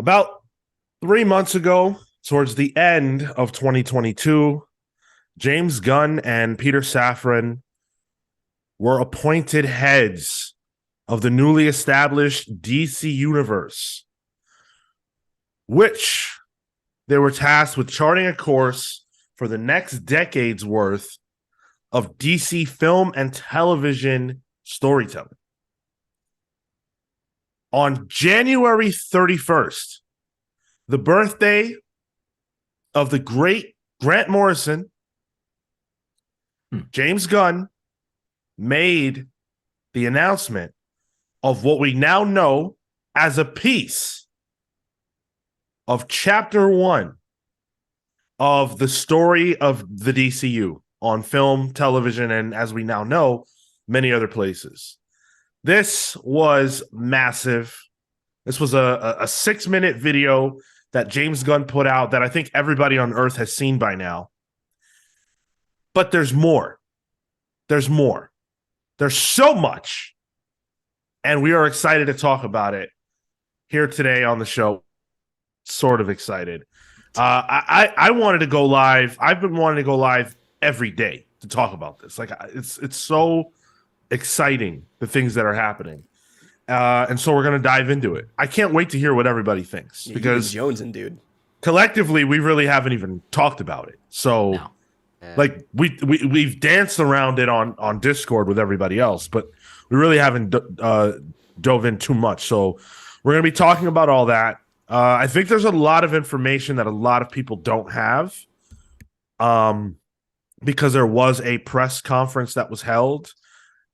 About 3 months ago, towards the end of 2022, James Gunn and Peter Safran were appointed heads of the newly established DC universe, which they were tasked with charting a course for the next decade's worth of DC film and television storytelling. On January 31st, the birthday of the great Grant Morrison, James Gunn made the announcement of what we now know as a piece of Chapter 1 of the story of the DCU on film, television, and as we now know, many other places. This was massive. This was a 6-minute video that James Gunn put out that I think everybody on Earth has seen by now. But there's more. There's more. There's so much. And we are excited to talk about it here today on the show. Sort of excited. I wanted to go live. I've been wanting to go live every day to talk about this. Like it's so exciting, the things that are happening. And so we're going to dive into it. I can't wait to hear what everybody thinks because Jonesing, dude. Collectively, we really haven't even talked about it. So like we've danced around it on Discord with everybody else, but we really haven't dove in too much. So we're going to be talking about all that. I think there's a lot of information that a lot of people don't have because there was a press conference that was held.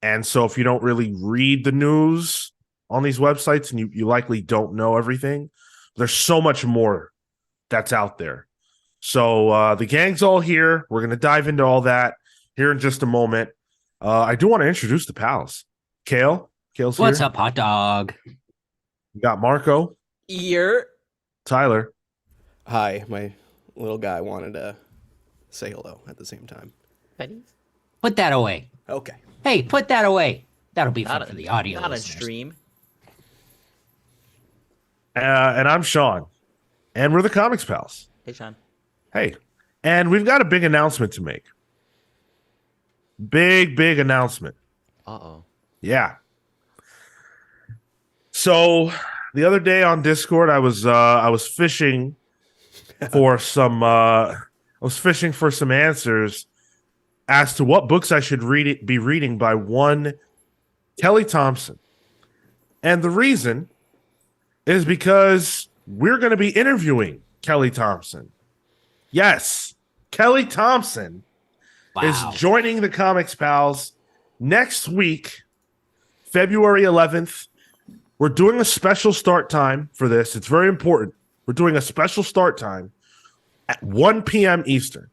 And so if you don't really read the news on these websites, and you likely don't know everything, there's so much more that's out there. So the gang's all here. We're going to dive into all that here in just a moment. I do want to introduce the pals. Kale's What's here. up, hot dog? We got Marco. Here. Tyler. Hi, my little guy wanted to say hello at the same time. Put that away. Okay. Hey, put that away. That'll be fun for the audio Not a listeners. stream. And I'm Sean. And we're the Comics Pals. Hey, Sean. Hey. And we've got a big announcement to make. Big announcement. Uh-oh. Yeah. So the other day on Discord, I was fishing for some answers as to what books I should be reading by one Kelly Thompson. And the reason is because we're going to be interviewing Kelly Thompson. Yes, Kelly Thompson is joining the Comics Pals next week, February 11th. We're doing a special start time for this. It's very important. We're doing a special start time at 1 p.m. Eastern.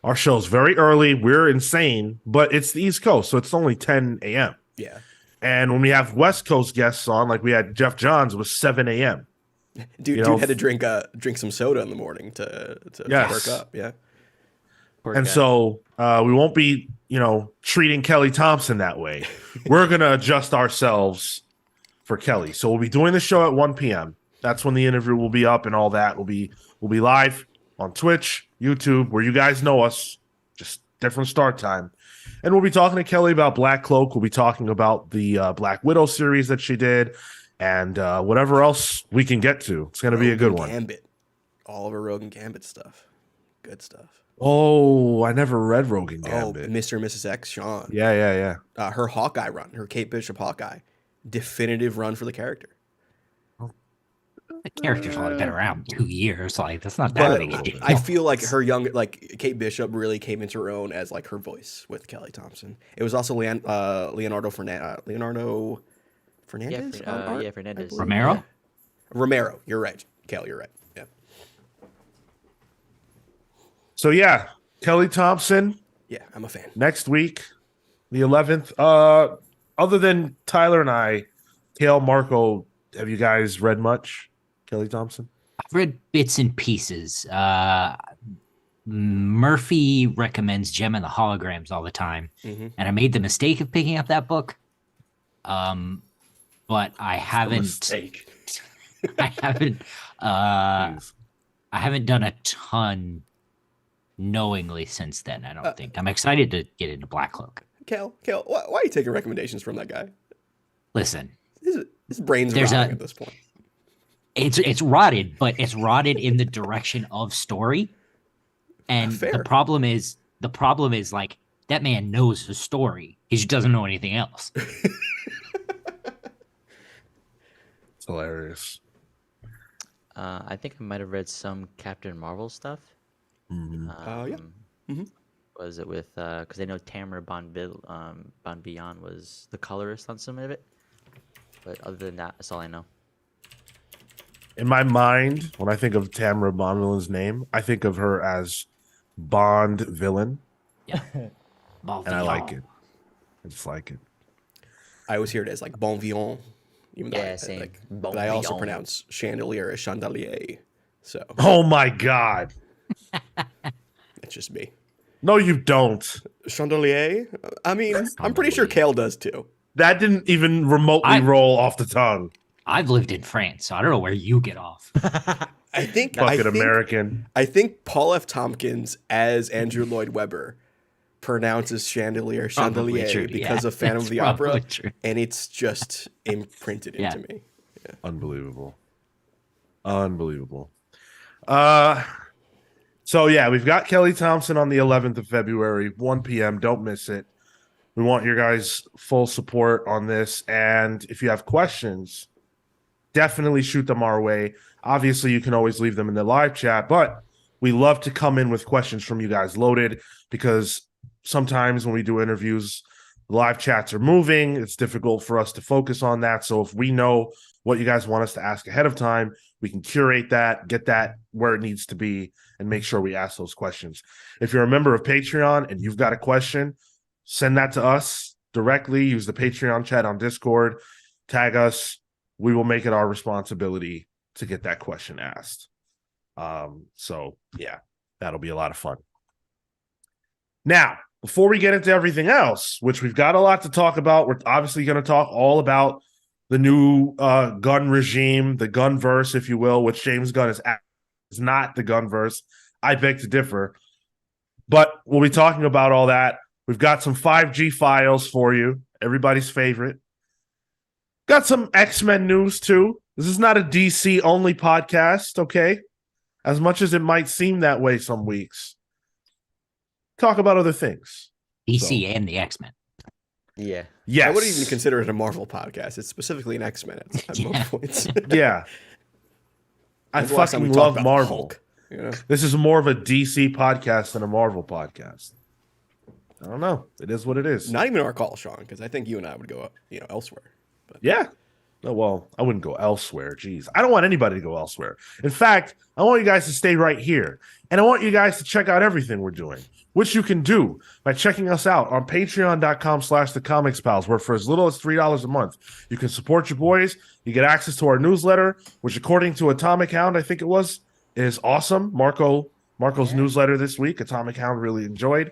Our show's very early. We're insane, but it's the East Coast, so it's only 10 a.m. Yeah. And when we have West Coast guests on, like we had Jeff Johns, it was 7 a.m. Dude had to drink some soda in the morning to perk up. Yeah. And so we won't be, treating Kelly Thompson that way. We're going to adjust ourselves for Kelly. So we'll be doing the show at 1 p.m. That's when the interview will be up and all that. We'll be live on Twitch, YouTube, where you guys know us, just different start time. And we'll be talking to Kelly about Black Cloak. We'll be talking about the Black Widow series that she did and whatever else we can get to. It's going to be a good one. Gambit. Oliver Rogan Gambit stuff. Good stuff. Oh, I never read Rogan Gambit. Oh, Mr. and Mrs. X, Sean. Yeah. Her Hawkeye run, her Kate Bishop Hawkeye. Definitive run for the character. The character's only been around 2 years. Like, that's not that big a deal. I feel like Kate Bishop really came into her own as like her voice with Kelly Thompson. It was also Leonardo Fernandez. Fernandez. Romero? Yeah. Romero. You're right. Kelly, you're right. Yeah. So yeah, Kelly Thompson. Yeah, I'm a fan. Next week, the 11th. Other than Tyler and I, Kale, Marco, have you guys read much? Kelly Thompson? I've read bits and pieces. Murphy recommends Gem and the Holograms all the time. Mm-hmm. And I made the mistake of picking up that book. But I haven't. Mistake. I haven't. Jeez. I haven't done a ton knowingly since then. I don't think. I'm excited to get into Black Cloak. Cal, why are you taking recommendations from that guy? Listen, His brain's There's rotting a- at this point. it's rotted, but it's rotted in the direction of story. And Fair. the problem is like that man knows the story. He just doesn't know anything else. It's hilarious. I think I might have read some Captain Marvel stuff. Yeah. Mhm. Was it with because I know Tamara Bonvillain was the colorist on some of it, but other than that, that's all I know. In my mind, when I think of Tamara Bonvillain's name, I think of her as Bond villain, Yeah. and I like it. I just like it. I always hear it as like bon vivant, even though Yeah, same. Bon but I also vivant. pronounce chandelier as chandelier. So Oh my god! it's just me. No, you don't. Chandelier? I mean, I'm pretty sure Kale does too. That didn't even remotely roll off the tongue. I've lived in France, so I don't know where you get off. I think Fucking American. I think Paul F. Tompkins as Andrew Lloyd Webber pronounces chandelier Probably true, because yeah. of Phantom of That's the Opera, probably true. and it's just imprinted Yeah. into me. Unbelievable. Unbelievable. So yeah, we've got Kelly Thompson on the 11th of February, 1 p.m. Don't miss it. We want your guys' full support on this. And if you have questions, definitely shoot them our way. Obviously, you can always leave them in the live chat, but we love to come in with questions from you guys loaded, because sometimes when we do interviews, live chats are moving. It's difficult for us to focus on that. So if we know what you guys want us to ask ahead of time, we can curate that, get that where it needs to be, and make sure we ask those questions. If you're a member of Patreon and you've got a question, send that to us directly. Use the Patreon chat on Discord. Tag us. We will make it our responsibility to get that question asked. So yeah, that'll be a lot of fun. Now, before we get into everything else, which we've got a lot to talk about, we're obviously going to talk all about the new Gunn regime, the Gunverse, if you will, which James Gunn is not the Gunverse. I beg to differ. But we'll be talking about all that. We've got some 5G files for you, everybody's favorite. Got some X-Men news, too. This is not a DC-only podcast, okay? As much as it might seem that way some weeks. Talk about other things. DC and the X-Men. Yeah. Yes. I wouldn't even consider it a Marvel podcast. It's specifically an X-Men at Yeah. most points. Yeah. I When's the last time we fucking talked love about Marvel. Hulk, you know? This is more of a DC podcast than a Marvel podcast. I don't know. It is what it is. Not even our call, Sean, because I think you and I would go, elsewhere. But Yeah. Oh, well, I wouldn't go elsewhere. Jeez. I don't want anybody to go elsewhere. In fact, I want you guys to stay right here. And I want you guys to check out everything we're doing, which you can do by checking us out on patreon.com/thecomicspals, where for as little as $3 a month, you can support your boys. You get access to our newsletter, which according to Atomic Hound, I think it was, is awesome. Marco's newsletter this week, Atomic Hound really enjoyed.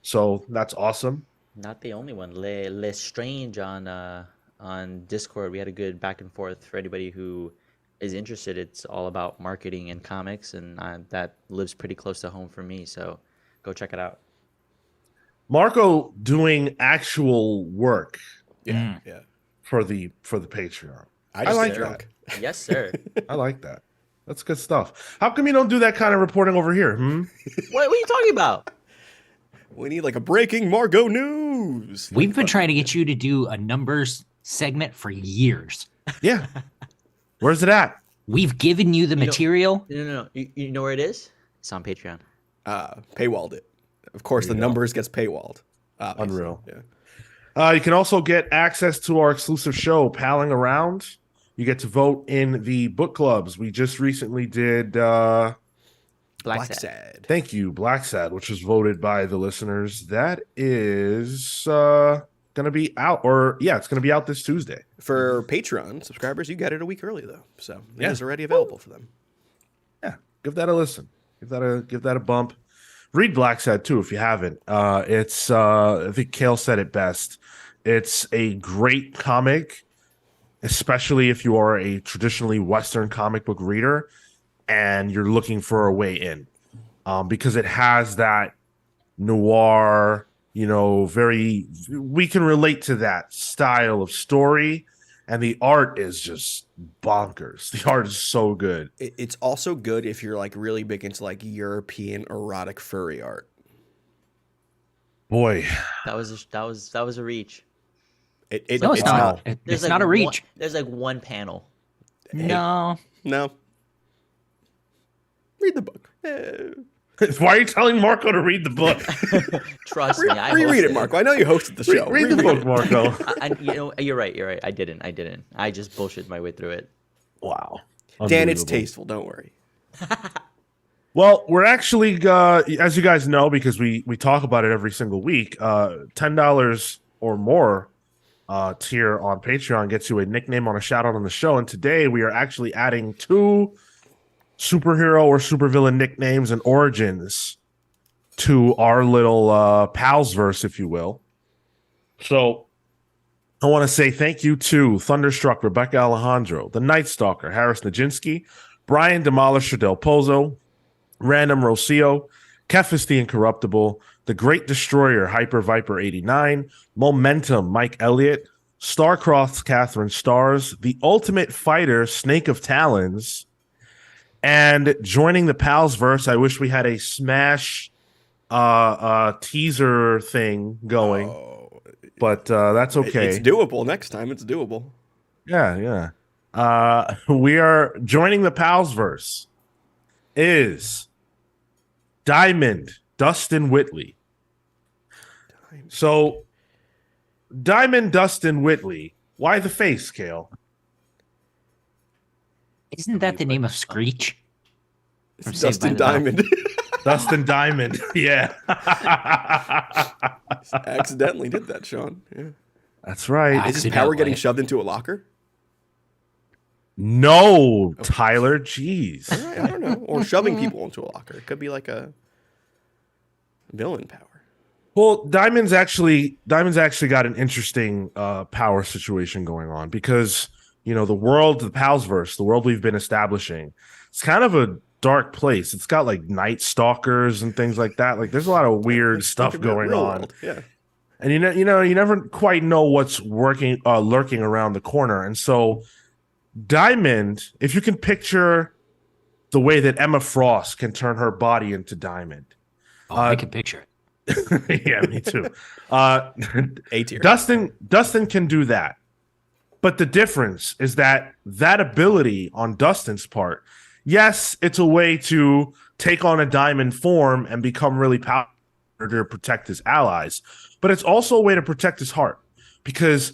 So that's awesome. Not the only one. Lestrange on Discord. We had a good back and forth for anybody who is interested. It's all about marketing and comics, and that lives pretty close to home for me. So go check it out. Marco doing actual work yeah, yeah. for the Patreon. I just like get drunk. Yes, sir. I like that. That's good stuff. How come you don't do that kind of reporting over here? What are you talking about? We need like a breaking Margot news. We've been trying to get you to do a numbers segment for years. Yeah. Where's it at? We've given you the know- material. No. You know where it is? It's on Patreon. Paywalled it. Of course, the numbers gets paywalled. Obviously. Unreal. Yeah. You can also get access to our exclusive show, Palling Around. You get to vote in the book clubs. We just recently did Black Black Sad. Sad. thank you, Black Sad, which was voted by the listeners. That is gonna be out, it's gonna be out this Tuesday. For Patreon subscribers, you get it a week early though, so Yeah. it is already available for them. Yeah, give that a listen. Give that a bump. Read Black Sad too if you haven't. It's I think Kale said it best. It's a great comic. especially if you are a traditionally Western comic book reader and you're looking for a way in, because it has that noir, we can relate to that style of story, and the art is just bonkers. The art is so good. It's also good if you're like really big into like European erotic furry art. Boy, That was a reach. No, it's not. Wow. It's not a reach. There's like one panel. No. No. Read the book. why are you telling Marco to read the book? Trust me, I Reread it, hosted Marco. I know you hosted the show. Read the book, Marco. You're right. You're right. I didn't. I just bullshit my way through it. Wow. Dan, it's Unbelievable. tasteful. Don't worry. Well, we're actually, as you guys know, because we talk about it every single week, $10 or more tier on Patreon gets you a nickname on a shout out on the show. And today we are actually adding 2 superhero or supervillain nicknames and origins to our little pals verse, if you will. So I want to say thank you to Thunderstruck Rebecca Alejandro, the Night Stalker Harris Nijinsky, Brian Demolisher Del Pozo, Random Rocio, Kefis the Incorruptible, The Great Destroyer Hyper Viper 89, Momentum Mike Elliott, Starcroft's Catherine Stars, The Ultimate Fighter Snake of Talons, and joining the Pals verse, I wish we had a Smash teaser thing going, but that's okay. It's doable. Next time, it's doable. Yeah. We are joining the Pals verse is Diamond Dustin Whitley. So Diamond Dustin Whitley, why the face, Kale? Isn't that the name of Screech? From It's Saved by Dustin the Bell? Diamond. Dustin Diamond. Yeah. Accidentally did that, Sean. Yeah. That's right. Is his power Accidentally. getting shoved into a locker? No, Tyler. Jeez. I don't know. Or shoving people into a locker. It could be like a villain power. Well, Diamond's actually got an interesting power situation going on because the world, the Palsverse, the world we've been establishing, it's kind of a dark place. It's got like night stalkers and things like that. Like there's a lot of weird stuff going Real on. world. Yeah. And you never quite know what's lurking around the corner. And so Diamond, if you can picture the way that Emma Frost can turn her body into Diamond. Oh, I can picture it. Yeah, me too. A tier. Dustin can do that. But the difference is that ability on Dustin's part, yes, it's a way to take on a diamond form and become really powerful to protect his allies, but it's also a way to protect his heart because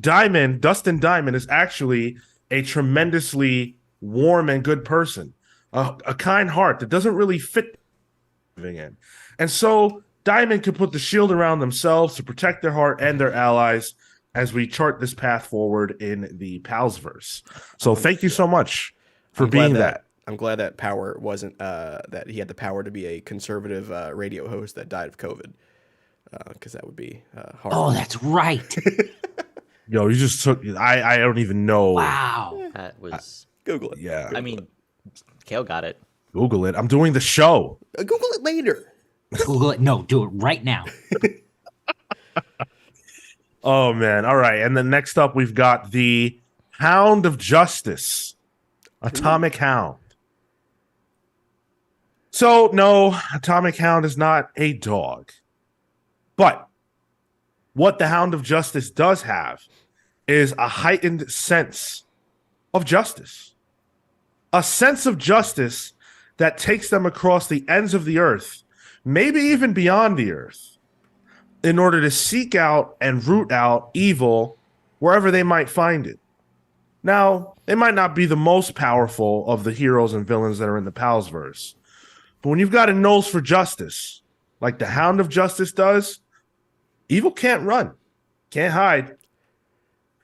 Dustin Diamond is actually a tremendously warm and good person, a kind heart that doesn't really fit living in. And so Diamond can put the shield around themselves to protect their heart and their allies as we chart this path forward in the Palsverse. So thank you so much for being that. I'm glad that power wasn't that he had the power to be a conservative radio host that died of COVID, because that would be hard. Oh, that's right. Yo, you just took. I don't even know. Wow. That was. Google it. Yeah, I mean, Kale got it. Google it. I'm doing the show. Google it later. Google it. No, do it right now. Oh man! All right, and then next up we've got the Hound of Justice, Atomic Hound. So no, Atomic Hound is not a dog, but what the Hound of Justice does have is a heightened sense of justice, a sense of justice that takes them across the ends of the earth, maybe even beyond the earth, in order to seek out and root out evil wherever they might find it. Now, they might not be the most powerful of the heroes and villains that are in the Palsverse, but when you've got a nose for justice, like the Hound of Justice does, evil can't run, can't hide,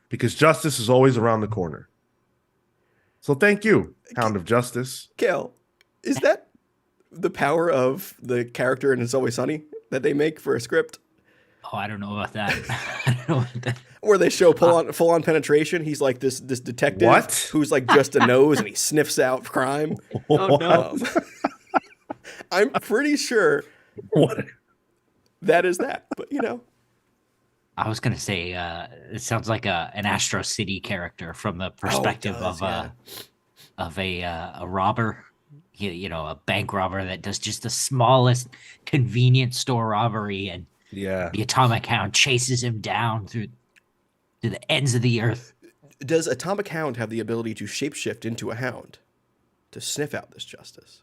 because justice is always around the corner. So thank you, Hound of Justice. Kale, is that the power of the character in It's Always Sunny that they make for a script? Oh, I don't know about that. I don't know about that. Where they show full on penetration. He's like this detective What? who's like just a nose and he sniffs out crime. Oh no. I'm pretty sure What? that is that, but I was gonna say it sounds like an Astro City character from the perspective does, of a robber, a bank robber that does just the smallest convenience store robbery, and Yeah. the Atomic Hound chases him down through to the ends of the earth. Does Atomic Hound have the ability to shapeshift into a hound to sniff out this justice?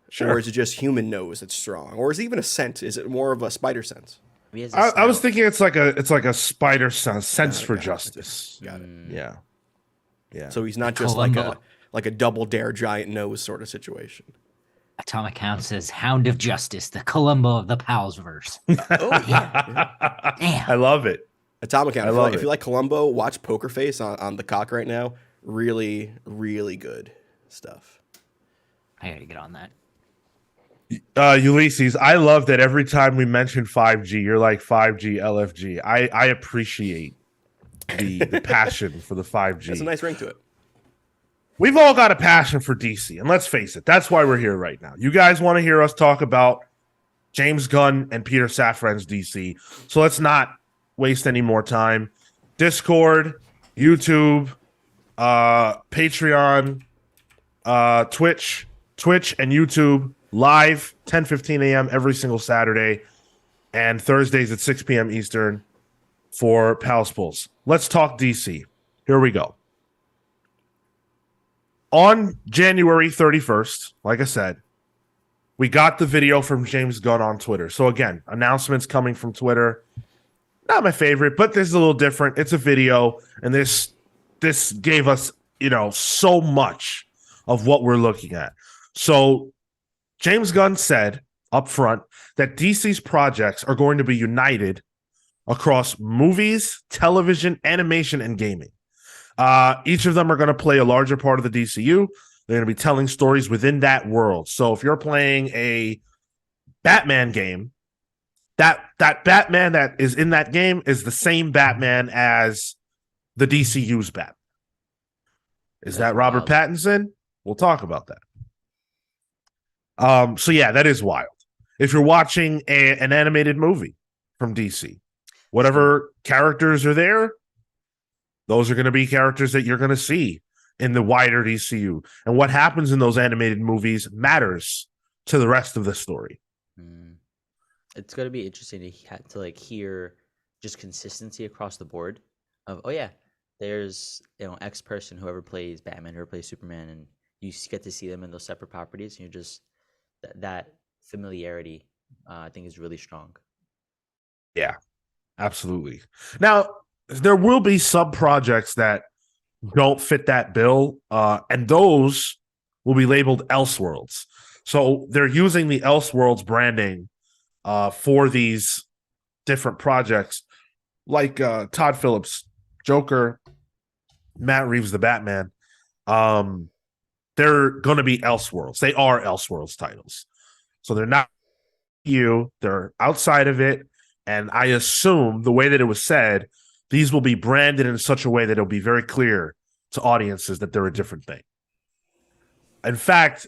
Sure. Or is it just human nose that's strong? Or is it even a scent? Is it more of a spider sense? He has a I was snout. thinking it's like a spider sense for Got it. justice. Got it. Yeah. Yeah. So he's not The just Columbo. like a double dare giant nose sort of situation. Atomic Hound says, "Hound of Justice, the Columbo of the Palsverse." Oh yeah. Damn. I love it. Atomic Hound. I love If it. you like Columbo, watch Poker Face on the cock right now. Really, really good stuff. I gotta get on that. Ulysses, I love that every time we mention 5G, you're like 5G, LFG. I appreciate the passion for the 5G. There's a nice ring to it. We've all got a passion for DC, and let's face it, that's why we're here right now. You guys want to hear us talk about James Gunn and Peter Safran's DC, so let's not waste any more time. Discord, YouTube, Patreon, Twitch and YouTube live 10:15 a.m. every single Saturday, and Thursdays at 6 p.m. Eastern for Pals Pulse. Let's talk DC. Here we go. On January 31st, like I said, we got the video from James Gunn on Twitter. So again, announcements coming from Twitter. Not my favorite, but this is a little different. It's a video, and this gave us, so much of what we're looking at. So James Gunn said up front that DC's projects are going to be united across movies, television, animation, and gaming. Each of them are going to play a larger part of the DCU. They're going to be telling stories within that world. So if you're playing a Batman game, that Batman that is in that game is the same Batman as the DCU's Batman. Is That's that Robert wild. Pattinson? We'll talk about that. So yeah, that is wild. If you're watching an animated movie from DC, whatever characters are there, those are going to be characters that you're going to see in the wider DCU. And what happens in those animated movies matters to the rest of the story. It's going to be interesting to hear just consistency across the board of, oh yeah, there's X person, whoever plays Batman, whoever plays Superman, and you get to see them in those separate properties, and you're just that familiarity I think is really strong. Yeah, absolutely. Now, there will be sub projects that don't fit that bill, and those will be labeled Elseworlds. So they're using the Elseworlds branding for these different projects, like Todd Phillips' Joker, Matt Reeves' The Batman. They're going to be Elseworlds. They are Elseworlds titles. So they're not they're outside of it. And I assume the way that it was said, these will be branded in such a way that it'll be very clear to audiences that they're a different thing. In fact,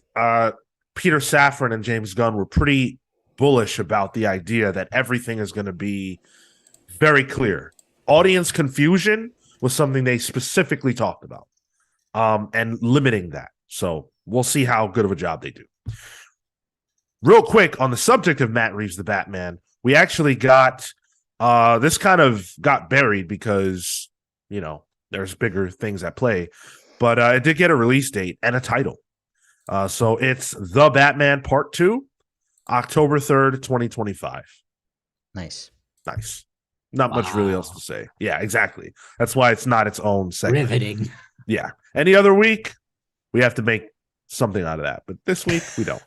Peter Safran and James Gunn were pretty bullish about the idea that everything is going to be very clear. Audience confusion was something they specifically talked about, and limiting that. So we'll see how good of a job they do. Real quick, on the subject of Matt Reeves' The Batman, we actually got this kind of got buried because, there's bigger things at play. But it did get a release date and a title. So it's The Batman Part 2, October 3rd, 2025. Nice. Nice. Not much really else to say. Yeah, exactly. That's why it's not its own segment. Riveting. Yeah. Any other week, we have to make something out of that. But this week, we don't.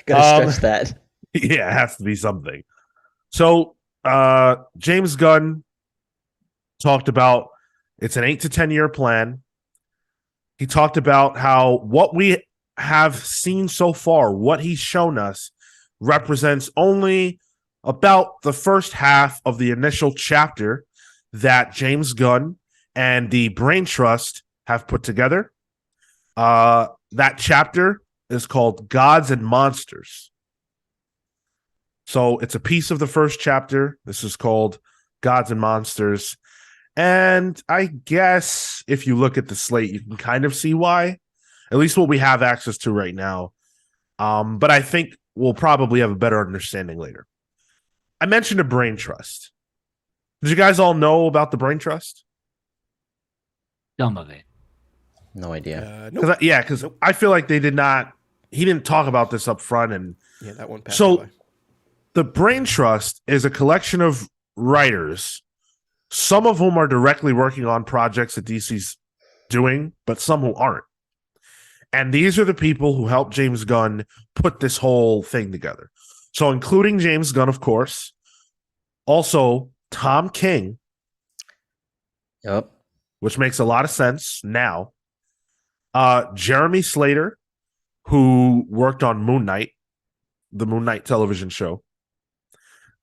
Gotta stretch that. Yeah, it has to be something. So James Gunn talked about it's an 8 to 10 year plan. He talked about how what we have seen so far, what he's shown us, represents only about the first half of the initial chapter that James Gunn and the Brain Trust have put together. That chapter is called Gods and Monsters. So it's a piece of the first chapter. This is called Gods and Monsters. And I guess if you look at the slate, you can kind of see why, at least what we have access to right now. But I think we'll probably have a better understanding later. I mentioned a Brain Trust. Did you guys all know about the Brain Trust? Some of it. No idea. Nope. Because I feel like they did not. He didn't talk about this up front, and Yeah, that one passed so by. the Brain Trust is a collection of writers, some of whom are directly working on projects that DC's doing, but some who aren't. And these are the people who helped James Gunn put this whole thing together. So including James Gunn, of course, also Tom King, Yep. which makes a lot of sense now. Jeremy Slater, who worked on Moon Knight, the Moon Knight television show.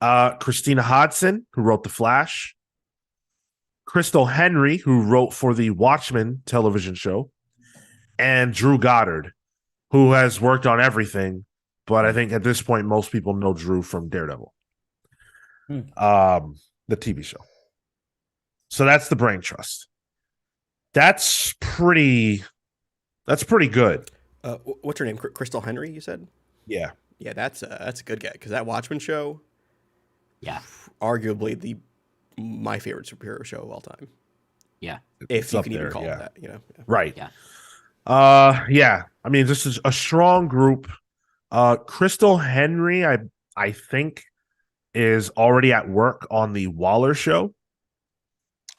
Christina Hodson, who wrote The Flash. Crystal Henry, who wrote for the Watchmen television show. And Drew Goddard, who has worked on everything, but I think at this point most people know Drew from Daredevil, the TV show. So that's the Brain Trust. That's pretty good. What's her name? Crystal Henry, you said? Yeah. Yeah, that's a good guy because that Watchmen show, Yeah. arguably my favorite superhero show of all time. Yeah. If It's you up can even there, call yeah. it that, you know. Yeah. Right. Yeah. Yeah. I mean, this is a strong group. Crystal Henry, I think, is already at work on the Waller show.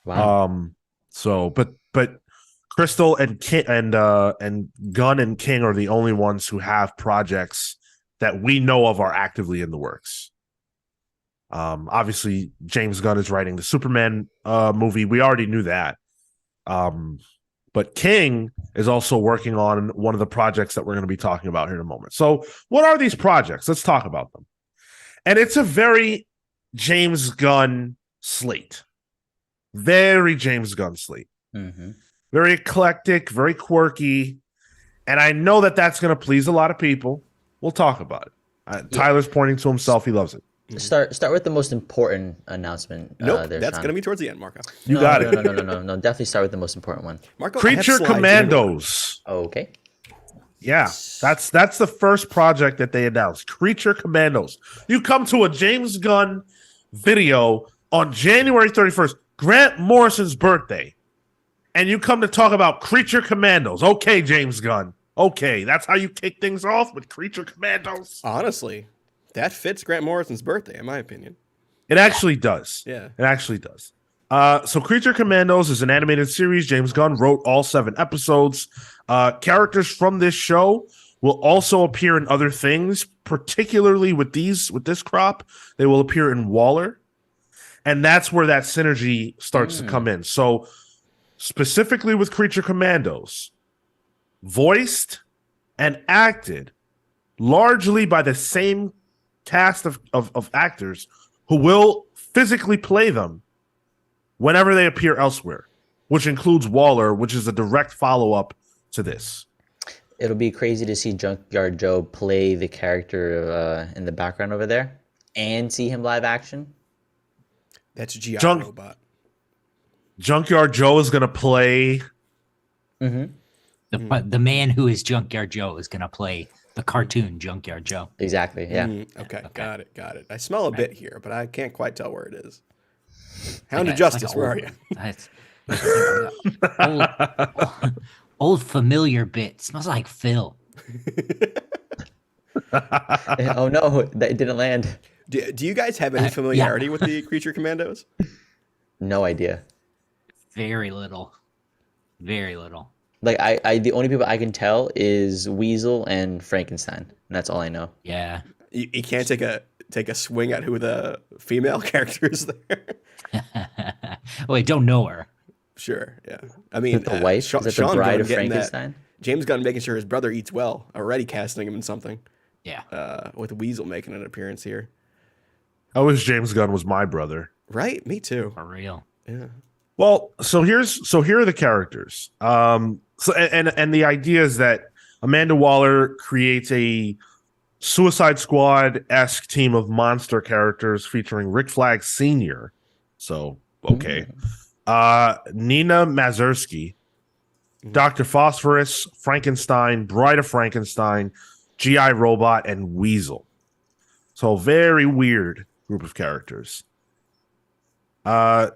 Wow. So, but Crystal and and Gunn and King are the only ones who have projects that we know of are actively in the works. Obviously, James Gunn is writing the Superman movie. We already knew that. But King is also working on one of the projects that we're going to be talking about here in a moment. So, what are these projects? Let's talk about them. And it's a very James Gunn slate. Very James Gunn slate. Mm-hmm. Very eclectic, very quirky. And I know that that's going to please a lot of people. We'll talk about it. Tyler's pointing to himself. He loves it. Start with the most important announcement. Nope, there, that's Sean. going to be towards the end, Marco. You got it. No. Definitely start with the most important one. Marco, I have Creature slides in every one. Commandos. Okay. Yeah, that's the first project that they announced. Creature Commandos. You come to a James Gunn video on January 31st, Grant Morrison's birthday, and you come to talk about Creature Commandos. Okay, James Gunn. Okay, that's how you kick things off with Creature Commandos. Honestly, that fits Grant Morrison's birthday, in my opinion. It actually does. Yeah. It actually does. So Creature Commandos is an animated series. James Gunn wrote all 7 episodes. Characters from this show will also appear in other things, particularly with this crop. They will appear in Waller. And that's where that synergy starts to come in. So specifically with Creature Commandos, voiced and acted largely by the same cast of actors who will physically play them whenever they appear elsewhere, which includes Waller, which is a direct follow-up to this. It'll be crazy to see Junkyard Joe play the character in the background over there and see him live action. That's G.I. Junk- Robot. Junkyard Joe is going to play... The man who is Junkyard Joe is going to play the cartoon Junkyard Joe. Exactly. Yeah. Okay, got it. I smell a bit here, but I can't quite tell where it is. Hound of It's like Justice, a where are old- you? It's old familiar bit. Smells like Phil. Oh no, that didn't land. Do you guys have any familiarity with the Creature Commandos? No idea. Very little. Very little. Like I the only people I can tell is Weasel and Frankenstein. And that's all I know. Yeah. You can't take a swing at who the female character is there. Wait, don't know her. Sure, yeah. I mean, The wife? Sean Is that the bride Gunn of getting that- Frankenstein? James Gunn making sure his brother eats well, already casting him in something. Yeah. With Weasel making an appearance here. I wish James Gunn was my brother. Right? Me too. For real. Yeah. Well, here are the characters. And the idea is that Amanda Waller creates a Suicide Squad-esque team of monster characters featuring Rick Flag Sr. So, okay. Nina Mazursky, Dr. Phosphorus, Frankenstein, Bride of Frankenstein, G.I. Robot, and Weasel. So very weird group of characters.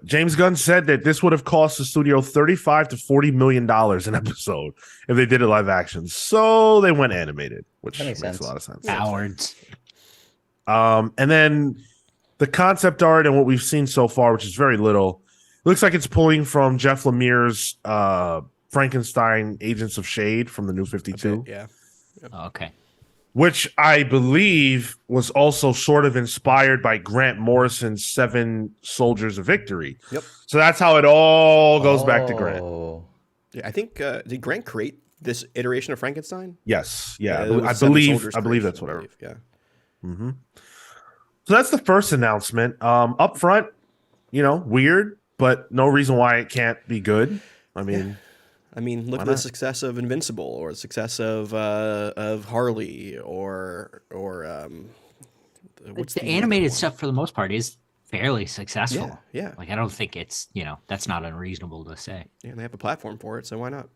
James Gunn said that this would have cost the studio $35 to $40 million an episode if they did it live action. So they went animated, which That makes makes a lot of sense. Cowards. And then the concept art and what we've seen so far, which is very little, looks like it's pulling from Jeff Lemire's Frankenstein Agents of Shade from the New 52. Yeah. Okay. Which I believe was also sort of inspired by Grant Morrison's Seven Soldiers of Victory. Yep. So that's how it all goes back to Grant. Oh. Yeah, I think did Grant create this iteration of Frankenstein? Yes. Yeah. it was I Seven believe Soldiers that's creation, what I believe. Yeah. Mm-hmm. So that's the first announcement. Up front, weird, but no reason why it can't be good. I mean, Look Why at the not? success of Invincible, or the success of Harley, or what's The other animated one? stuff for the most part is fairly successful. Yeah. Like I don't think it's that's not unreasonable to say. Yeah, they have a platform for it, so why not?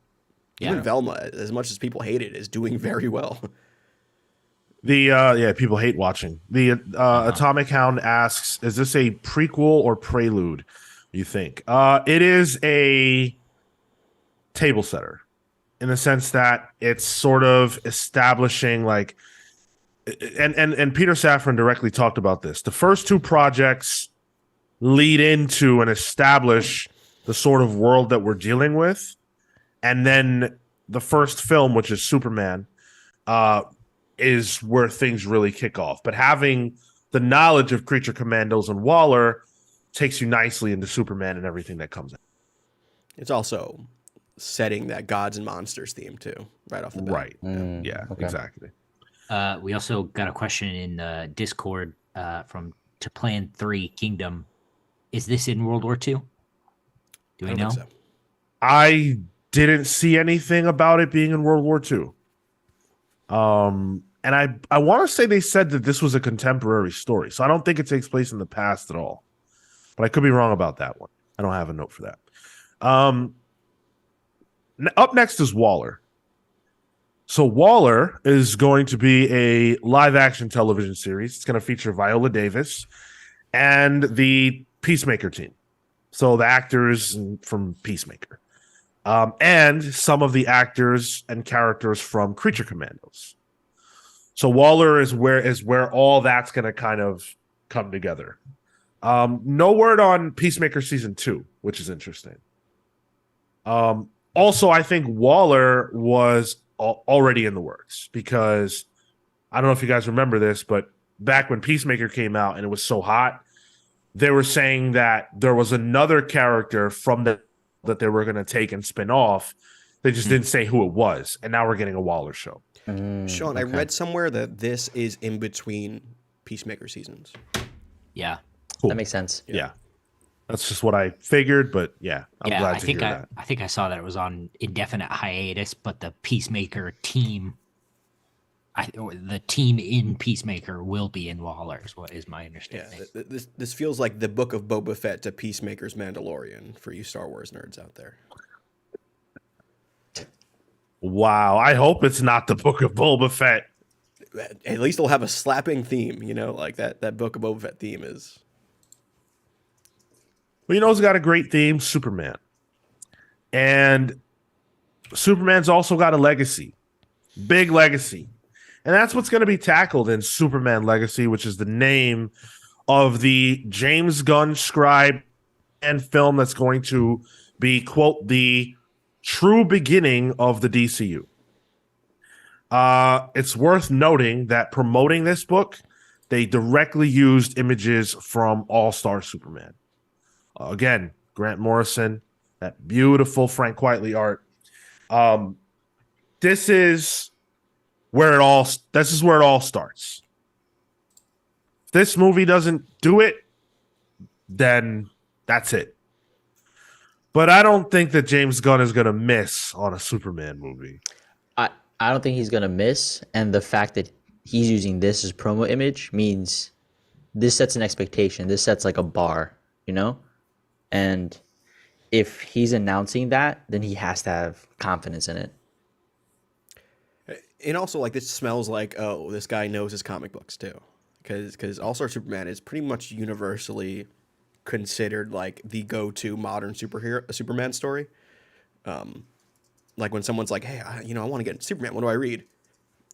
Yeah. Even Velma, as much as people hate it, is doing very well. people hate watching. The Atomic Hound asks, is this a prequel or prelude, you think? It is a table setter in the sense that it's sort of establishing and Peter Safran directly talked about this. The first two projects lead into and establish the sort of world that we're dealing with. And then the first film, which is Superman, is where things really kick off. But having the knowledge of Creature Commandos and Waller takes you nicely into Superman and everything that comes out. It's also setting that gods and monsters theme too, right off the bat. Right. Yeah, okay. exactly. We also got a question in the Discord from To Plan 3 Kingdom. Is this in World War II? Do we I don't know? think so. I didn't see anything about it being in World War II. And I want to say they said that this was a contemporary story, so I don't think it takes place in the past at all. But I could be wrong about that one. I don't have a note for that. Up next is Waller. So Waller is going to be a live-action television series. It's going to feature Viola Davis and the Peacemaker team. So the actors from Peacemaker. And some of the actors and characters from Creature Commandos. So Waller is where all that's going to kind of come together. No word on Peacemaker season 2, which is interesting. Also, I think Waller was already in the works because I don't know if you guys remember this, but back when Peacemaker came out and it was so hot, they were saying that there was another character from that they were going to take and spin off. They just didn't say who it was, and now we're getting a Waller show. Sean, I read somewhere that this is in between Peacemaker seasons. Yeah. Cool. That makes sense. Yeah. That's just what I figured, but yeah, I'm glad to hear that. I think I saw that it was on indefinite hiatus, but the Peacemaker team, the team in Peacemaker will be in Waller, is what is my Yeah, understanding. this feels like the Book of Boba Fett to Peacemaker's Mandalorian for you Star Wars nerds out there. Wow. I hope it's not the Book of Boba Fett. At least they'll have a slapping theme, like that Book of Boba Fett theme is. Well, who's got a great theme? Superman. And Superman's also got a legacy. Big legacy. And that's what's going to be tackled in Superman Legacy, which is the name of the James Gunn scribe and film that's going to be, quote, the true beginning of the DCU. It's worth noting that promoting this book, they directly used images from All-Star Superman. Again, Grant Morrison, that beautiful Frank Quitely art. This is where it all starts. this movie doesn't do it, then that's it. But I don't think that James Gunn is going to miss on a Superman movie. I don't think he's gonna miss, and the fact that he's using this as promo image means this sets an expectation. This sets like a bar, you know? And if he's announcing that, then he has to have confidence in it. And also, like, this smells like, oh, this guy knows his comic books too, because All-Star Superman is pretty much universally considered like the go-to modern Superman story. Like when someone's like, hey, I want to get Superman. What do I read?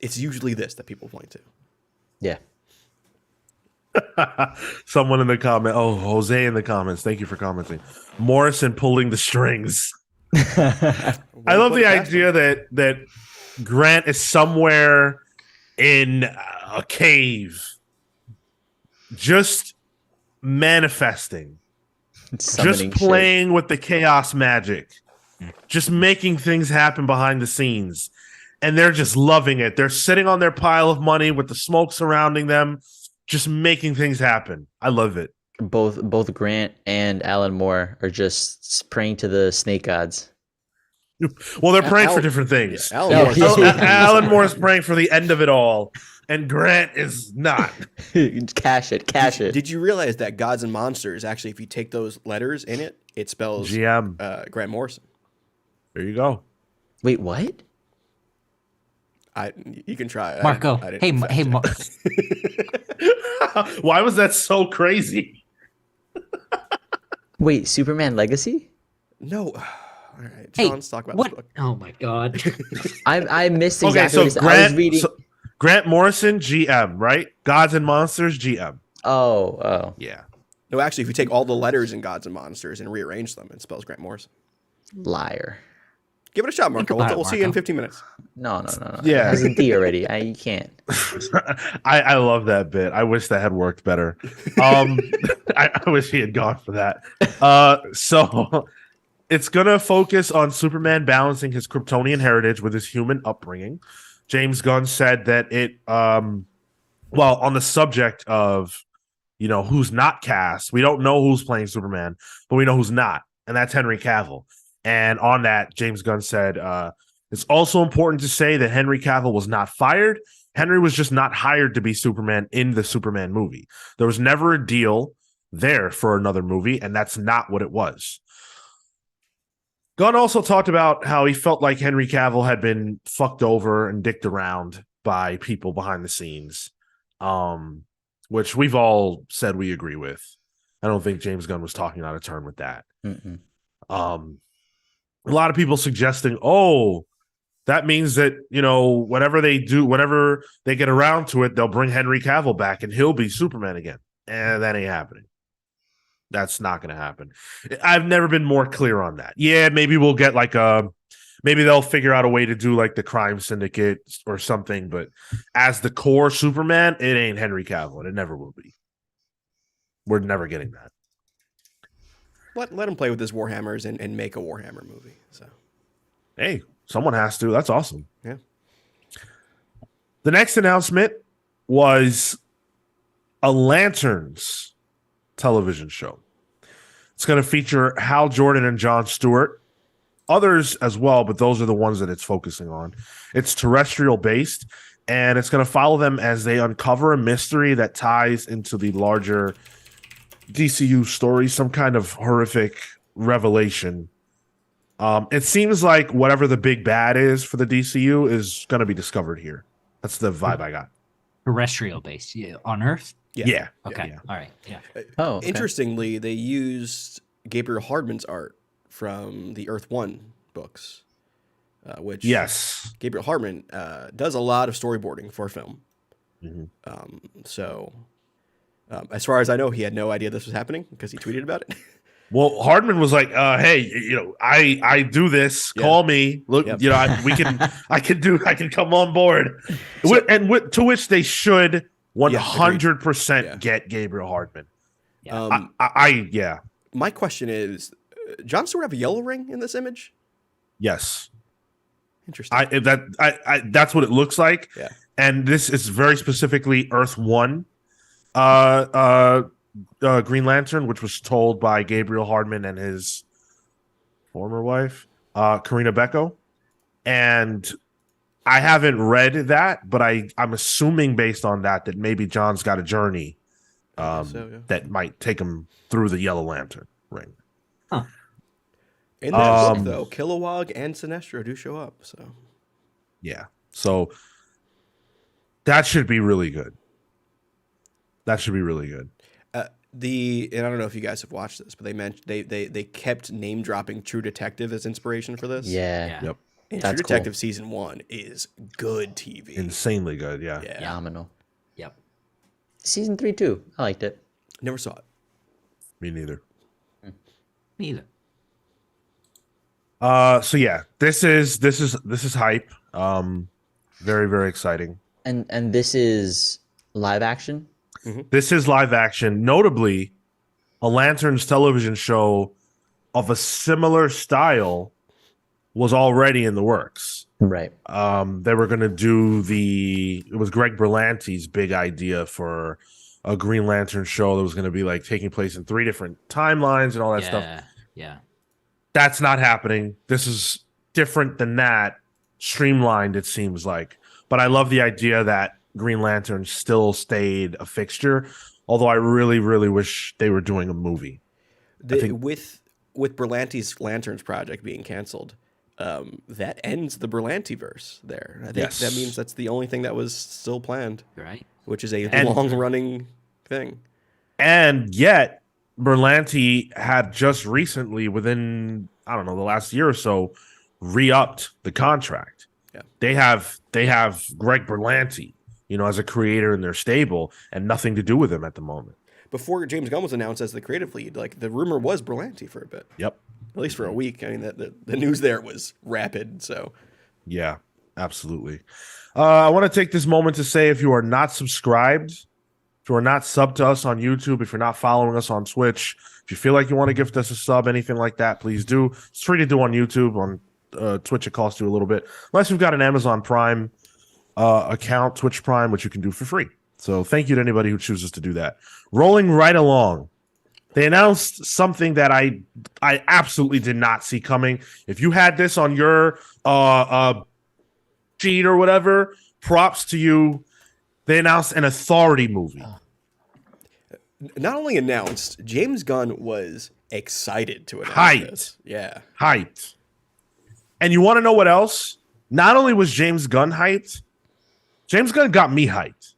It's usually this that people point to. Yeah. Someone in the comment. Oh, Jose in the comments. Thank you for commenting. Morrison pulling the strings. I love the idea that Grant is somewhere in a cave, just manifesting, just playing with the chaos magic, just making things happen behind the scenes. And they're just loving it. They're sitting on their pile of money with the smoke surrounding them, just making things happen. I love it. Both Grant and Alan Moore are just praying to the snake gods. Well, they're praying for different things. Yeah, Alan Moore is praying for the end of it all, and Grant is not. Cash it. Did you realize that Gods and Monsters, actually, if you take those letters in it, it spells GM. Grant Morrison. There you go. Wait, what? You can try. Marco. Hey, Why was that so crazy? Wait, Superman Legacy? No. All right, Sean, let's talk about this book. Oh my god. I missed exactly okay, what so I was reading. Grant Morrison, GM, right? Gods and Monsters, GM. Oh. Yeah. No, actually, if you take all the letters in Gods and Monsters and rearrange them, it spells Grant Morrison. Liar. Give it a shot, Marco. We'll see you in 15 minutes. No. Yeah. It has a D already. You can't. I love that bit. I wish that had worked better. I wish he had gone for that. So it's going to focus on Superman balancing his Kryptonian heritage with his human upbringing. James Gunn said that it, on the subject of, who's not cast, we don't know who's playing Superman, but we know who's not, and that's Henry Cavill. And on that, James Gunn said, it's also important to say that Henry Cavill was not fired. Henry was just not hired to be Superman in the Superman movie. There was never a deal there for another movie, and that's not what it was. Gunn also talked about how he felt like Henry Cavill had been fucked over and dicked around by people behind the scenes, which we've all said we agree with. I don't think James Gunn was talking out of turn with that. A lot of people suggesting, that means that, whatever they do, whenever they get around to it, they'll bring Henry Cavill back and he'll be Superman again. And that ain't happening. That's not going to happen. I've never been more clear on that. Yeah, maybe we'll get maybe they'll figure out a way to do like the Crime Syndicate or something. But as the core Superman, it ain't Henry Cavill. And it never will be. We're never getting that. Let him play with his Warhammers and make a Warhammer movie. So, hey, someone has to. That's awesome. Yeah. The next announcement was a Lanterns television show. It's going to feature Hal Jordan and Jon Stewart, others as well, but those are the ones that it's focusing on. It's terrestrial based, and it's going to follow them as they uncover a mystery that ties into the larger DCU story, some kind of horrific revelation. It seems like whatever the big bad is for the DCU is going to be discovered here. That's the vibe I got. Terrestrial base, on Earth? Yeah. Okay. Yeah. All right. Yeah. Okay. Interestingly, they used Gabriel Hardman's art from the Earth 1 books, which Yes. Gabriel Hardman does a lot of storyboarding for film. As far as I know, he had no idea this was happening because he tweeted about it. Well, Hardman was like, "Hey, I do this. Yeah. Call me. Look, Yep. I can come on board." To which they should 100% get Gabriel Hardman. Yeah. My question is, Jon Stewart have a yellow ring in this image? Yes. Interesting. That's what it looks like. Yeah. And this is very specifically Earth 1. Green Lantern, which was told by Gabriel Hardman and his former wife, Karina Becco. And I haven't read that, but I'm assuming based on that maybe John's got a journey I guess so, yeah. that might take him through the Yellow Lantern ring. Huh. In that book, though, Kilowog and Sinestro do show up. So Yeah. So that should be really good. That should be really good. and I don't know if you guys have watched this, but they mentioned they kept name dropping True Detective as inspiration for this. Yeah. Yep. And That's True cool. Detective season 1 is good TV. Insanely good. Yeah. Yeah. Phenomenal. Yep. Season 3 too. I liked it. Never saw it. Me neither. Me either. So yeah, this is hype. Very, very exciting. And this is live action. This is live action. Notably, a Lanterns television show of a similar style was already in the works. Right. They were going to do it was Greg Berlanti's big idea for a Green Lantern show that was going to be like taking place in 3 different timelines and all that stuff. Yeah. That's not happening. This is different than that, streamlined, it seems like. But I love the idea that Green Lantern still stayed a fixture, although I really, really wish they were doing a movie. With Berlanti's Lanterns project being canceled, that ends the Berlantiverse there. I think Yes. that means that's the only thing that was still planned, Right. which is a And- long-running thing. And yet, Berlanti had just recently, within, I don't know, the last year or so, re-upped the contract. Yeah. They have Greg Berlanti, as a creator in their stable, and nothing to do with him at the moment. Before James Gunn was announced as the creative lead, like the rumor was Berlanti for a bit, Yep. at least for a week. I mean, the news there was rapid. So Yeah, absolutely. I want to take this moment to say, if you are not subscribed, if you are not subbed to us on YouTube, if you're not following us on Twitch, if you feel like you want to gift us a sub, anything like that, please do. It's free to do on YouTube. On Twitch, it costs you a little bit. Unless you've got an Amazon Prime account, Twitch Prime, which you can do for free. So thank you to anybody who chooses to do that. Rolling right along. They announced something that I absolutely did not see coming. If you had this on your sheet or whatever, props to you. They announced an Authority movie. not only announced, James Gunn was excited to announce Hyped. this. Yeah. Hyped. And you want to know what else? Not only was James Gunn hyped, James Gunn got me hyped.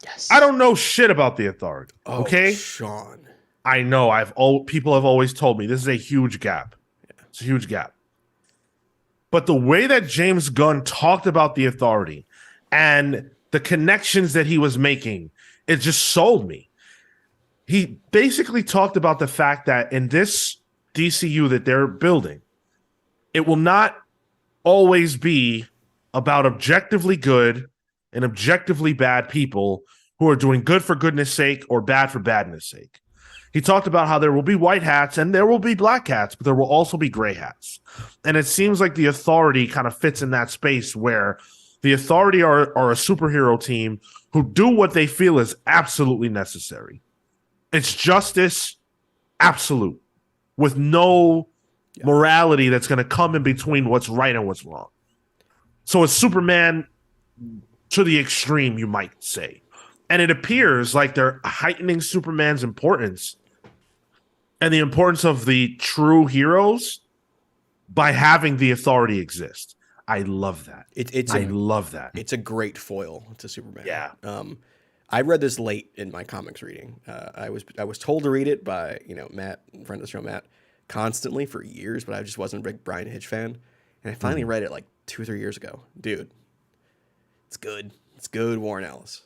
Yes. I don't know shit about the Authority. Oh, Okay? Sean. I know. People have always told me this is a huge gap. It's a huge gap. But the way that James Gunn talked about the Authority and the connections that he was making, it just sold me. He basically talked about the fact that in this DCU that they're building, it will not always be about objectively good and objectively bad people who are doing good for goodness sake or bad for badness sake. He talked about how there will be white hats and there will be black hats, but there will also be gray hats. And it seems like the Authority kind of fits in that space where the Authority are a superhero team who do what they feel is absolutely necessary. It's justice, absolute, with no morality that's going to come in between what's right and what's wrong. So it's Superman to the extreme, you might say. And it appears like they're heightening Superman's importance and the importance of the true heroes by having the Authority exist. I love that. I love that. It's a great foil to Superman. Yeah. I read this late in my comics reading. I was told to read it by Matt, friend of the show Matt, constantly for years, but I just wasn't a big Brian Hitch fan. And I finally read it like 2 or 3 years ago. Dude, it's good. It's good. Warren Ellis.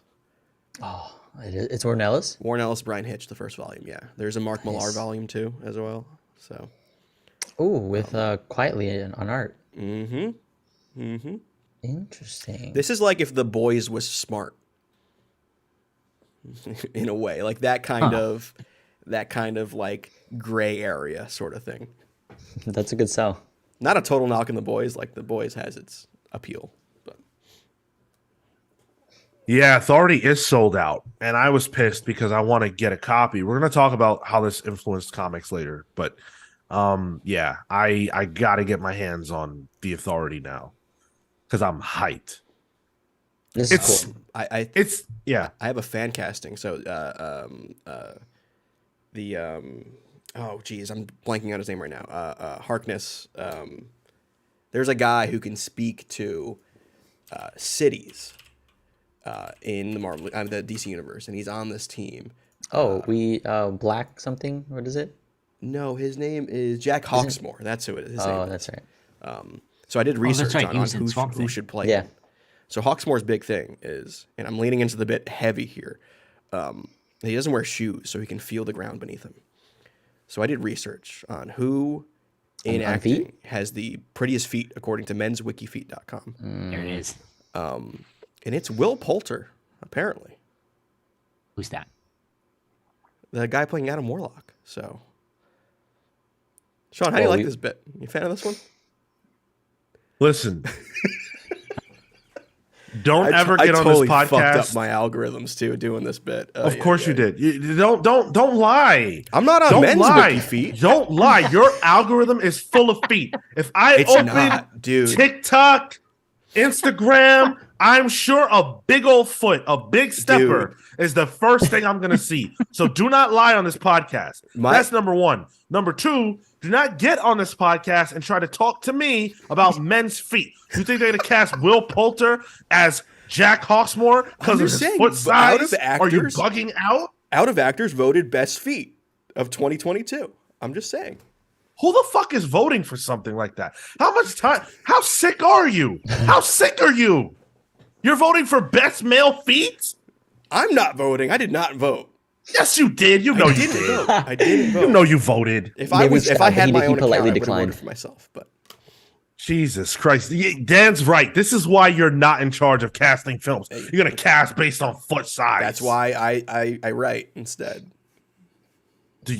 Oh, it's Warren Ellis? Warren Ellis, Brian Hitch, the first volume. Yeah, there's a Mark Millar volume 2 as well. So. Oh, with Quietly on art. Mm-hmm. Interesting. This is like if The Boys was smart. In a way, like that kind of like gray area sort of thing. That's a good sell. Not a total knock on The Boys. Like The Boys has its appeal, but Yeah, Authority is sold out, and I was pissed because I want to get a copy. We're going to talk about how this influenced comics later, but yeah, I got to get my hands on the Authority now because I'm hyped. This It's is cool. it's yeah. I have a fan casting. So oh geez, I'm blanking on his name right now. Harkness. There's a guy who can speak to cities in the Marvel, the DC universe, and he's on this team. Oh, we Black something. What is it? No, his name is Jack Hawksmoor. That's who it is. His name Oh, is. that's right. So I did research right, he on was in Swamp who Thing. should play Yeah. him. So Hawksmoor's big thing is, and I'm leaning into the bit heavy here, he doesn't wear shoes, so he can feel the ground beneath him. So I did research on who in On acting feet? has the prettiest feet according to menswikifeet.com. There it is. And it's Will Poulter, apparently. Who's that? The guy playing Adam Warlock. So, Sean, how do you Well, like we- this bit? You a fan of this one? Listen, don't I ever I get on totally this fucked up podcast. my algoritms too doing this bit. Of course you did. You don't lie. I'm not on Don't men's lie. wiki feet. Don't lie. Your algorithm is full of feet. If I It's open not, dude. TikTok, Instagram, I'm sure a big old foot, a big stepper is the first thing I'm going to see. So do not lie on this podcast. That's number one. Number two, do not get on this podcast and try to talk to me about men's feet. You think they're going to cast Will Poulter as Jack Hawksmoor because of just his saying, foot out size? of Are you actors- bugging out? Out of actors voted best feet of 2022. I'm just saying. Who the fuck is voting for something like that? How much time? How sick are you? How sick are you? You're voting for best male feet? I'm not voting. I did not vote. Yes, you did. You know you did. vote. I didn't vote. You know you voted. if Maybe I had he my own account, politely I would have declined. voted for myself. But Jesus Christ. Dan's right. This is why you're not in charge of casting films. You're going to cast based on foot size. that's why I write instead. Do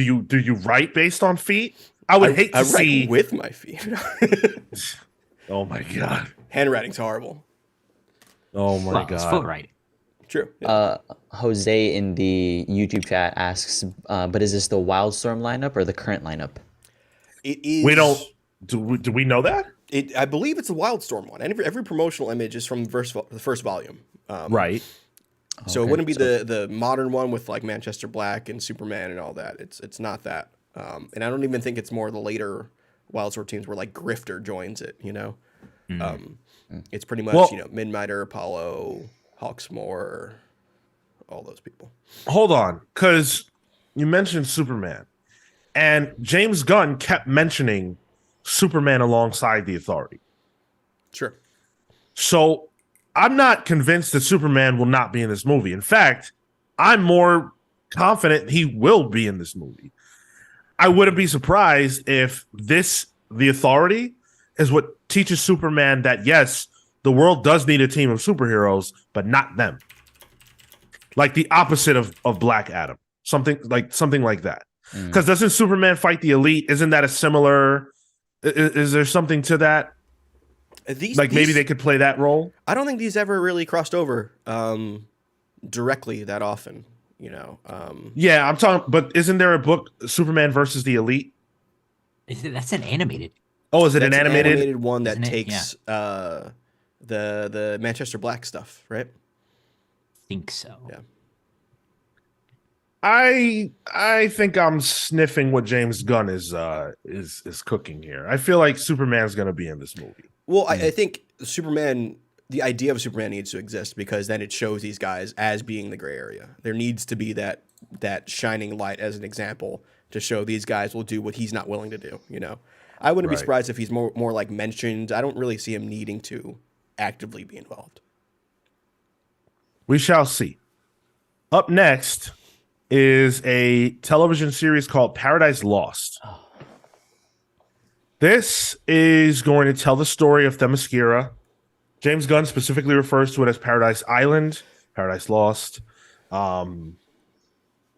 you write based on feet? I would hate to I write see. with my feet. Oh my god. Handwriting's horrible. Oh my Well, it's foot god. writing. True. Yeah. Jose in the YouTube chat asks, but is this the Wildstorm lineup or the current lineup? It is. We don't. Do we know that? I believe it's the Wildstorm one. And every promotional image is from the first volume. Right. So it Okay, wouldn't be the modern one with like Manchester Black and Superman and all that. It's not that. And I don't even think it's more the later Wildstorm teams where like Grifter joins it. You know, it's pretty much Well- Midnighter, Apollo, Hawksmoor, all those people. Hold on, because you mentioned Superman, and James Gunn kept mentioning Superman alongside the Authority. Sure. So I'm not convinced that Superman will not be in this movie. In fact, I'm more confident he will be in this movie. I wouldn't be surprised if the Authority, is what teaches Superman that, yes, the world does need a team of superheroes, but not them. Like the opposite of Black Adam. Something like that. Because doesn't Superman fight the Elite? Isn't that a similar... Is there something to that? Maybe they could play that role? I don't think these ever really crossed over directly that often. You know. Yeah, I'm talking... But isn't there a book, Superman versus the Elite? That's an animated. Oh, is it an That's animated? one that Isn't it? takes the Manchester Black stuff, right? Think so. Yeah. I think I'm sniffing what James Gunn is cooking here. I feel like Superman's going to be in this movie. Well, I think Superman, the idea of Superman needs to exist because then it shows these guys as being the gray area. There needs to be that shining light as an example to show these guys will do what he's not willing to do. You know, I wouldn't be Right. surprised if he's more like mentioned. I don't really see him needing to actively be involved. We shall see. Up next is a television series called Paradise Lost. This is going to tell the story of Themyscira. James Gunn specifically refers to it as Paradise Island, Paradise Lost.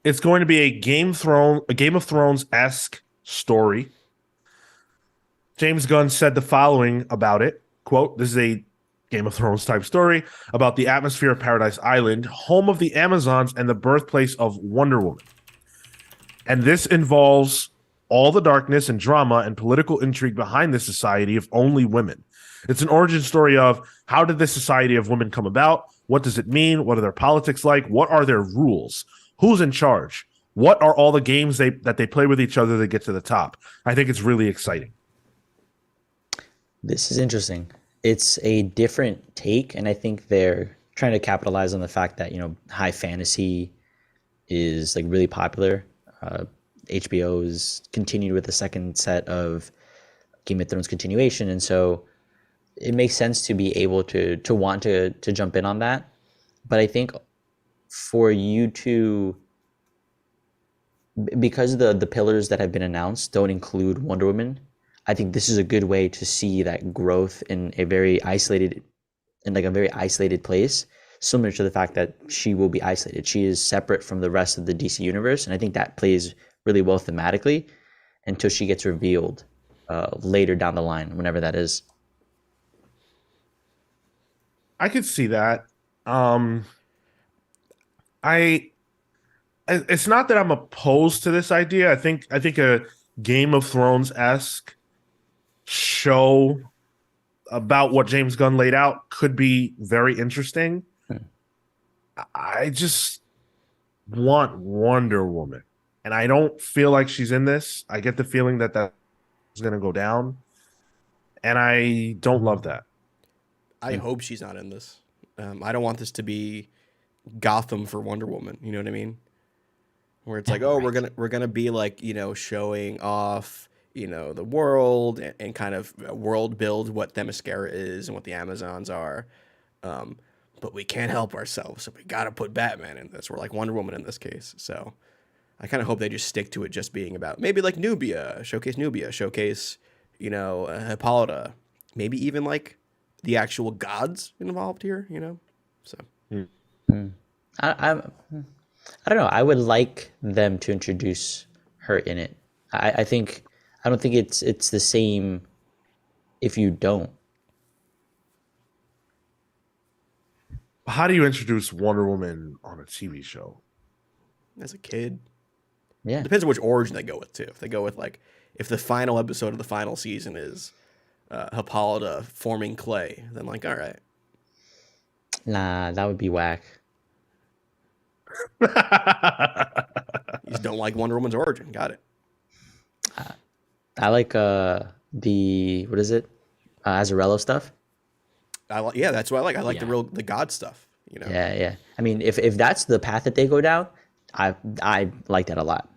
It's going to be a Game of Thrones-esque story. James Gunn said the following about it. Quote, this is a Game of Thrones type story about the atmosphere of Paradise Island, home of the Amazons and the birthplace of Wonder Woman. And this involves all the darkness and drama and political intrigue behind this society of only women. It's an origin story of how did this society of women come about? What does it mean? What are their politics like? What are their rules? Who's in charge? What are all the games that they play with each other to get to the top? I think it's really exciting. This is interesting. It's a different take, and I think they're trying to capitalize on the fact that, high fantasy is like really popular. HBO is continued with the second set of Game of Thrones continuation, and so it makes sense to be able to want to jump in on that. But I think for you to, because the pillars that have been announced don't include Wonder Woman, I think this is a good way to see that growth in a very isolated place, similar to the fact that she will be isolated. She is separate from the rest of the DC universe, and I think that plays really well thematically until she gets revealed later down the line, whenever that is. I could see that. It's not that I'm opposed to this idea. I think a Game of Thrones-esque show about what James Gunn laid out could be very interesting. I just want Wonder Woman, and I don't feel like she's in this. I get the feeling that that's going to go down, and I don't love that. I hope she's not in this. I don't want this to be Gotham for Wonder Woman. You know what I mean? Where it's like, oh, Right. we're gonna be like, showing off, the world and kind of world build what Themyscira is and what the Amazons are. But we can't help ourselves, so we gotta put Batman in this. We're like Wonder Woman in this case. So I kind of hope they just stick to it just being about maybe like Nubia, showcase, Hippolyta, maybe even like the actual gods involved here, So I don't know. I would like them to introduce her in it. I don't think it's the same if you don't. How do you introduce Wonder Woman on a TV show? as a kid, Yeah. depends on which origin they go with too. If they go with like, if the final episode of the final season is Hippolyta forming clay, then like, all right. Nah, that would be whack. You just don't like Wonder Woman's origin. Got it. I like the what is it? Azarello stuff. Yeah, that's what I like. I like Yeah. the god stuff. Yeah. I mean, if that's the path that they go down, I like that a lot.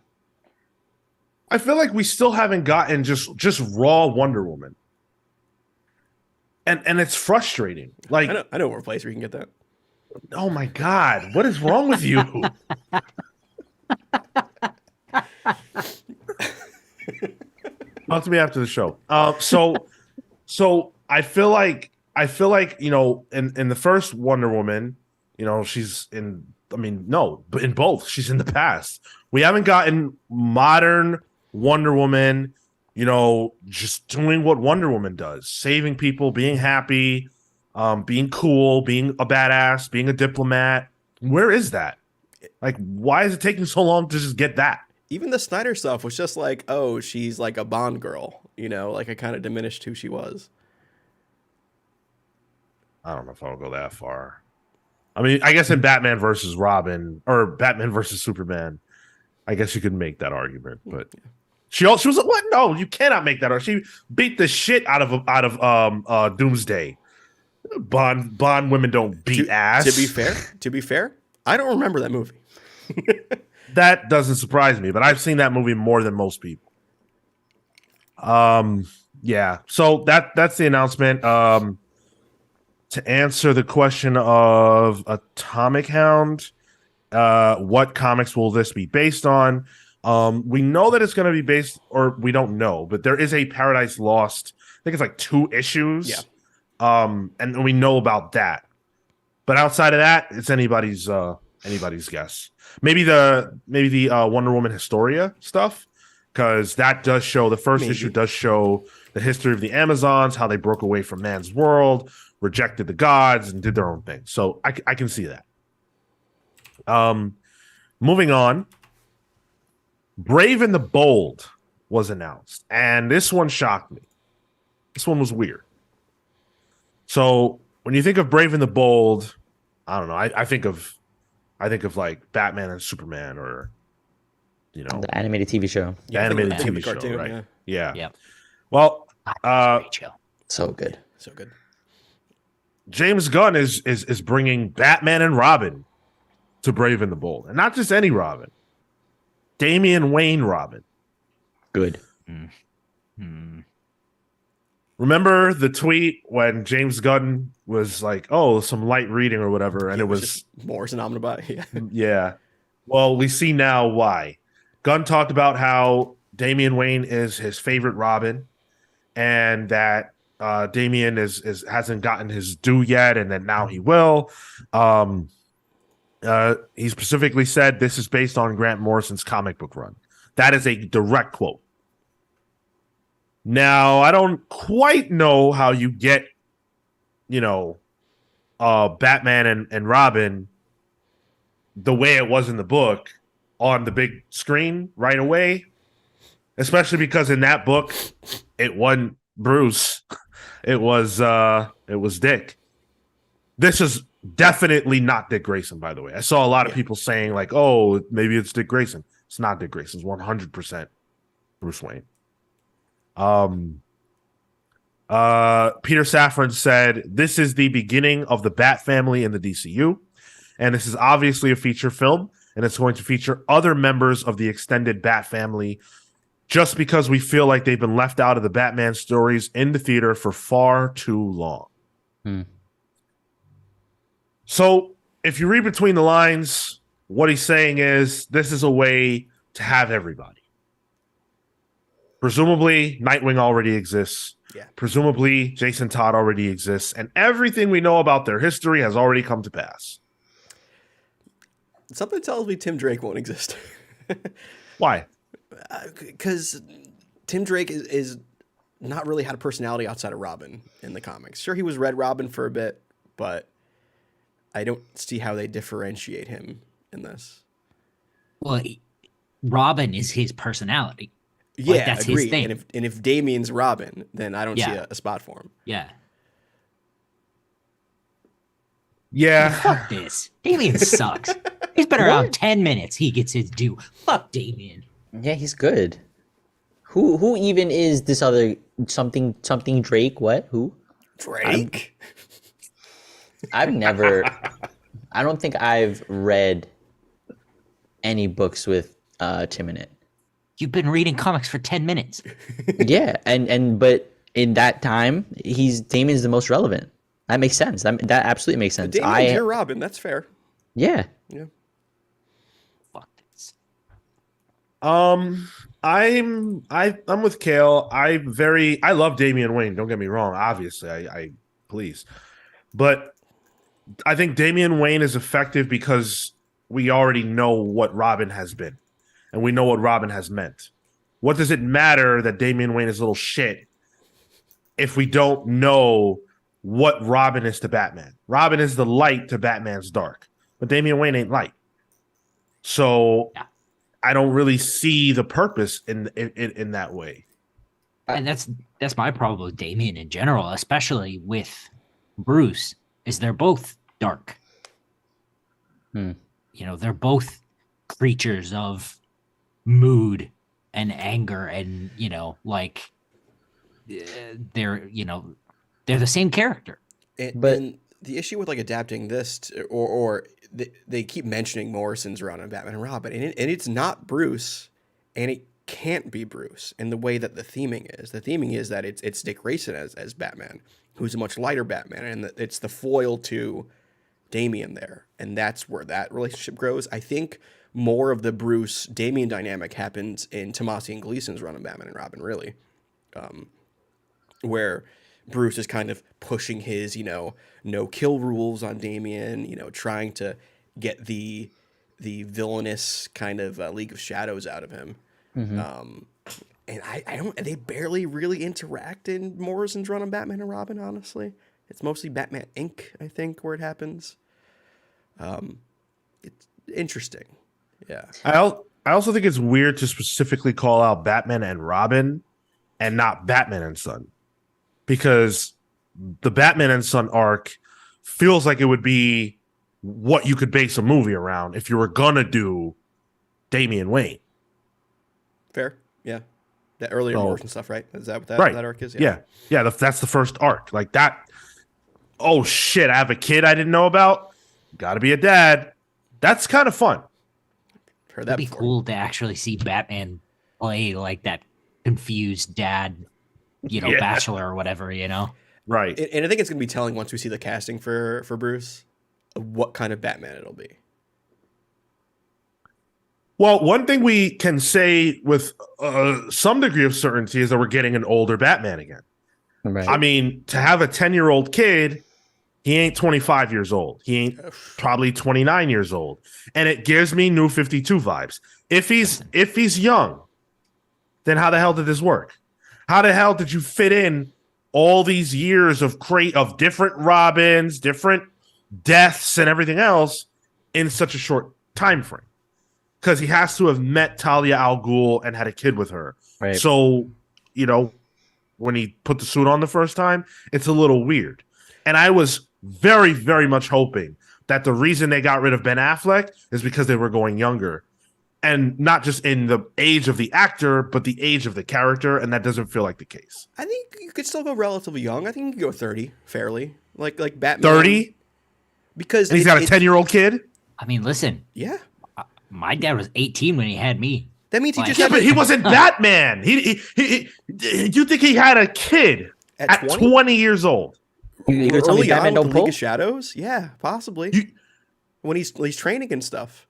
I feel like we still haven't gotten just raw Wonder Woman. And it's frustrating. Like, I know a place where you can get that. oh my God, what is wrong with you? Talk to me after the show. So I feel like in the first Wonder Woman, she's in. I mean, no, but in both, she's in the past. We haven't gotten modern Wonder Woman. Just doing what Wonder Woman does, saving people, being happy, being cool, being a badass, being a diplomat. Where is that? Like, why is it taking so long to just get that? Even the Snyder stuff was just like, oh, she's like a Bond girl. Like it kind of diminished who she was. I don't know if I'll go that far. I mean, I guess in Batman versus Robin or Batman versus Superman, I guess you could make that argument. But she was like, what? No, you cannot make that argument. She beat the shit out of Doomsday. Bond women don't beat ass. To be fair, I don't remember that movie. That doesn't surprise me, but I've seen that movie more than most people. Yeah. So that's the announcement. To answer the question of Atomic Hound, what comics will this be based on? We know that it's going to be based, or we don't know, but there is a Paradise Lost. I think it's like 2 issues. Yeah. And we know about that. But outside of that, it's anybody's guess. Maybe the Wonder Woman Historia stuff, because that does show, the first issue does show the history of the Amazons, how they broke away from man's world, rejected the gods and did their own thing. So I can see that. Moving on, Brave and the Bold was announced, and this one shocked me. This one was weird. So when you think of Brave and the Bold, I don't know. I think of like Batman and Superman, or The animated TV show. the animated the TV show, cartoon, right? yeah. Yeah. Well, Great show. So good. So good. James Gunn is bringing Batman and Robin to Brave and the Bold, and not just any Robin, Damian Wayne Robin. Good. Remember the tweet when James Gunn was like, "Oh, some light reading or whatever," and it was just Morrison Omnibot. Yeah. yeah. Well, we see now why. Gunn talked about how Damian Wayne is his favorite Robin, and that Damian hasn't gotten his due yet, and that now he will. He specifically said this is based on Grant Morrison's comic book run. That is a direct quote. Now, I don't quite know how you get, Batman and Robin the way it was in the book on the big screen right away, especially because in that book it wasn't Bruce, it was Dick. This is definitely not Dick Grayson, by the way. I saw a lot of people saying like, "Oh, maybe it's Dick Grayson." It's not Dick Grayson. It's 100% Bruce Wayne. Peter Safran said, "This is the beginning of the Bat family in the DCU, and this is obviously a feature film, and it's going to feature other members of the extended Bat family just because we feel like they've been left out of the Batman stories in the theater for far too long." So if you read between the lines, what he's saying is this is a way to have everybody. Presumably, Nightwing already exists. Yeah. Presumably, Jason Todd already exists. And everything we know about their history has already come to pass. Something tells me Tim Drake won't exist. Why? Because Tim Drake is not really had a personality outside of Robin in the comics. Sure, he was Red Robin for a bit, but I don't see how they differentiate him in this. Well, Robin is his personality. Yeah, Like, that's his agreed. thing. And if Damien's Robin, then I don't see a spot for him. Yeah. Yeah. Fuck this. Damien sucks. He's been around 10 minutes. He gets his due. Fuck Damien. Yeah, he's good. Who even is this other something Drake? What? Who? Drake? I don't think I've read any books with Tim in it. You've been reading comics for 10 minutes. Yeah, but in that time, Damien's the most relevant. That makes sense. That absolutely makes sense. Damien's your Robin. That's fair. Yeah. Yeah. Fuck this. I'm with Kale. I love Damian Wayne. Don't get me wrong. Obviously, I please, but I think Damian Wayne is effective because we already know what Robin has been, and we know what Robin has meant. What does it matter that Damian Wayne is a little shit if we don't know what Robin is to Batman? Robin is the light to Batman's dark, but Damian Wayne ain't light. So Yeah. I don't really see the purpose in that way. And that's my problem with Damien in general, especially with Bruce, is they're both dark. They're both creatures of mood and anger, and they're the same character. And the issue with adapting this or they keep mentioning Morrison's run on Batman and Robin, and it's not Bruce, and it can't be Bruce in the way that the theming is. The theming is that it's Dick Grayson as Batman, who's a much lighter Batman, and it's the foil to Damian there, and that's where that relationship grows. I think more of the Bruce Damian dynamic happens in Tomasi and Gleason's run on Batman and Robin, really, where Bruce is kind of pushing his, no kill rules on Damian, trying to get the villainous kind of League of Shadows out of him. And I don't, they barely really interact in Morrison's run on Batman and Robin, honestly. It's mostly Batman Inc., I think, where it happens. It's interesting. Yeah. I also think it's weird to specifically call out Batman and Robin and not Batman and Son, because the Batman and Son arc feels like it would be what you could base a movie around if you were gonna do Damian Wayne. Fair. Yeah. That earlier So- Morrison stuff, right? Is that what Right. that arc is? Yeah, that's the first arc. Like that. Oh shit! I have a kid I didn't know about. Got to be a dad. That's kind of fun. Heard It'd that be before. cool to actually see Batman play like that confused dad, Yeah. bachelor or whatever, Right. And I think it's going to be telling once we see the casting for Bruce of what kind of Batman it'll be. Well, one thing we can say with some degree of certainty is that we're getting an older Batman again. Right. I mean, to have a 10-year-old kid, he ain't 25 years old. He ain't probably 29 years old. And it gives me New 52 vibes. If he's young, then how the hell did this work? How the hell did you fit in all these years of different Robins, different deaths and everything else in such a short time frame? Because he has to have met Talia al Ghul and had a kid with her. Right. So, when he put the suit on the first time, it's a little weird. And I was very, very much hoping that the reason they got rid of Ben Affleck is because they were going younger. And not just in the age of the actor, but the age of the character. And that doesn't feel like the case. I think you could still go relatively young. I think you could go 30 fairly. Like Batman. 30? Because And he's got a 10-year-old kid? I mean, listen, Yeah. my dad was 18 when he had me. That means he Like- just Yeah, had but he wasn't Batman. He you think he had a kid at 20 years old? You gonna tell me early Batman on don't with the League pull? of Shadows? Yeah, possibly. You- When he's training and stuff.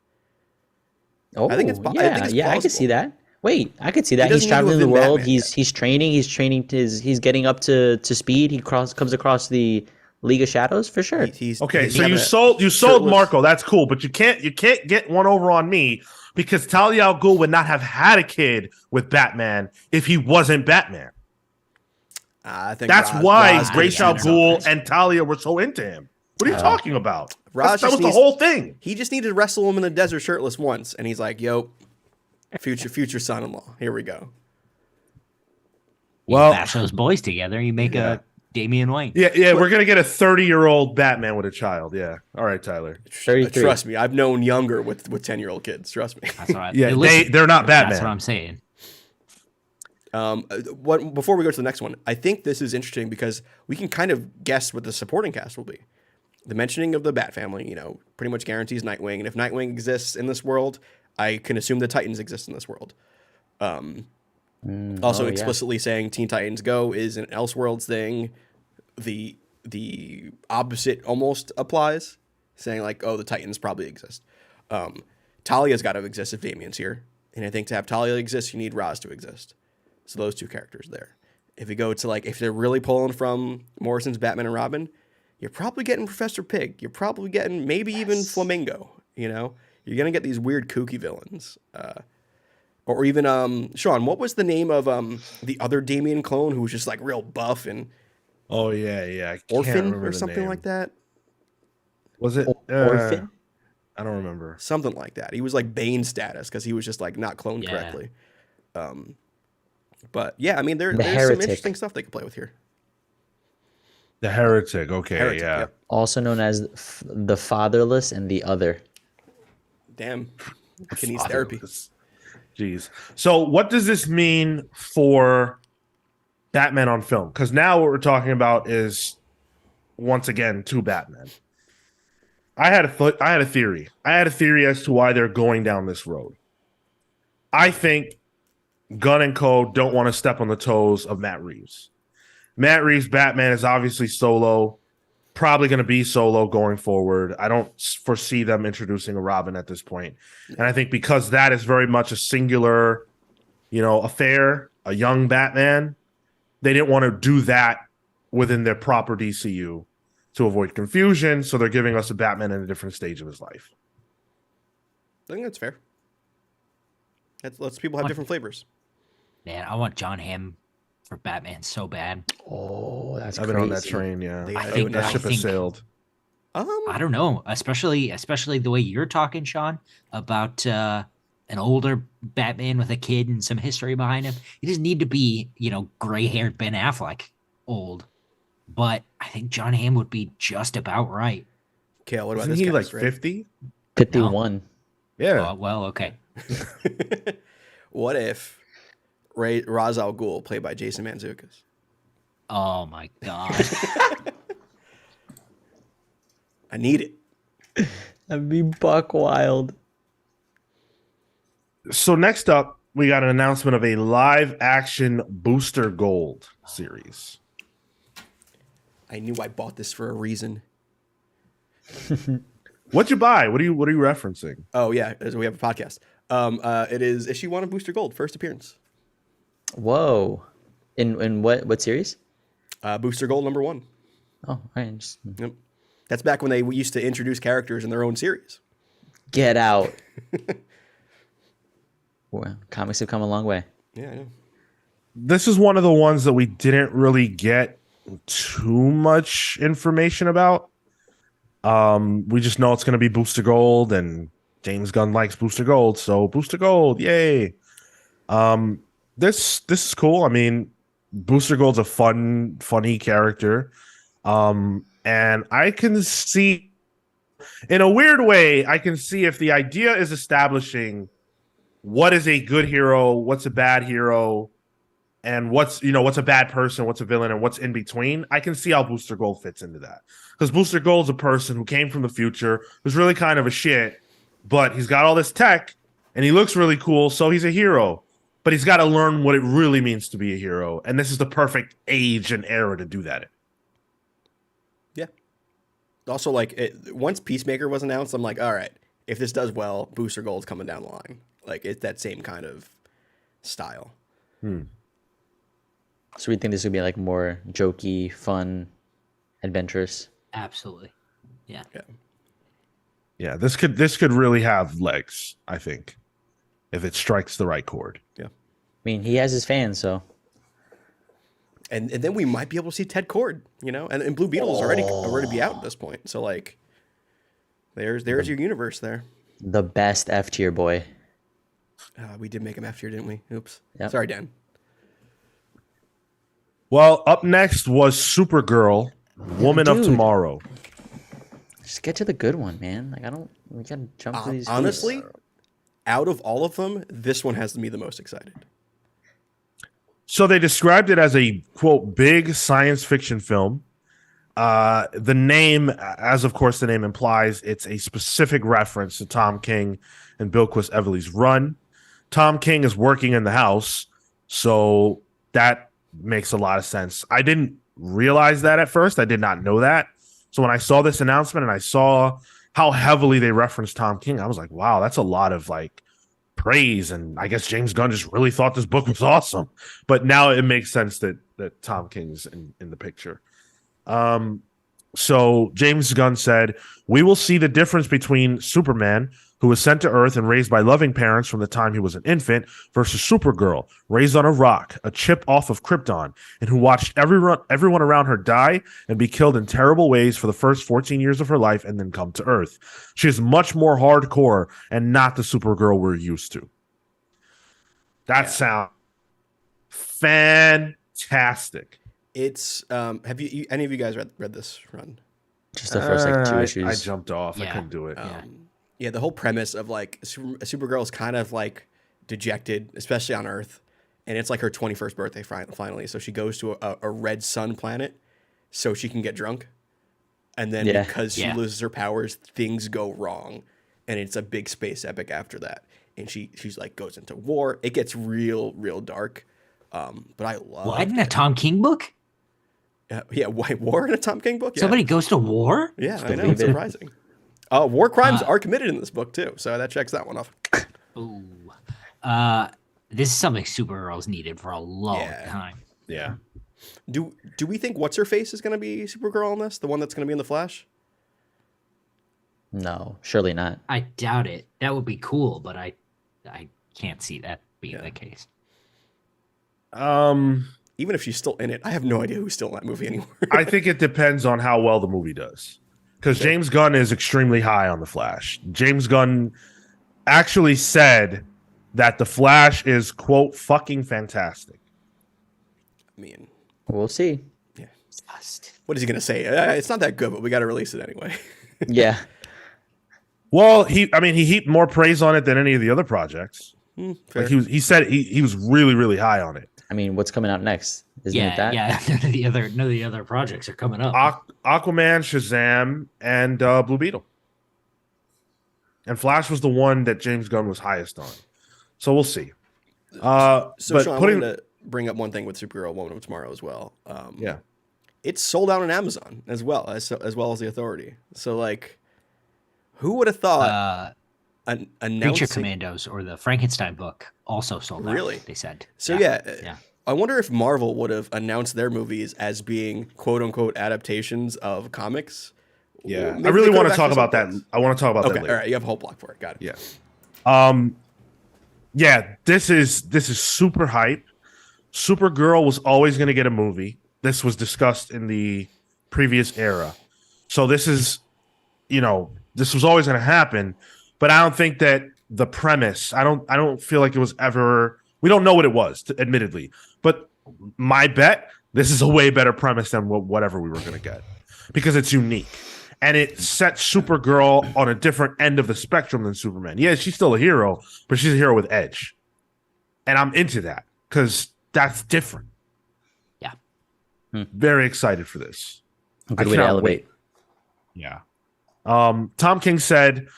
Oh, I think it's po- I yeah, think it's yeah. I could plausible. see that. Wait, I could see that. doesn't He's need to traveling have the been world. Batman He's training. He's getting up to speed. He comes across the League of Shadows for sure. Okay, he's so having you a sold shirtless- Marco. That's cool, but you can't get one over on me because Talia al Ghul would not have had a kid with Batman if he wasn't Batman. I think That's Ra's why did Ra's al something. Ghul and Talia were so into him. What are you talking about? Ra's That just was the needs- whole thing. He just needed to wrestle him in the desert shirtless once, and he's like, "Yo, future son-in-law, here we go." You Well- bash those boys together, you make Yeah. a Damian Wayne. Yeah, we're gonna get a 30-year-old Batman with a child. Yeah, all right, Tyler. 33. Trust me, I've known younger with 10-year-old kids. Trust me. That's what I, Yeah, hey, listen, they're not That's Batman. what I'm saying. What before we go to the next one, I think this is interesting because we can kind of guess what the supporting cast will be. The mentioning of the Bat family, pretty much guarantees Nightwing, and if Nightwing exists in this world, I can assume the Titans exist in this world. Also, yeah. explicitly saying Teen Titans Go is an Elseworlds thing. The opposite almost applies, saying like, oh, the Titans probably exist. Talia's got to exist if Damian's here, and I think to have Talia exist, you need Ra's to exist. So those two characters there. If you go to if they're really pulling from Morrison's Batman and Robin, you're probably getting Professor Pig. You're probably getting maybe even Flamingo. You're gonna get these weird kooky villains. Or even Sean, what was the name of the other Damian clone who was just real buff and Oh yeah. I can't Orphan remember or the something name. like that? Was it Orphan? I don't remember. Something like that. He was Bane status because he was just not cloned Yeah. correctly. But yeah, I mean there's some Heretic. interesting stuff they could play with here. The Heretic. Okay, Heretic, yeah. yep. Also known as the fatherless and the other. Damn, he needs therapy. Fatherless. Jeez. So what does this mean for Batman on film? Because now what we're talking about is once again two Batman. I had a theory. I had a theory as to why they're going down this road. I think Gunn and Co. don't want to step on the toes of Matt Reeves. Matt Reeves' Batman is obviously solo, probably going to be solo going forward. I don't foresee them introducing a Robin at this point. And I think because that is very much a singular, affair, a young Batman, they didn't want to do that within their proper DCU to avoid confusion. So they're giving us a Batman in a different stage of his life. I think that's fair. Lets people have different flavors. Man, I want John Hamm for Batman so bad. Oh, that's I've been on that crazy. train. Yeah, They gotta I do it think- that now. ship has sailed. I don't know, especially the way you're talking, Sean, about an older Batman with a kid and some history behind him. He doesn't need to be, gray-haired Ben Affleck old, but I think John Hamm would be just about right. Kale, what about Isn't this he guy? like 50? 51. Yeah. Well, okay. What if Ra's al Ghul, played by Jason Mantzoukas? Oh my God. I need it. That'd be buck wild. So next up, we got an announcement of a live action Booster Gold series. I knew I bought this for a reason. What'd you buy? What are you referencing? Oh yeah, we have a podcast. It is issue 1 of Booster Gold, first appearance. Whoa. In what series? Booster Gold number 1. Oh, all right. Just Yep. That's back when they used to introduce characters in their own series. get out. Well, comics have come a long way. Yeah, I know. This is one of the ones that we didn't really get too much information about. We just know it's going to be Booster Gold, and James Gunn likes Booster Gold, so Booster Gold, yay! This is cool. I mean, Booster Gold's a funny character, and I can see, in a weird way, I can see if the idea is establishing what is a good hero, what's a bad hero, and what's a bad person, what's a villain, and what's in between. I can see how Booster Gold fits into that, because Booster Gold's a person who came from the future, who's really kind of a shit, but he's got all this tech and he looks really cool, so he's a hero. But he's got to learn what it really means to be a hero, and this is the perfect age and era to do that in. Yeah. Also, once Peacemaker was announced, I'm like, all right, if this does well, Booster Gold's coming down the line. Like, it's that same kind of style. So we think this would be like more jokey, fun, adventurous. Absolutely. Yeah. Yeah, this could really have legs, I think, if it strikes the right chord. Yeah. I mean, he has his fans, so And then we might be able to see Ted Cord, and Blue Beetle's already be out at this point. So there's your universe there. the best F tier boy. We did make him F tier, didn't we? Oops. Yep. Sorry, Dan. Well, up next was Supergirl, Woman of dude. Tomorrow. Just get to the good one, man. We gotta jump through these. Honestly, hoops. out of all of them, this one has me the most excited. So they described it as a, quote, big science fiction film. The name, as of course the name implies, it's a specific reference to Tom King and Bilquis Evely's run. Tom King is working in the house, so that makes a lot of sense. I didn't realize that at first. I did not know that. So when I saw this announcement and I saw how heavily they referenced Tom King, I was like, wow, that's a lot of praise. And I guess James Gunn just really thought this book was awesome. But now it makes sense that Tom King's in the picture. So James Gunn said, "We will see the difference between Superman, who was sent to Earth and raised by loving parents from the time he was an infant, versus Supergirl, raised on a rock, a chip off of Krypton, and who watched everyone around her die and be killed in terrible ways for the first 14 years of her life and then come to Earth. She is much more hardcore and not the Supergirl we're used to." That sounds fantastic. It's have any of you guys read this run? Just the first 2 issues. I jumped off. I Yeah. couldn't do it. Yeah, the whole premise of Supergirl is kind of dejected, especially on Earth, and it's her 21st birthday finally. So she goes to a red sun planet so she can get drunk, and then because she loses her powers, things go wrong, and it's a big space epic after that. And she's goes into war. It gets real dark, but I love. What, in a Tom King book? Yeah, why war in a Tom King book? Yeah. Somebody goes to war? Yeah, I know. believe It's it. surprising. War crimes are committed in this book too, so that checks that one off. Ooh. This is something Supergirl's needed for a long time. Yeah. Do we think what's her face is going to be Supergirl in this? The one that's going to be in the Flash? No, surely not. I doubt it. That would be cool, but I can't see that being the case. even if she's still in it, I have no idea who's still in that movie anymore. I think it depends on how well the movie does. Because James Gunn is extremely high on The Flash. James Gunn actually said that The Flash is, quote, fucking fantastic. I mean, We'll see. yeah. What is he going to say? It's not that good, but we got to release it anyway. Yeah. Well, he heaped more praise on it than any of the other projects. Fair. Like he said he was really, really high on it. I mean, what's coming out next? Isn't it that? Yeah. None of the other projects are coming up. Aquaman, Shazam, and Blue Beetle. And Flash was the one that James Gunn was highest on. So we'll see. So, but Sean, I wanted to bring up one thing with Supergirl Woman of Tomorrow as well. Yeah. It's sold out on Amazon as well as the Authority. So, like, who would have thought announcing... Creature Commandos or the Frankenstein book also sold out. Really? They said. So, yeah. I wonder if Marvel would have announced their movies as being quote-unquote adaptations of comics. Yeah. Maybe I really they want could've to talk actually about that. sold I want to talk about Okay, that later. all right. You have a whole block for it. Got it. Yeah. Yeah, this is super hype. Supergirl was always going to get a movie. This was discussed in the previous era. So this is, this was always going to happen, but I don't think that the premise, I don't feel like it was ever, we don't know what it was, admittedly, but my bet, this is a way better premise than whatever we were going to get because it's unique. And it sets Supergirl on a different end of the spectrum than Superman. Yeah, she's still a hero, but she's a hero with edge. And I'm into that because that's different. Yeah. Very excited for this. Good way to elevate. Yeah. Tom King said,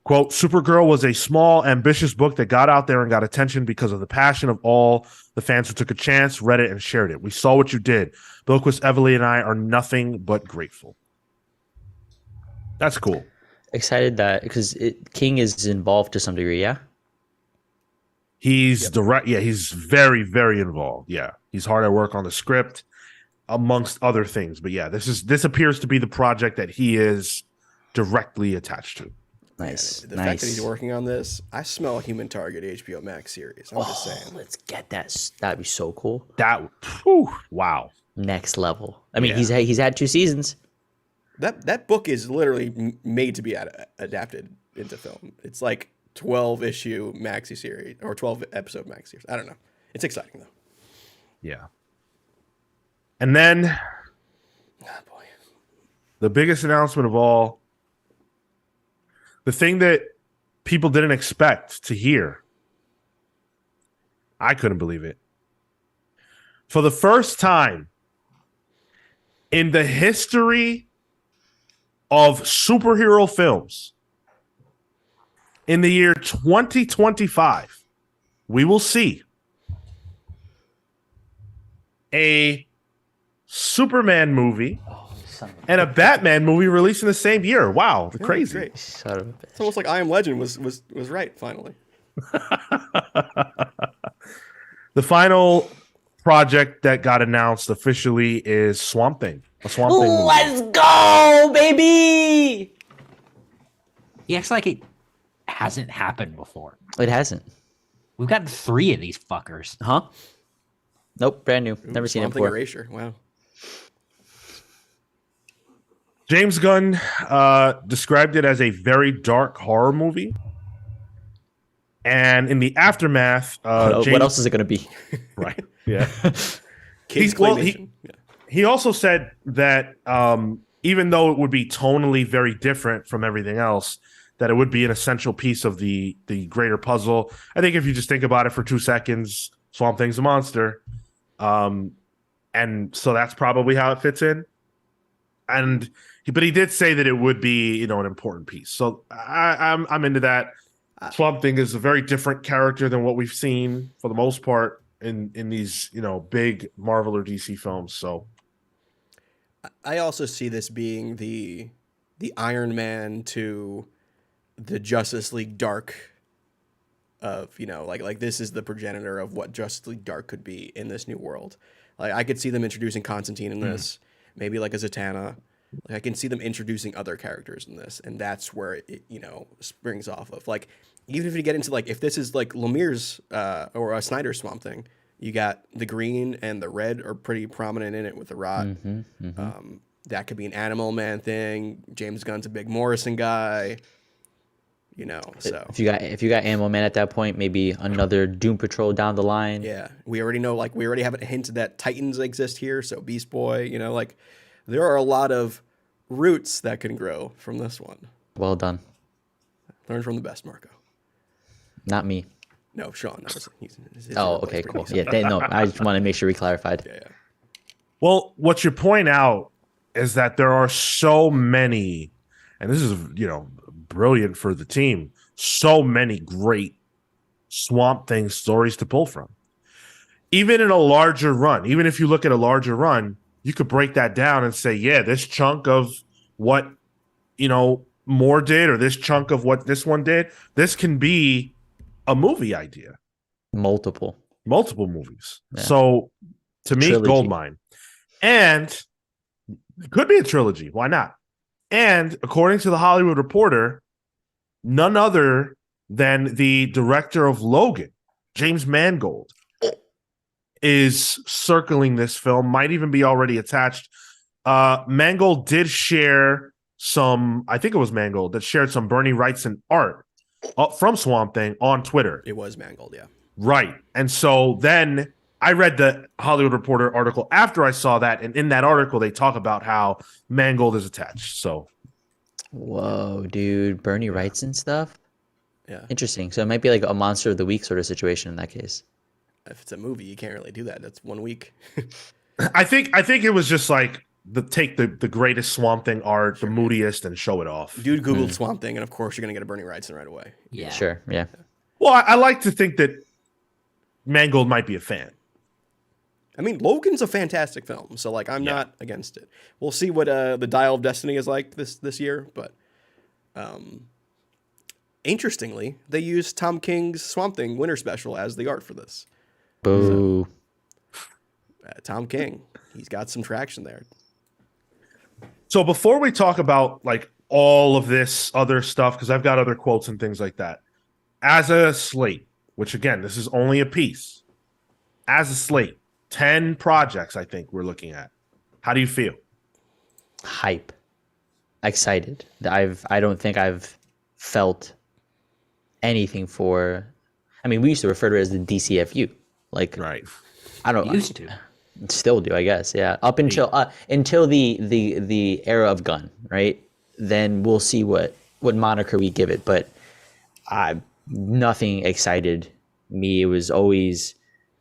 quote, Supergirl was a small, ambitious book that got out there and got attention because of the passion of all the fans who took a chance, read it, and shared it. We saw what you did. Bilquis, Evely, and I are nothing but grateful. That's cool. Excited that because King is involved to some degree, yeah? He's direct. Yeah, he's very, very involved. Yeah, he's hard at work on the script, amongst other things. But yeah, this appears to be the project that he is directly attached to. Nice. The fact that he's working on this, I smell a Human Target HBO Max series. I'm just saying. Let's get that. That'd be so cool. Wow. Next level. I mean, he's had 2 seasons. That book is literally made to be adapted into film. It's like 12-issue maxi series or 12-episode maxi series. I don't know. It's exciting though. Yeah. And then boy. the biggest announcement of all, the thing that people didn't expect to hear. I couldn't believe it. For the first time in the history of superhero films, in the year 2025, we will see a Superman movie and a Batman movie released in the same year. Wow, crazy. Great. Son of a bitch. It's almost like I Am Legend was right finally. The final project that got announced officially is Swamp Thing. A Swamp Thing movie. Let's go, baby! He acts like it hasn't happened before. It hasn't. We've gotten 3 of these fuckers. Huh? Nope, brand new. Never seen it Swamp Thing before. Erasure. Wow. James Gunn described it as a very dark horror movie. And in the aftermath, what else is it going to be? Right. Yeah. Kids Well, claymation. Yeah. He also said that even though it would be tonally very different from everything else, that it would be an essential piece of the greater puzzle. I think if you just think about it for 2 seconds, Swamp Thing's a monster. And so that's probably how it fits in. But he did say that it would be, an important piece. So I'm into that. Swamp Thing is a very different character than what we've seen for the most part in these, big Marvel or DC films. So I also see this being the Iron Man to the Justice League Dark of, like this is the progenitor of what Justice League Dark could be in this new world. Like I could see them introducing Constantine in this, maybe like a Zatanna. Like I can see them introducing other characters in this, and that's where it, springs off of. Like even if you get into like if this is like Lemire's or Snyder's Swamp Thing, You got the green and the red are pretty prominent in it with the rot. That could be an Animal Man thing. James Gunn's a big Morrison guy. You know, so If you got Animal Man at that point, maybe another Doom Patrol down the line. yeah, we already know, like, we already have a hint that Titans exist here. So Beast Boy, you know, like, there are a lot of roots that can grow from this one. Well done. Learn from the best, Marco. Not me. No, Sean. That was, his Oh, replacement. okay, cool. He's- Yeah, no, I just want to make sure we clarified. yeah. Well, what you point out is that there are so many, and this is, brilliant for the team, so many great Swamp Thing stories to pull from. Even in a larger run, even if you look at a larger run, you could break that down and say, yeah, this chunk of what, Moore did, or this chunk of what this one did, this can be a movie idea. Multiple Movies. Yeah. So to me, Trilogy. Goldmine. And it could be a trilogy. Why not? And according to the Hollywood Reporter, none other than the director of Logan, James Mangold, is circling this film, might even be already attached. Mangold did share I think it was Mangold that shared some Bernie Wrightson art from Swamp Thing on Twitter. It was Mangold, yeah. Right. And so then I read the Hollywood Reporter article after I saw that, and in that article they talk about how Mangold is attached. So, Whoa, dude, Bernie Wrightson stuff. Yeah. Interesting. So it might be like a Monster of the Week sort of situation in that case. If it's a movie, you can't really do that. That's 1 week. I think it was just like take the greatest Swamp Thing art, the moodiest, and show it off. Dude Googled Swamp Thing, and of course you're going to get a Bernie Wrightson right away. Yeah. Sure. Yeah. Well, I like to think that Mangold might be a fan. I mean, Logan's a fantastic film, so, like, I'm not against it. We'll see what the Dial of Destiny is like this year, but interestingly, they used Tom King's Swamp Thing Winter Special as the art for this. Boo. Tom King, he's got some traction there. So before we talk about like all of this other stuff, because I've got other quotes and things like that, as a slate, which again, this is only a piece, as a slate, 10 projects I think we're looking at. How do you feel? Hype. Excited. I don't think I've felt anything for. I mean, we used to refer to it as the DCFU. Like, Right. I don't Used to. Still do, I guess. Yeah. Up until the era of Gunn, right? Then we'll see what moniker we give it. But nothing excited me. It was always,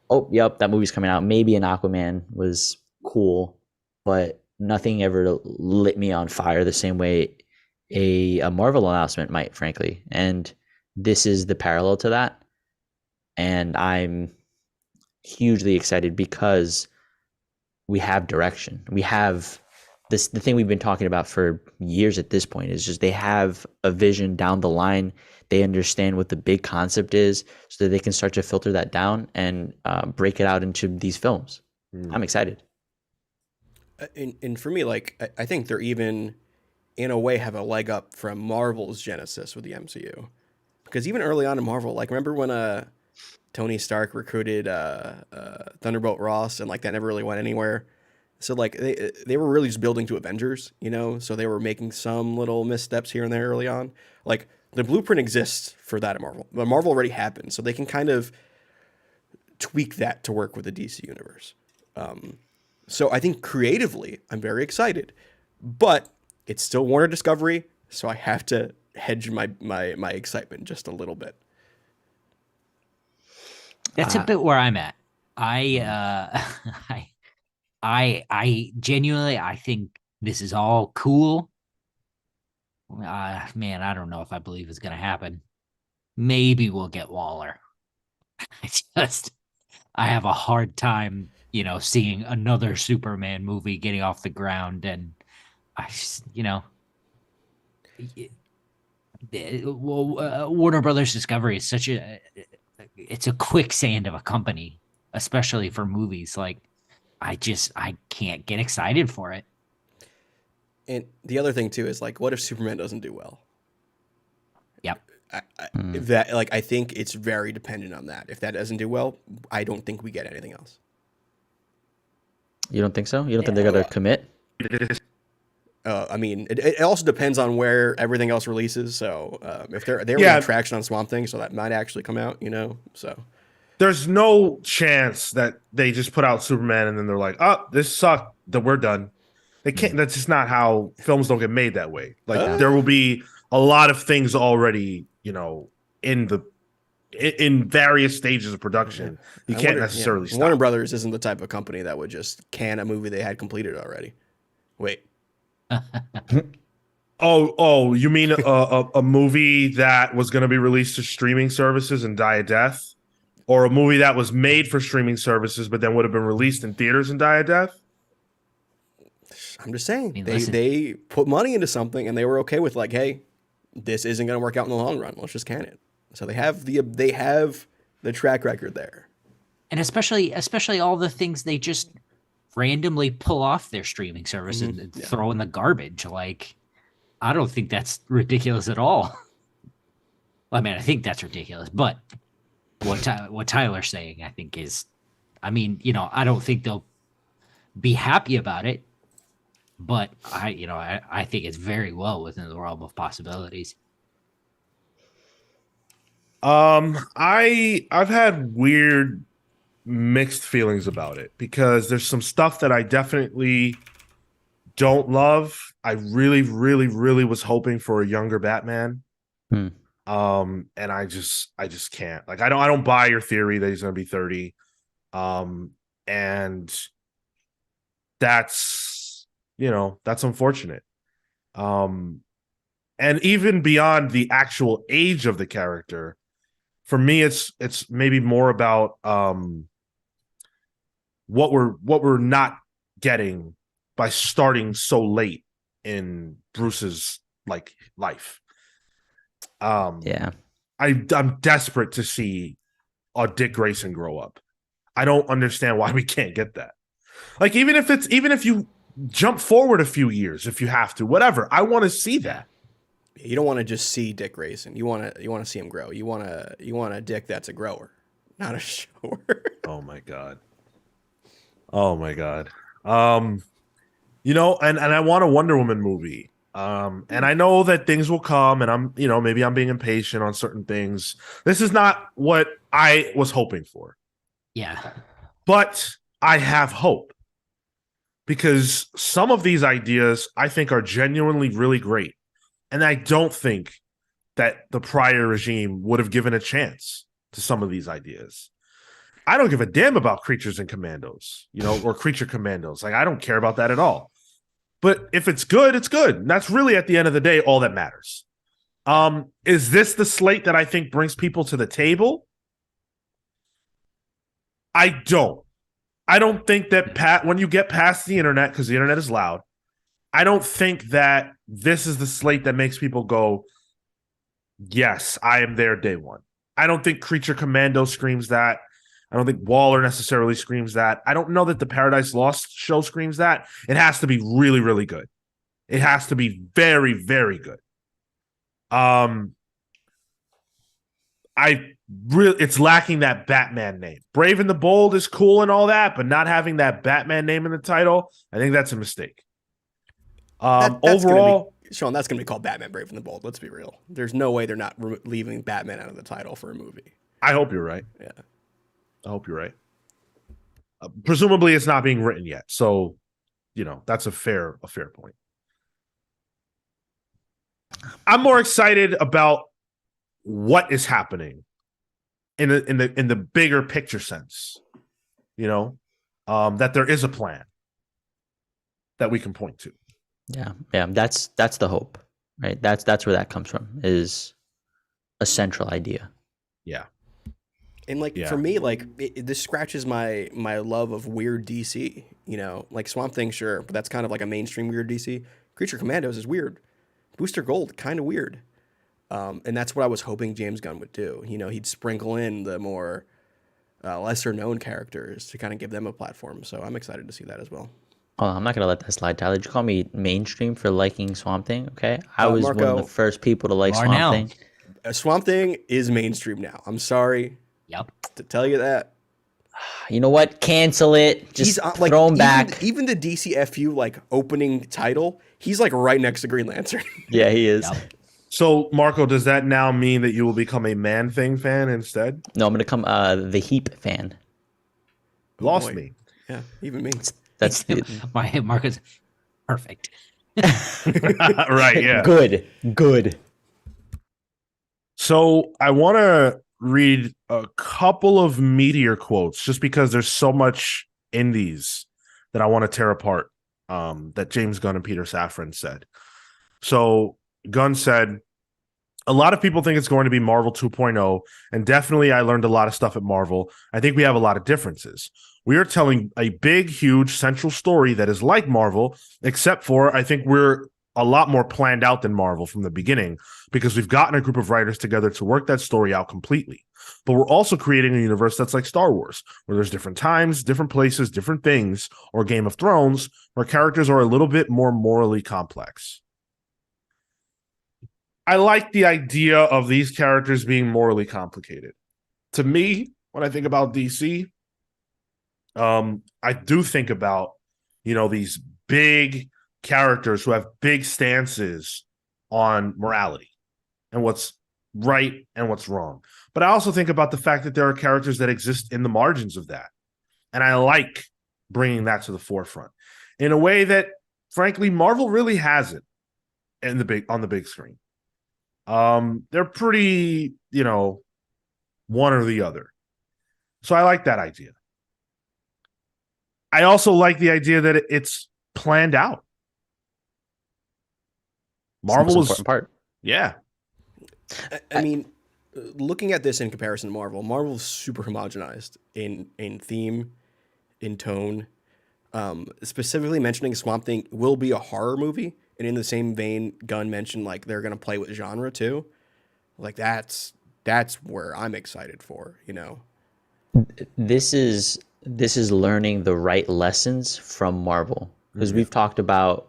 oh, yep, that movie's coming out. Maybe an Aquaman was cool, but nothing ever lit me on fire the same way a Marvel announcement might, frankly. And this is the parallel to that. And I'm hugely excited because we have direction. We have this. The thing we've been talking about for years at this point is just they have a vision down the line. They understand what the big concept is, so that they can start to filter that down and break it out into these films. I'm excited. And for me, like, I think they're even, in a way, have a leg up from Marvel's genesis with the MCU. Because even early on in Marvel, like, remember when Tony Stark recruited Thunderbolt Ross, and like that never really went anywhere. So like they were really just building to Avengers, you know. So they were making some little missteps here and there early on. Like the blueprint exists for that at Marvel, but Marvel already happened, so they can kind of tweak that to work with the DC universe. So I think creatively, I'm very excited, but it's still Warner Discovery, so I have to hedge my excitement just a little bit. That's a bit where I'm at. I genuinely, I think this is all cool. Man, I don't know if I believe it's gonna happen. Maybe we'll get Waller. I have a hard time, seeing another Superman movie getting off the ground, and Warner Brothers Discovery is it's a quicksand of a company, especially for movies. Like, I can't get excited for it. And the other thing too is, like, what if Superman doesn't do well? Yep. That like I think it's very dependent on that. If that doesn't do well, I don't think we get anything else. You don't think so? You don't think they're gonna commit? I mean, it also depends on where everything else releases. So if they're getting traction on Swamp Thing, so that might actually come out, you know. So there's no chance that they just put out Superman and then they're like, "Oh, this sucked. That we're done." They can't. That's just not how films don't get made that way. Like there will be a lot of things already, you know, in various stages of production. You can't necessarily stop. Warner Brothers isn't the type of company that would just can a movie they had completed already. Wait. Oh, you mean a movie that was going to be released to streaming services and die a death? Or a movie that was made for streaming services but then would have been released in theaters and die a death? I'm just saying. I mean, they put money into something and they were okay with like, hey, this isn't going to work out in the long run. Let's just can it. So they have the track record there. And especially all the things they just randomly pull off their streaming service and throw in the garbage. Like, I don't think that's ridiculous at all. I mean, I think that's ridiculous, but what Tyler's saying, I think is, I mean, you know, I don't think they'll be happy about it, but I think it's very well within the realm of possibilities. I've had weird mixed feelings about it because there's some stuff that I definitely don't love. I really, really, really was hoping for a younger Batman. And I just can't. Like, I don't buy your theory that he's going to be 30. And that's unfortunate. And even beyond the actual age of the character, for me, it's maybe more about what we're not getting by starting so late in Bruce's like life. I'm desperate to see a Dick Grayson grow up. I don't understand why we can't get that. Like, even if you jump forward a few years, if you have to, whatever, I want to see that. You don't want to just see Dick Grayson. You want to see him grow. You want a Dick that's a grower, not a shower. Oh my god. You know, and I want a Wonder Woman movie. And I know that things will come, and I'm, you know, maybe I'm being impatient on certain things. This is not what I was hoping for. Yeah. But I have hope because some of these ideas I think are genuinely really great. And I don't think that the prior regime would have given a chance to some of these ideas. I don't give a damn about creatures and commandos, you know, or creature commandos. Like, I don't care about that at all. But if it's good, it's good. And that's really, at the end of the day, all that matters. Is this the slate that I think brings people to the table? I don't think that when you get past the internet, because the internet is loud, I don't think that this is the slate that makes people go, yes, I am there day one. I don't think Creature Commando screams that. I don't think Waller necessarily screams that. I don't know that the Paradise Lost show screams that. It has to be really, really good. It has to be very, very good. It's lacking that Batman name. Brave and the Bold is cool and all that, but not having that Batman name in the title, I think that's a mistake. Overall, Sean, that's going to be called Batman Brave and the Bold. Let's be real. There's no way they're not leaving Batman out of the title for a movie. I hope you're right. Yeah. I hope you're right. Presumably it's not being written yet. So, you know, that's a fair point. I'm more excited about what is happening in the bigger picture sense. You know, that there is a plan that we can point to. Yeah. That's the hope, right? That's where that comes from, is a central idea. Yeah. And for me, this scratches my love of weird DC. You know, like Swamp Thing, sure, but that's kind of like a mainstream weird DC. Creature Commandos is weird. Booster Gold, kind of weird. And that's what I was hoping James Gunn would do. You know, he'd sprinkle in the more lesser known characters to kind of give them a platform. So I'm excited to see that as well. Oh, I'm not gonna let that slide, Tyler. Did you call me mainstream for liking Swamp Thing? Okay, I was one of the first people to like Swamp Thing. Swamp Thing is mainstream now. I'm sorry Yep. to tell you that. You know what? Cancel it. Just throw him back. Even the DCFU like opening title, he's like right next to Green Lantern. Yeah, he is. Yep. So, Marco, does that now mean that you will become a Man-Thing fan instead? No, I'm gonna come the Heap fan. Lost boy. me. Yeah, even me. That's My Marcus, perfect. Right, yeah. good. So I want to read a couple of Meteor quotes just because there's so much in these that I want to tear apart that James Gunn and Peter Safran said. So Gunn said, a lot of people think it's going to be Marvel 2.0, and definitely I learned a lot of stuff at Marvel. I think we have a lot of differences. We are telling a big, huge central story that is like Marvel, except for I think we're a lot more planned out than Marvel from the beginning because we've gotten a group of writers together to work that story out completely. But we're also creating a universe that's like Star Wars, where there's different times, different places, different things, or Game of Thrones, where characters are a little bit more morally complex. I like the idea of these characters being morally complicated. To me, when I think about DC, I do think about, these big characters who have big stances on morality and what's right and what's wrong. But I also think about the fact that there are characters that exist in the margins of that. And I like bringing that to the forefront in a way that, frankly, Marvel really hasn't on the big screen. They're pretty, one or the other. So I like that idea. I also like the idea that it's planned out. Marvel was important part. Yeah. I mean, looking at this in comparison to Marvel's super homogenized in theme, in tone. Specifically mentioning Swamp Thing will be a horror movie, and in the same vein, Gunn mentioned like they're gonna play with genre too. Like that's where I'm excited for. This is learning the right lessons from Marvel, because we've talked about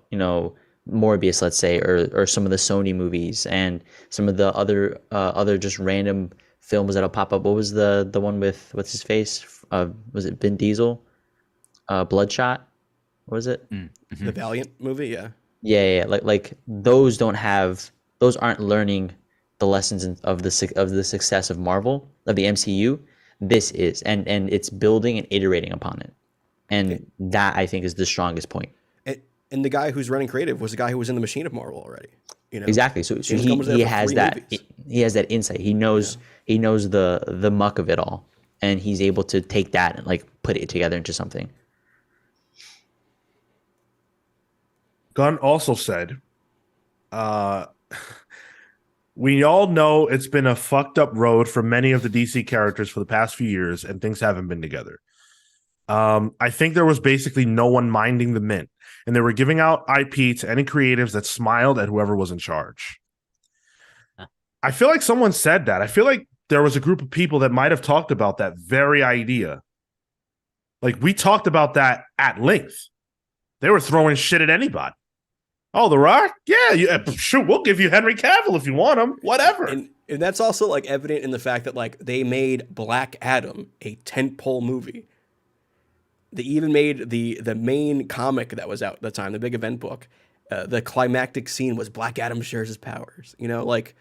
Morbius, let's say, or some of the Sony movies and some of the other just random films that'll pop up. What was the one with what's his face? Was it Vin Diesel? Bloodshot. What was it? Mm-hmm. The Valiant movie, yeah. Yeah. Like those aren't learning the lessons of the success of Marvel, of the MCU. This is, and it's building and iterating upon it, and that I think is the strongest point. And the guy who's running creative was the guy who was in the machine of Marvel already. Exactly. So he has that. He has that insight. He knows the muck of it all, and he's able to take that and like put it together into something. Gunn also said, we all know it's been a fucked up road for many of the DC characters for the past few years, and things haven't been together. I think there was basically no one minding the mint, and they were giving out IP to any creatives that smiled at whoever was in charge. I feel like someone said that. I feel like there was a group of people that might have talked about that very idea. Like, we talked about that at length. They were throwing shit at anybody. Oh, The Rock? Yeah, shoot, we'll give you Henry Cavill if you want him. Whatever. And that's also like evident in the fact that like they made Black Adam a tentpole movie. They even made the main comic that was out at the time, the big event book. The climactic scene was Black Adam shares his powers. Yeah. Like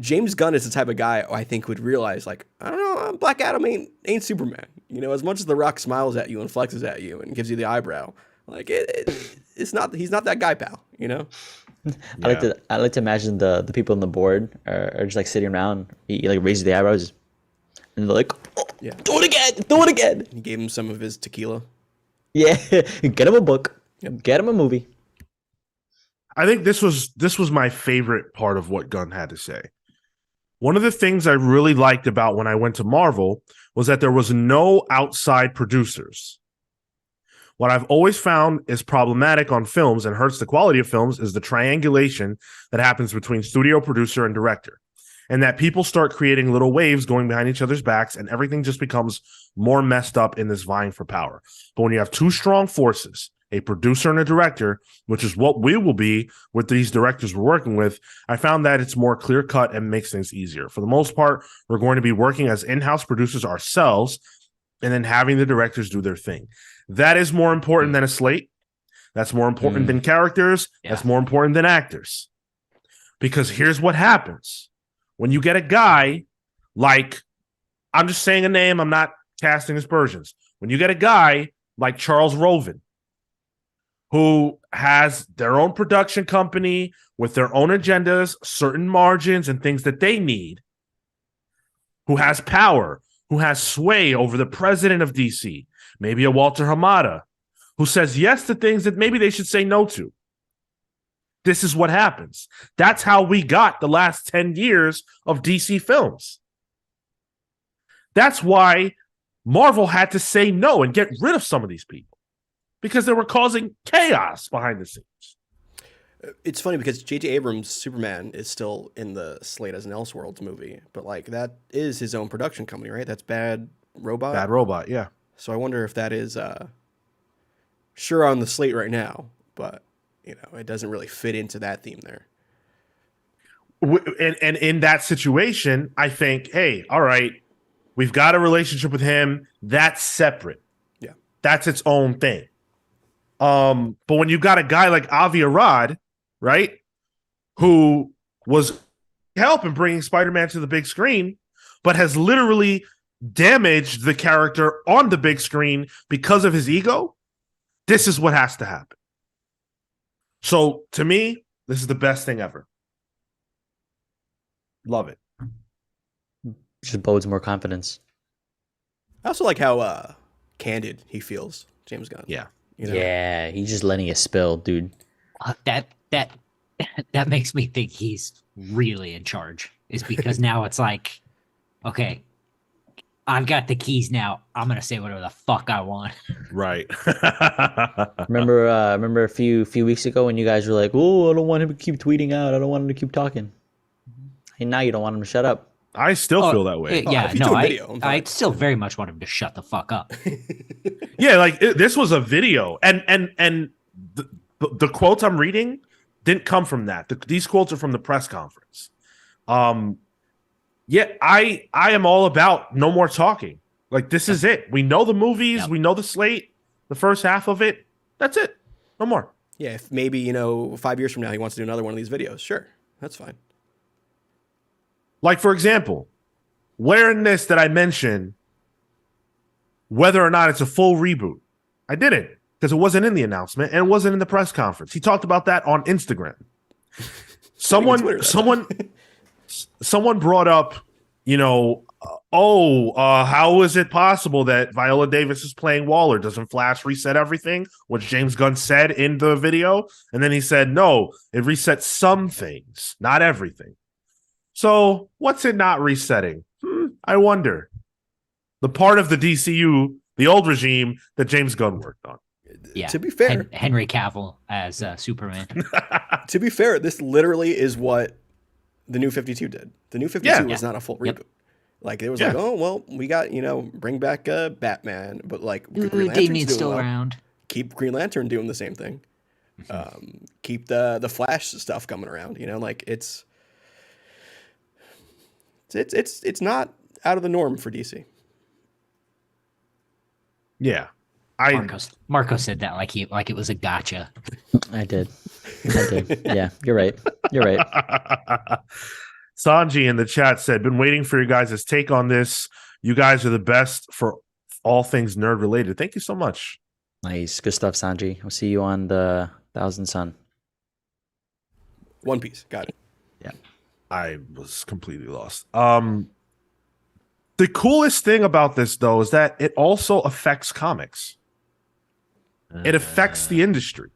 James Gunn is the type of guy I think would realize, like, I don't know, Black Adam ain't Superman. As much as The Rock smiles at you and flexes at you and gives you the eyebrow, like he's not that guy, pal. Yeah. I like to imagine the people on the board are just like sitting around. He like raises the eyebrows, and they're like, oh, yeah, do it again. He gave him some of his tequila. Yeah, get him a book. Get him a movie. I think this was my favorite part of what Gunn had to say. One of the things I really liked about when I went to Marvel was that there was no outside producers. What I've always found is problematic on films and hurts the quality of films is the triangulation that happens between studio producer and director. And that people start creating little waves going behind each other's backs, and everything just becomes more messed up in this vying for power. But when you have two strong forces, a producer and a director, which is what we will be with these directors we're working with, I found that it's more clear cut and makes things easier. For the most part, we're going to be working as in-house producers ourselves and then having the directors do their thing. That is more important than a slate. That's more important than characters. Yeah. That's more important than actors. Because here's what happens. When you get a guy like, I'm just saying a name, I'm not casting aspersions. When you get a guy like Charles Roven, who has their own production company with their own agendas, certain margins and things that they need, who has power, who has sway over the president of DC, maybe a Walter Hamada, who says yes to things that maybe they should say no to. This is what happens. That's how we got the last 10 years of DC films. That's why Marvel had to say no and get rid of some of these people, because they were causing chaos behind the scenes. It's funny because J.J. Abrams' Superman is still in the slate as an Elseworlds movie, but like that is his own production company, right? That's Bad Robot? Bad Robot, yeah. So I wonder if that is sure on the slate right now, but you know, it doesn't really fit into that theme there. And in that situation, I think, hey, all right, we've got a relationship with him. That's separate. Yeah. That's its own thing. But when you've got a guy like Avi Arad, right, who was helping bringing Spider-Man to the big screen, but has literally damaged the character on the big screen because of his ego, this is what has to happen. So to me, this is the best thing ever. Love it. Just bodes more confidence. I also like how candid he feels, James Gunn. Yeah. You know? Yeah, he's just letting it spill, dude. That makes me think he's really in charge. Is because now it's like, okay, I've got the keys now. I'm gonna say whatever the fuck I want. Right. Remember a few weeks ago when you guys were like, "Oh, I don't want him to keep tweeting out. I don't want him to keep talking." And now you don't want him to shut up. I still feel that way. Yeah, no, I still very much want him to shut the fuck up. Yeah, like this was a video, and the quotes I'm reading didn't come from that. These quotes are from the press conference. Yeah, I am all about no more talking. Like, this is it. We know the movies. Yep. We know the slate, the first half of it. That's it. No more. Yeah, if maybe, 5 years from now he wants to do another one of these videos, sure. That's fine. Like, for example, where in this did I mention whether or not it's a full reboot? I didn't, because it wasn't in the announcement and it wasn't in the press conference. He talked about that on Instagram. Someone brought up, how is it possible that Viola Davis is playing Waller? Doesn't Flash reset everything? Which James Gunn said in the video. And then he said, no, it resets some things, not everything. So what's it not resetting? I wonder. The part of the DCU, the old regime that James Gunn worked on. Yeah. To be fair, Henry Cavill as Superman. To be fair, this literally is what the New 52 did. The New 52 was not a full reboot. Yep. Like, it was like, oh, well, we got, bring back Batman, but like Green Lantern's still around. Keep Green Lantern doing the same thing. Keep the Flash stuff coming around. It's not out of the norm for DC. Yeah. Marco said that like it was a gotcha. I did. Yeah, you're right. Sanji in the chat said, been waiting for you guys' take on this. You guys are the best for all things nerd related. Thank you so much. Nice. Good stuff, Sanji. I'll see you on the Thousand Sun. One Piece. Got it. Yeah. I was completely lost. The coolest thing about this, though, is that it also affects comics. It affects the industry.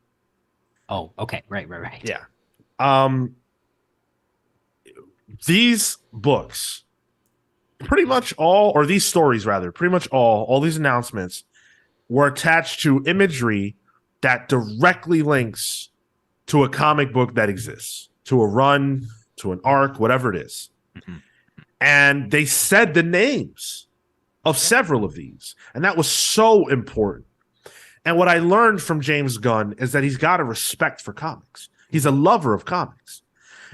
Oh, okay. Right. Yeah. These books, pretty much all, or these stories rather, pretty much all these announcements were attached to imagery that directly links to a comic book that exists, to a run, to an arc, whatever it is. Mm-hmm. And they said the names of several of these. And that was so important. And what I learned from James Gunn is that he's got a respect for comics. He's a lover of comics.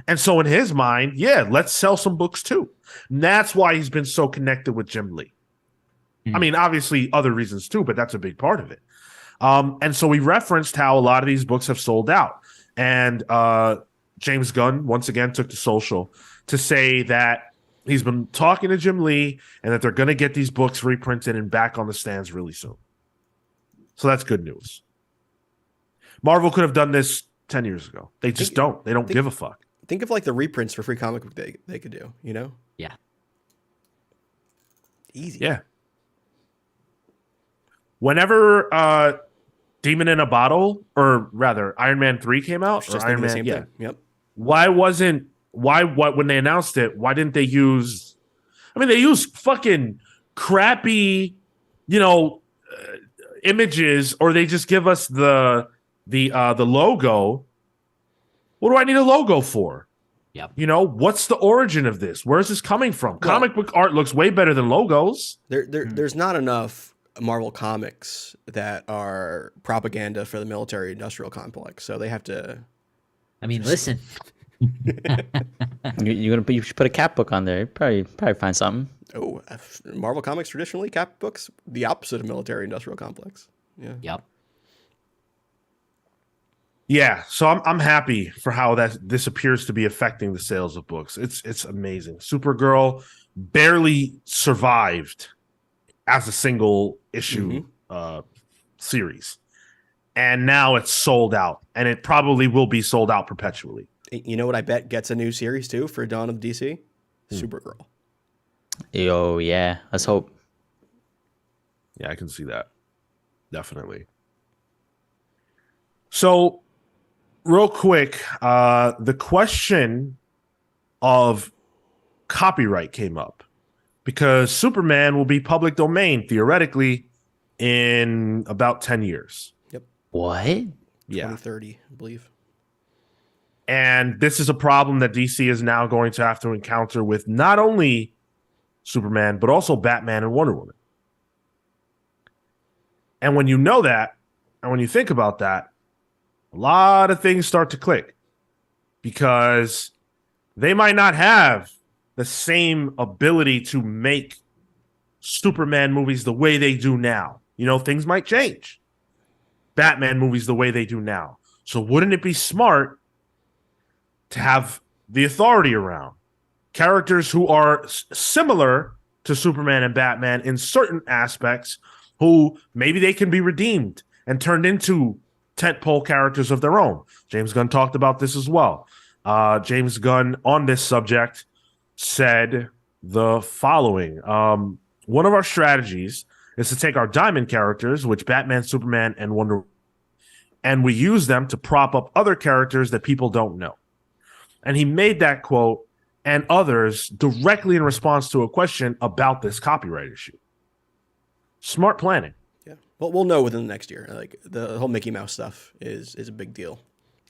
And so in his mind, yeah, let's sell some books too. And that's why he's been so connected with Jim Lee. I mean, obviously other reasons too, but that's a big part of it. And so we referenced how a lot of these books have sold out. And James Gunn, once again, took to social to say that he's been talking to Jim Lee and that they're going to get these books reprinted and back on the stands really soon. So that's good news. Marvel could have done this 10 years ago. They just don't. They don't give a fuck. Think of like the reprints for Free Comic Book they could do, you know? Yeah. Easy. Yeah. Whenever Demon in a Bottle, or rather Iron Man 3 came out, Just or Iron the Man, same yeah. thing. Yep. When they announced it, why didn't they use, I mean, they used fucking crappy, images, or they just give us the logo. What do I need a logo for? Yep. What's the origin of this? Where is this coming from? Comic book art looks way better than logos. There's not enough Marvel comics that are propaganda for the military-industrial complex, so they have to. I mean, listen. You should put a Cap book on there. Probably find something. Oh, Marvel comics traditionally, Cap books, the opposite of military-industrial complex. Yeah. Yep. Yeah, so I'm happy for how this appears to be affecting the sales of books. It's amazing. Supergirl barely survived as a single issue series, and now it's sold out, and it probably will be sold out perpetually. You know what I bet gets a new series too for Dawn of DC? Supergirl. Yo, yeah. Let's hope. Yeah, I can see that. Definitely. So, real quick, the question of copyright came up because Superman will be public domain theoretically in about 10 years. Yep. What? Yeah. 2030, I believe. And this is a problem that DC is now going to have to encounter with not only Superman, but also Batman and Wonder Woman. And when you know that, and when you think about that, a lot of things start to click because they might not have the same ability to make Superman movies the way they do now. Things might change. Batman movies the way they do now. So wouldn't it be smart to have the Authority around? Characters who are similar to Superman and Batman in certain aspects, who maybe they can be redeemed and turned into tentpole characters of their own. James Gunn talked about this as well. James Gunn on this subject said the following. One of our strategies is to take our diamond characters, which Batman, Superman, and Wonder Woman, and we use them to prop up other characters that people don't know. And he made that quote and others directly in response to a question about this copyright issue. Smart planning. Yeah. Well, we'll know within the next year. Like the whole Mickey Mouse stuff is a big deal.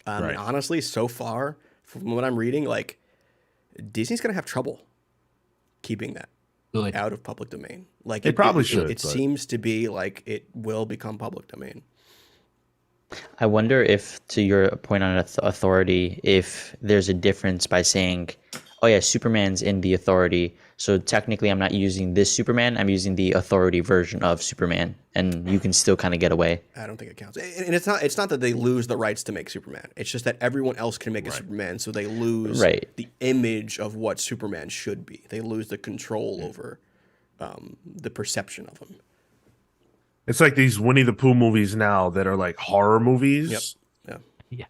Right. And honestly, so far from what I'm reading, like Disney's gonna have trouble keeping that out of public domain. Like they probably should. It seems to be like it will become public domain. I wonder if, to your point on authority, if there's a difference by saying, oh yeah, Superman's in the Authority, so technically I'm not using this Superman, I'm using the Authority version of Superman, and you can still kind of get away. I don't think it counts. And it's not that they lose the rights to make Superman. It's just that everyone else can make a Superman, so they lose the image of what Superman should be. They lose the control over the perception of him. It's like these Winnie the Pooh movies now that are like horror movies. Yep. Yeah.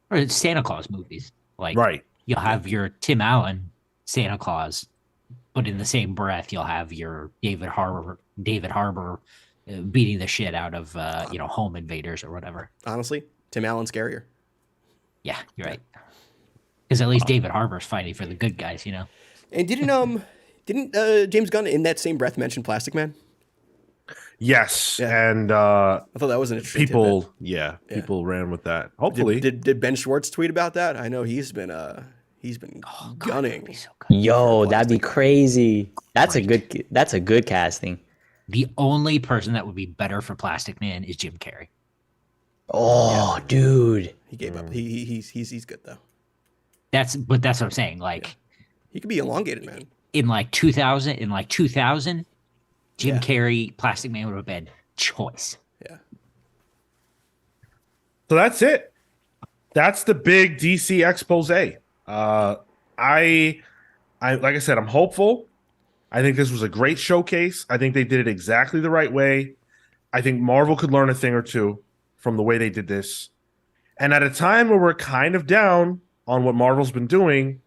Or it's Santa Claus movies. Like, right. You'll have your Tim Allen Santa Claus, but in the same breath, you'll have your David Harbour beating the shit out of home invaders or whatever. Honestly, Tim Allen's scarier. Yeah, you're right. Because at least David Harbour's fighting for the good guys, And didn't James Gunn in that same breath mention Plastic Man? Yes, and I thought that was an interesting people ran with that. Hopefully, did Ben Schwartz tweet about that? I know he's been gunning. So Yo, that'd be crazy. That's a good casting. The only person that would be better for Plastic Man is Jim Carrey. Oh, dude. He gave up. He's good though. That's what I'm saying. Like He could be elongated, man. in like 2000, Jim Yeah. Carrey, Plastic Man would have been choice. Yeah. So that's it. That's the big DC expose. I like I said, I'm hopeful. I think this was a great showcase. I think they did it exactly the right way. I think Marvel could learn a thing or two from the way they did this. And at a time where we're kind of down on what Marvel's been doing,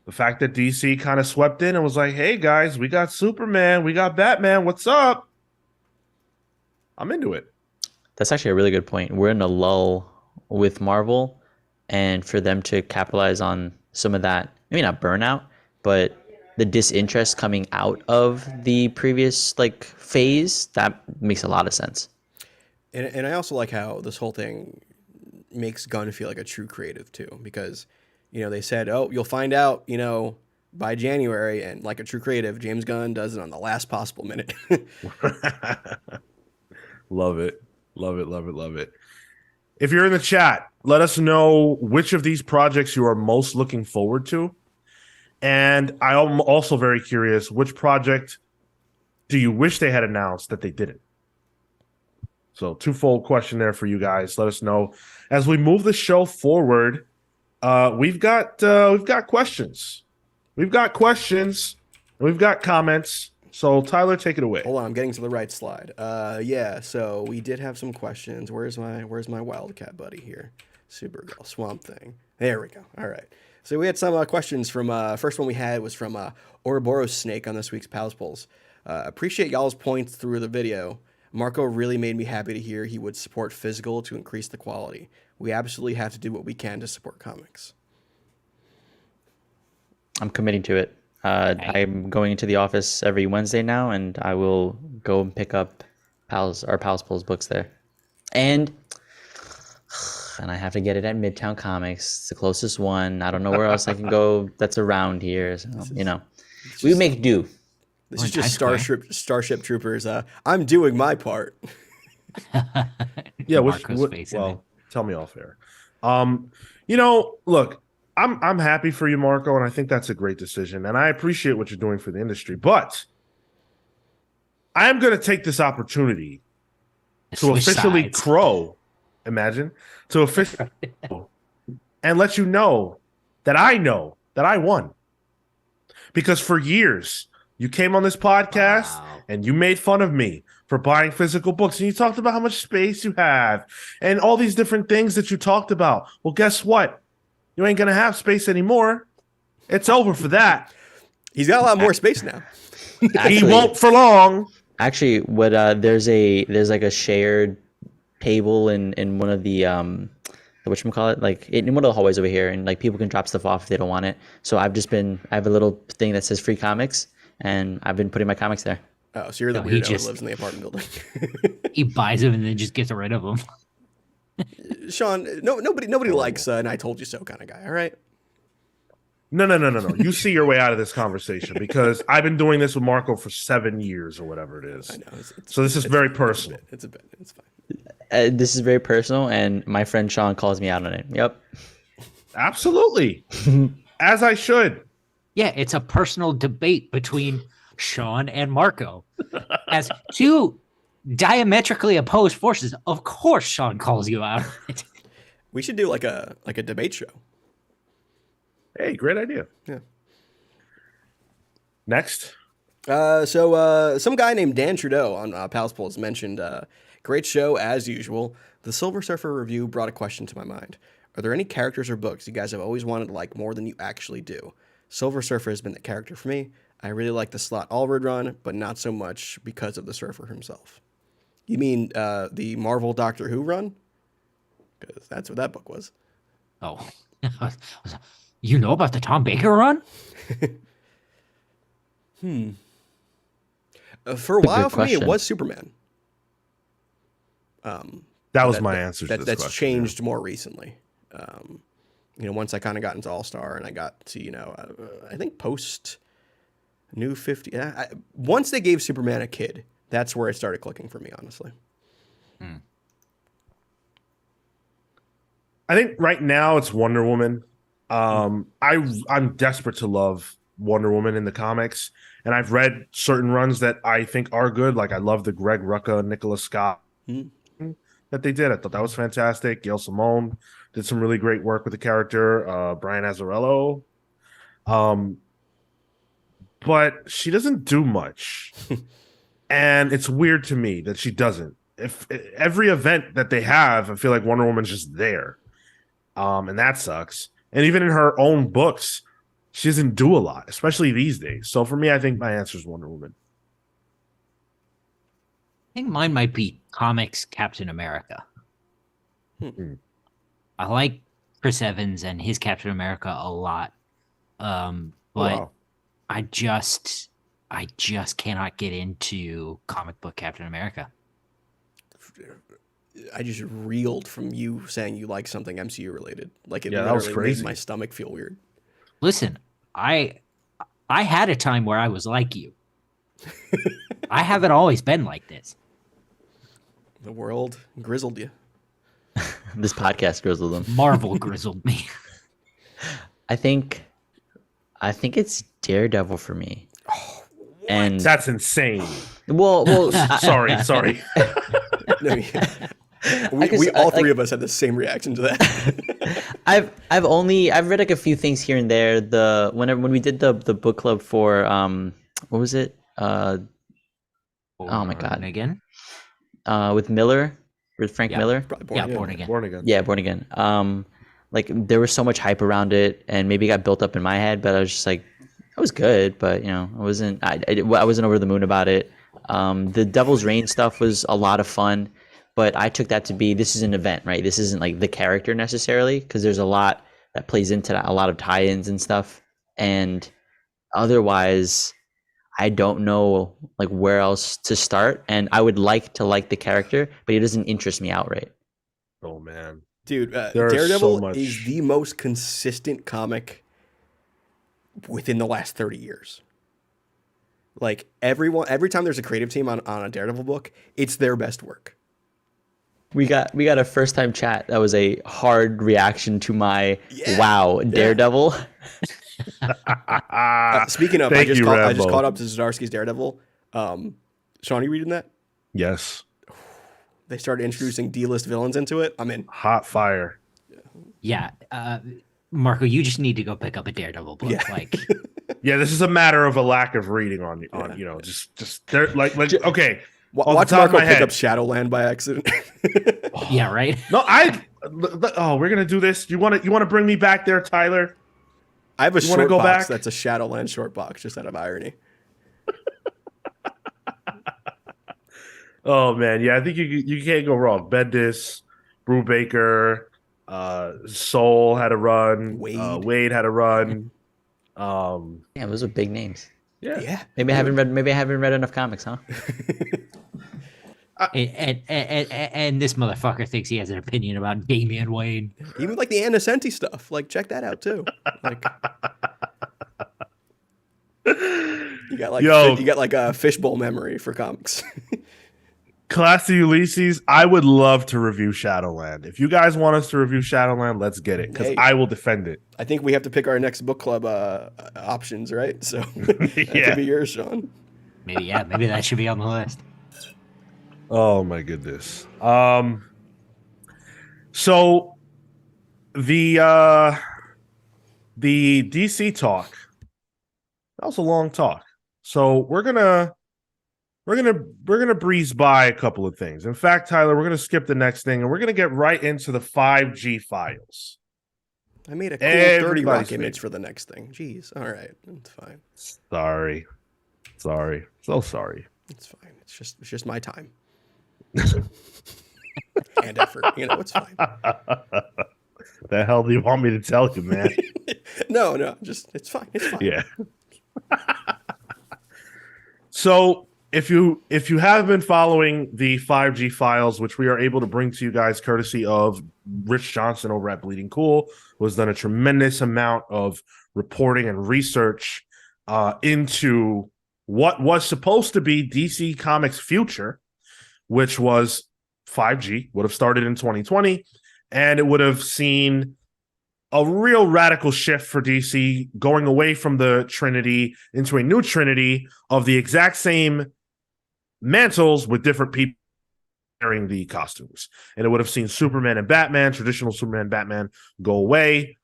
the fact that DC kind of swept in and was like, hey guys, we got Superman, we got Batman, what's up? I'm into it. That's actually a really good point. We're in a lull with Marvel, and for them to capitalize on some of that, maybe not burnout, but the disinterest coming out of the previous like phase, that makes a lot of sense. And I also like how this whole thing makes Gunn feel like a true creative too, because they said, oh, you'll find out, by January, and like a true creative, James Gunn does it on the last possible minute. Love it. Love it. Love it. Love it. If you're in the chat, let us know which of these projects you are most looking forward to. And I'm also very curious, which project do you wish they had announced that they didn't? So twofold question there for you guys. Let us know. As we move the show forward, we've got questions. We've got questions. And we've got comments. So Tyler, take it away. Hold on, I'm getting to the right slide. Yeah, so we did have some questions. Where's my Wildcat buddy here? Supergirl, Swamp Thing. There we go. All right. So we had some questions from, first one we had was from Ouroboros Snake on this week's Pals Polls. Appreciate y'all's points through the video. Marco really made me happy to hear he would support physical to increase the quality. We absolutely have to do what we can to support comics. I'm committing to it. I'm going into the office every Wednesday now, and I will go and pick up Pals Polls books there. And I have to get it at Midtown Comics. It's the closest one. I don't know where else I can go that's around here. So, we make do. This is just Starship Troopers. I'm doing my part. Yeah, Marco's face in it. tell me off air. Look, I'm happy for you, Marco, and I think that's a great decision. And I appreciate what you're doing for the industry. But I am going to take this opportunity to officially to officially and let you know that I won. Because for years, you came on this podcast and you made fun of me for buying physical books. And you talked about how much space you have and all these different things that you talked about. Well, guess what? You ain't going to have space anymore. It's over for that. He's got a lot more space now. He won't for long. Actually, what there's like a shared table in one of the whatchamacallit, like in one of the hallways over here, and like people can drop stuff off if they don't want it. So I have a little thing that says free comics, and I've been putting my comics there. Oh, so you're the weirdo who lives in the apartment building. He buys them and then just gets rid of them. Sean, nobody likes and I told you so kind of guy, all right? No. You see your way out of this conversation because I've been doing this with Marco for 7 years or whatever it is. I know. So this is very personal. It's a bit. It's fine. This is very personal, and my friend Sean calls me out on it. Yep. Absolutely. As I should. Yeah, it's a personal debate between Sean and Marco. As two diametrically opposed forces, of course Sean calls you out. We should do like a debate show. Hey, great idea. Yeah. Next. So some guy named Dan Trudeau on Pals Polls mentioned, great show as usual. The Silver Surfer review brought a question to my mind. Are there any characters or books you guys have always wanted to like more than you actually do? Silver Surfer has been the character for me. I really like the Slot Allred run, but not so much because of the Surfer himself. You mean the Marvel Doctor Who run? Because that's what that book was. Oh. You know about the Tom Baker run? For a while, for me, it was Superman. That was my answer to this that's question. changed more recently. Once I kind of got into All-Star and I got to, I think post New 50. Once they gave Superman a kid, That's where it started clicking for me, honestly. I think right now it's Wonder Woman. I'm desperate to love Wonder Woman in the comics, and I've read certain runs that I think are good. Like I love the Greg Rucka, Nicholas Scott that they did. I thought that was fantastic. Gail Simone did some really great work with the character. Brian Azzarello. But she doesn't do much. And it's weird to me that she doesn't. If every event that they have, I feel like Wonder Woman's just there. And that sucks. And even in her own books, she doesn't do a lot, especially these days. So for me, I think my answer is Wonder Woman. I think mine might be comics Captain America. I like Chris Evans and his Captain America a lot. But Wow. I just cannot get into comic book Captain America. I just reeled from you saying you like something MCU related. Like it Yeah, that was literally made crazy. my stomach feel weird. Listen, I had a time where I was like you. I haven't always been like this. The world grizzled you. This podcast grizzled them. Marvel grizzled me. I think it's Daredevil for me. And That's insane. well, Sorry. No, we all three of us had the same reaction to that. I've read like a few things here and there. When we did the book club for what was it? Oh my God. Again? With Miller, with Frank Miller. Probably Born again. Born again. Yeah, Born Again. Like there was so much hype around it, and maybe it got built up in my head, but I was just like, it was good, but I wasn't over the moon about it. The Devil's Reign stuff was a lot of fun, but I took that to be, this is an event, right? This isn't like the character necessarily, because there's a lot that plays into that, a lot of tie-ins and stuff. And otherwise, I don't know like where else to start. And I would like to like the character, but he doesn't interest me outright. Oh man. Dude, There's Daredevil so much. is the most consistent comic within the last 30 years. Like every time there's a creative team on a Daredevil book, it's their best work. We got a first time chat that was a hard reaction to my wow Daredevil. Speaking of, Thank you, I just Rambo. caught up to Zdarsky's Daredevil. Sean, are you reading that? Yes. They started introducing D-list villains into it. I'm in. Hot fire. Yeah. Marco, you just need to go pick up a Daredevil book. Yeah. Like, Yeah, this is a matter of a lack of reading on just they're like okay. Off Watch the top of Marco my pick head. up Shadowland by accident. yeah, right? No, we're gonna do this. You want to bring me back there, Tyler? I have a You wanna short go box back? that's a Shadowland short box, just out of irony. Oh man, yeah, I think you can't go wrong. Bendis, Brubaker, Soul had a run. Wade had a run. Yeah, those are big names. Yeah. Maybe I haven't read enough comics, huh? And this motherfucker thinks he has an opinion about Damian Wayne. Even like the Anna Senti stuff. Like, check that out too. Like, you got like a fishbowl memory for comics. Classy Ulysses, I would love to review Shadowland. If you guys want us to review Shadowland, let's get it, because Hey. I will defend it. I think we have to pick our next book club options, right? So that Yeah. could be yours, Sean. Maybe that should be on the list. Oh my goodness. So the DC talk, that was a long talk. So we're gonna breeze by a couple of things. In fact, Tyler, we're gonna skip the next thing and we're gonna get right into the 5G files. I made a cool 30 Everybody's rock favorite. image for the next thing. Jeez. All right. It's fine. Sorry. So sorry. It's fine. It's just my time. And effort. It's fine. The hell do you want me to tell you, man? No, it's fine. It's fine. Yeah. So if you have been following the 5G files, which we are able to bring to you guys courtesy of Rich Johnson over at Bleeding Cool, who has done a tremendous amount of reporting and research into what was supposed to be DC Comics' future, which was 5G, would have started in 2020, and it would have seen a real radical shift for DC, going away from the Trinity into a new Trinity of the exact same mantles with different people wearing the costumes. And it would have seen Superman and Batman, traditional Superman, Batman, go away.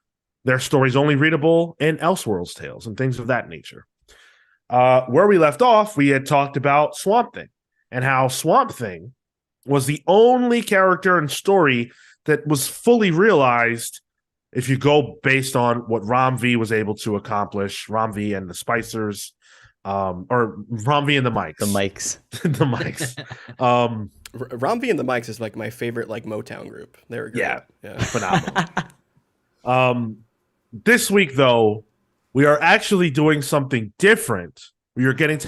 Their stories only readable in Elseworlds tales and things of that nature. Where we left off, we had talked about Swamp Thing and how Swamp Thing was the only character and story that was fully realized if you go based on what Rom V was able to accomplish, Rom V and the Spicers, or Rom V and the Mics. The Mics. The Mics. Rom V and the Mics is like my favorite like Motown group. They're great. Yeah. Phenomenal. This week, though, we are actually doing something different. We are getting to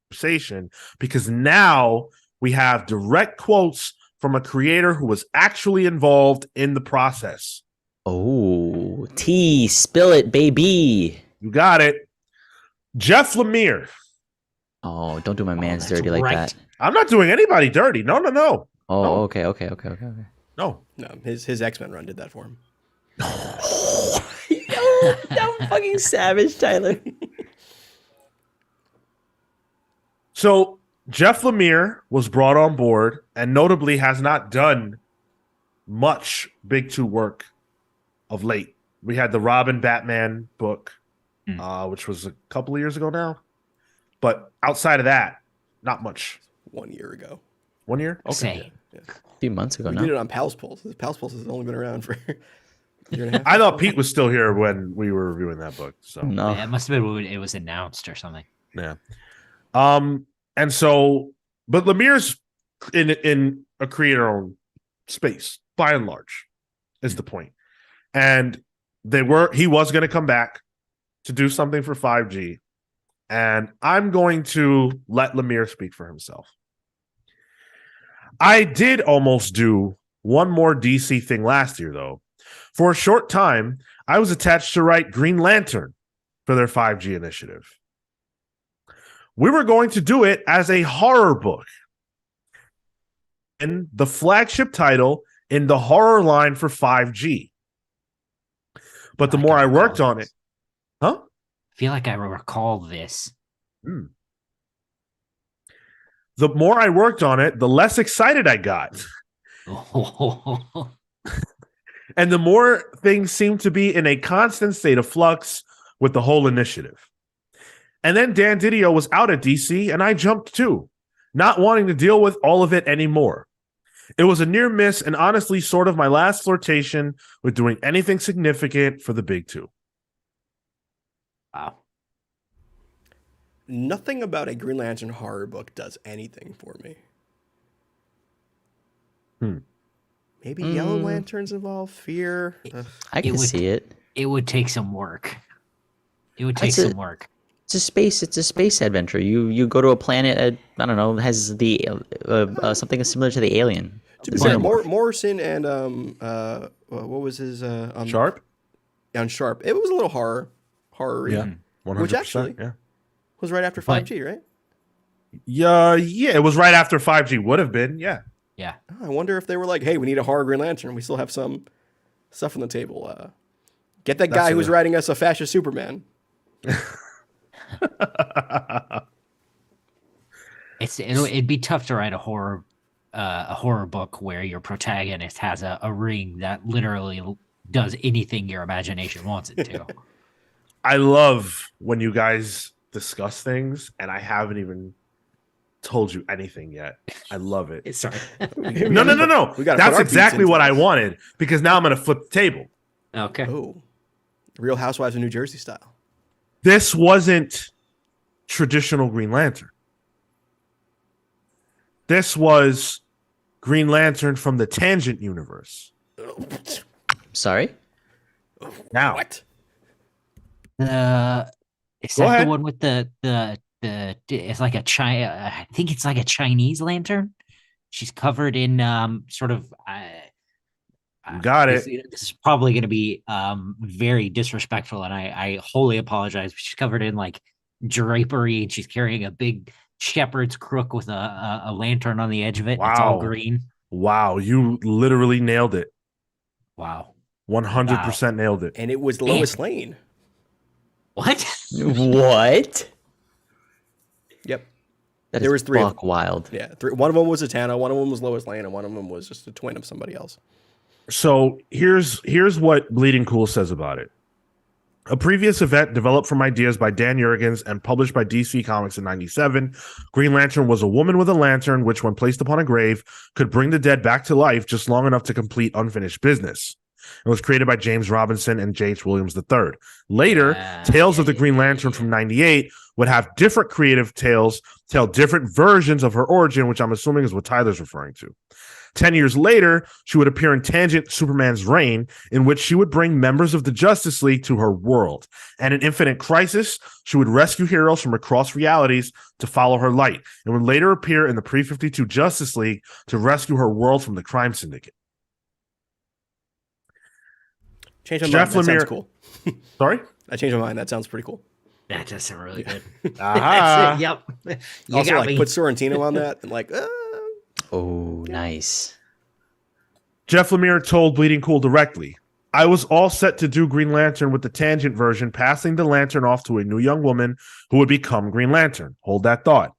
conversation because now we have direct quotes from a creator who was actually involved in the process. Oh, tea, spill it, baby. You got it. Jeff Lemire. Oh, don't do my man's dirty like that. I'm not doing anybody dirty. No. Oh, No. okay. No. His X-Men run did that for him. Yo, fucking savage, Tyler. So Jeff Lemire was brought on board and notably has not done much Big Two work of late. We had the Robin Batman book, which was a couple of years ago now. But outside of that, not much. 1 year ago. 1 year? Okay. Say. A few months ago We now. did it on Pal's Pulse. Pal's Pulse has only been around for a year and a half. I thought Pete was still here when we were reviewing that book. So No. Yeah, it must have been when it was announced or something. yeah. And so, but Lemire's in a creator-owned space, by and large, is the point. And he was going to come back to do something for 5G. And I'm going to let Lemire speak for himself. I did almost do one more DC thing last year, though. For a short time, I was attached to write Green Lantern for their 5G initiative. We were going to do it as a horror book. And the flagship title in the horror line for 5G. But the more I worked on it, huh? I feel like I recall this. The more I worked on it, the less excited I got. And the more things seemed to be in a constant state of flux with the whole initiative. And then Dan Didio was out at DC, and I jumped too, not wanting to deal with all of it anymore. It was a near miss and honestly sort of my last flirtation with doing anything significant for the Big Two. Wow. Nothing about a Green Lantern horror book does anything for me. Maybe Yellow Lanterns involved? Fear? I can see it. It would take some work. It would take some work. It's a space adventure. You go to a planet that, I don't know, has the something similar to the Alien. To be fair, Morrison and what was his Sharp? on Sharp. It was a little horror-y. Yeah. 100%, Which actually was right after 5G, right? Yeah, it was right after 5G would have been, yeah. Yeah. I wonder if they were like, hey, we need a horror Green Lantern. We still have some stuff on the table. Get that guy who's writing us a fascist Superman. It'd be tough to write a horror book where your protagonist has a ring that literally does anything your imagination wants it to. I love when you guys discuss things and I haven't even told you anything yet. I love it. Sorry. No. That's exactly what I wanted because now I'm going to flip the table. Okay. Oh, Real Housewives of New Jersey style. This wasn't traditional Green Lantern. This was Green Lantern from the Tangent universe. Sorry? Now. What? Is Go that ahead. the one with the it's like I think it's like a Chinese lantern. She's covered in sort of You got it. This is probably going to be very disrespectful, and I wholly apologize. She's covered in like drapery, and she's carrying a big shepherd's crook with a lantern on the edge of it. And it's all Wow. green. Wow, you literally nailed it. Wow. 100% nailed it. And it was Lois Lane. What? What? Yep. That There is was three of buck wild. Yeah, one of them was Zatanna, one of them was Lois Lane, and one of them was just a twin of somebody else. So here's what Bleeding Cool says about it. A previous event developed from ideas by Dan Jurgens and published by DC Comics in 97, Green Lantern was a woman with a lantern which, when placed upon a grave, could bring the dead back to life just long enough to complete unfinished business. It was created by James Robinson and J.H. Williams III. Later, Tales of the Green Lantern from 98 would have different creative tales, tell different versions of her origin, which I'm assuming is what Tyler's referring to. 10 years later, she would appear in Tangent Superman's Reign, in which she would bring members of the Justice League to her world. And in Infinite Crisis, she would rescue heroes from across realities to follow her light, and would later appear in the Pre-52 Justice League to rescue her world from the crime syndicate. Change my Jeff mind. That Lemire- sounds cool. Sorry? I changed my mind. That sounds pretty cool. That does sound really good. Aha. That's it. Yep. You Also, got like me. put Sorrentino on that, and like, Oh, nice. Jeff Lemire told Bleeding Cool directly, I was all set to do Green Lantern with the Tangent version, passing the lantern off to a new young woman who would become Green Lantern. Hold that thought.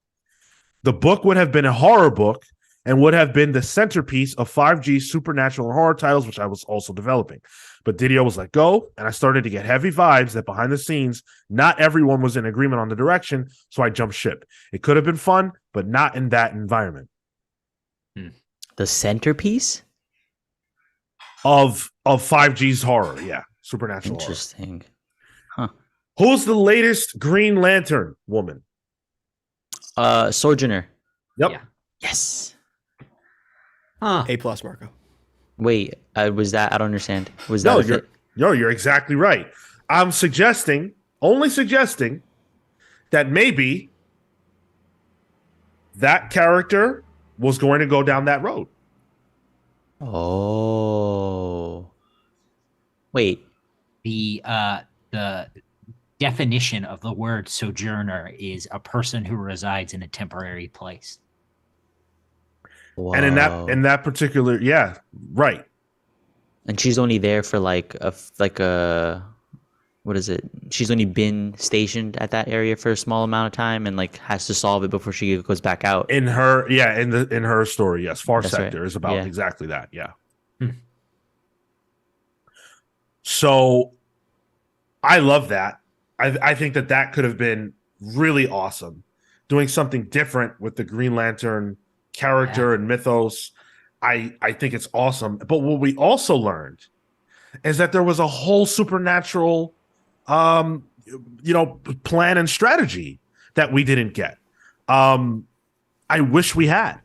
The book would have been a horror book and would have been the centerpiece of 5G's supernatural and horror titles, which I was also developing. But Didio was let go, and I started to get heavy vibes that behind the scenes, not everyone was in agreement on the direction, so I jumped ship. It could have been fun, but not in that environment. The centerpiece? Of 5G's horror, yeah. Supernatural horror. Interesting. Who's the latest Green Lantern woman? Sojourner. Yep. Yeah. Yes. Huh. A+ Marco. Wait, was that? I don't understand. Was No, that? you're exactly right. I'm only suggesting that maybe that character was going to go down that road. Oh. Wait. The definition of the word sojourner is a person who resides in a temporary place. Whoa. And in that particular, yeah, right. And she's only there for like a what is it? She's only been stationed at that area for a small amount of time and like has to solve it before she goes back out. In her story, yes. Far That's Sector right. is about Yeah. exactly that, yeah. Hmm. So I love that. I think that could have been really awesome. Doing something different with the Green Lantern character and mythos. I think it's awesome. But what we also learned is that there was a whole supernatural plan and strategy that we didn't get. I wish we had.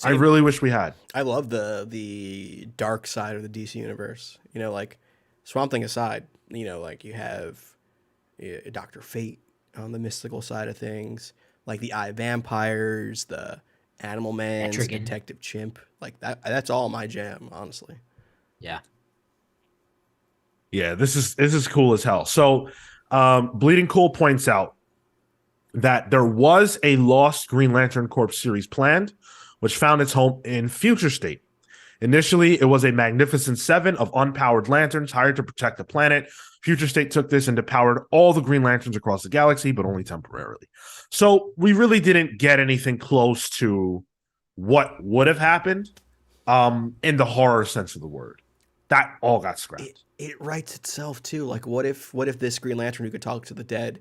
I Same. really wish we had. I love the dark side of the DC universe. You know, like Swamp Thing aside, you know, like you have Dr. Fate on the mystical side of things, like the Eye Vampires, the Animal Man, Etrigan. Detective Chimp. Like that's all my jam, honestly. Yeah. Yeah, this is cool as hell. So Bleeding Cool points out that there was a Lost Green Lantern Corps series planned, which found its home in Future State. Initially, it was a magnificent 7 of unpowered lanterns hired to protect the planet. Future State took this and depowered all the Green Lanterns across the galaxy, but only temporarily. So we really didn't get anything close to what would have happened in the horror sense of the word. That all got scrapped. It writes itself too. Like what if this Green Lantern who could talk to the dead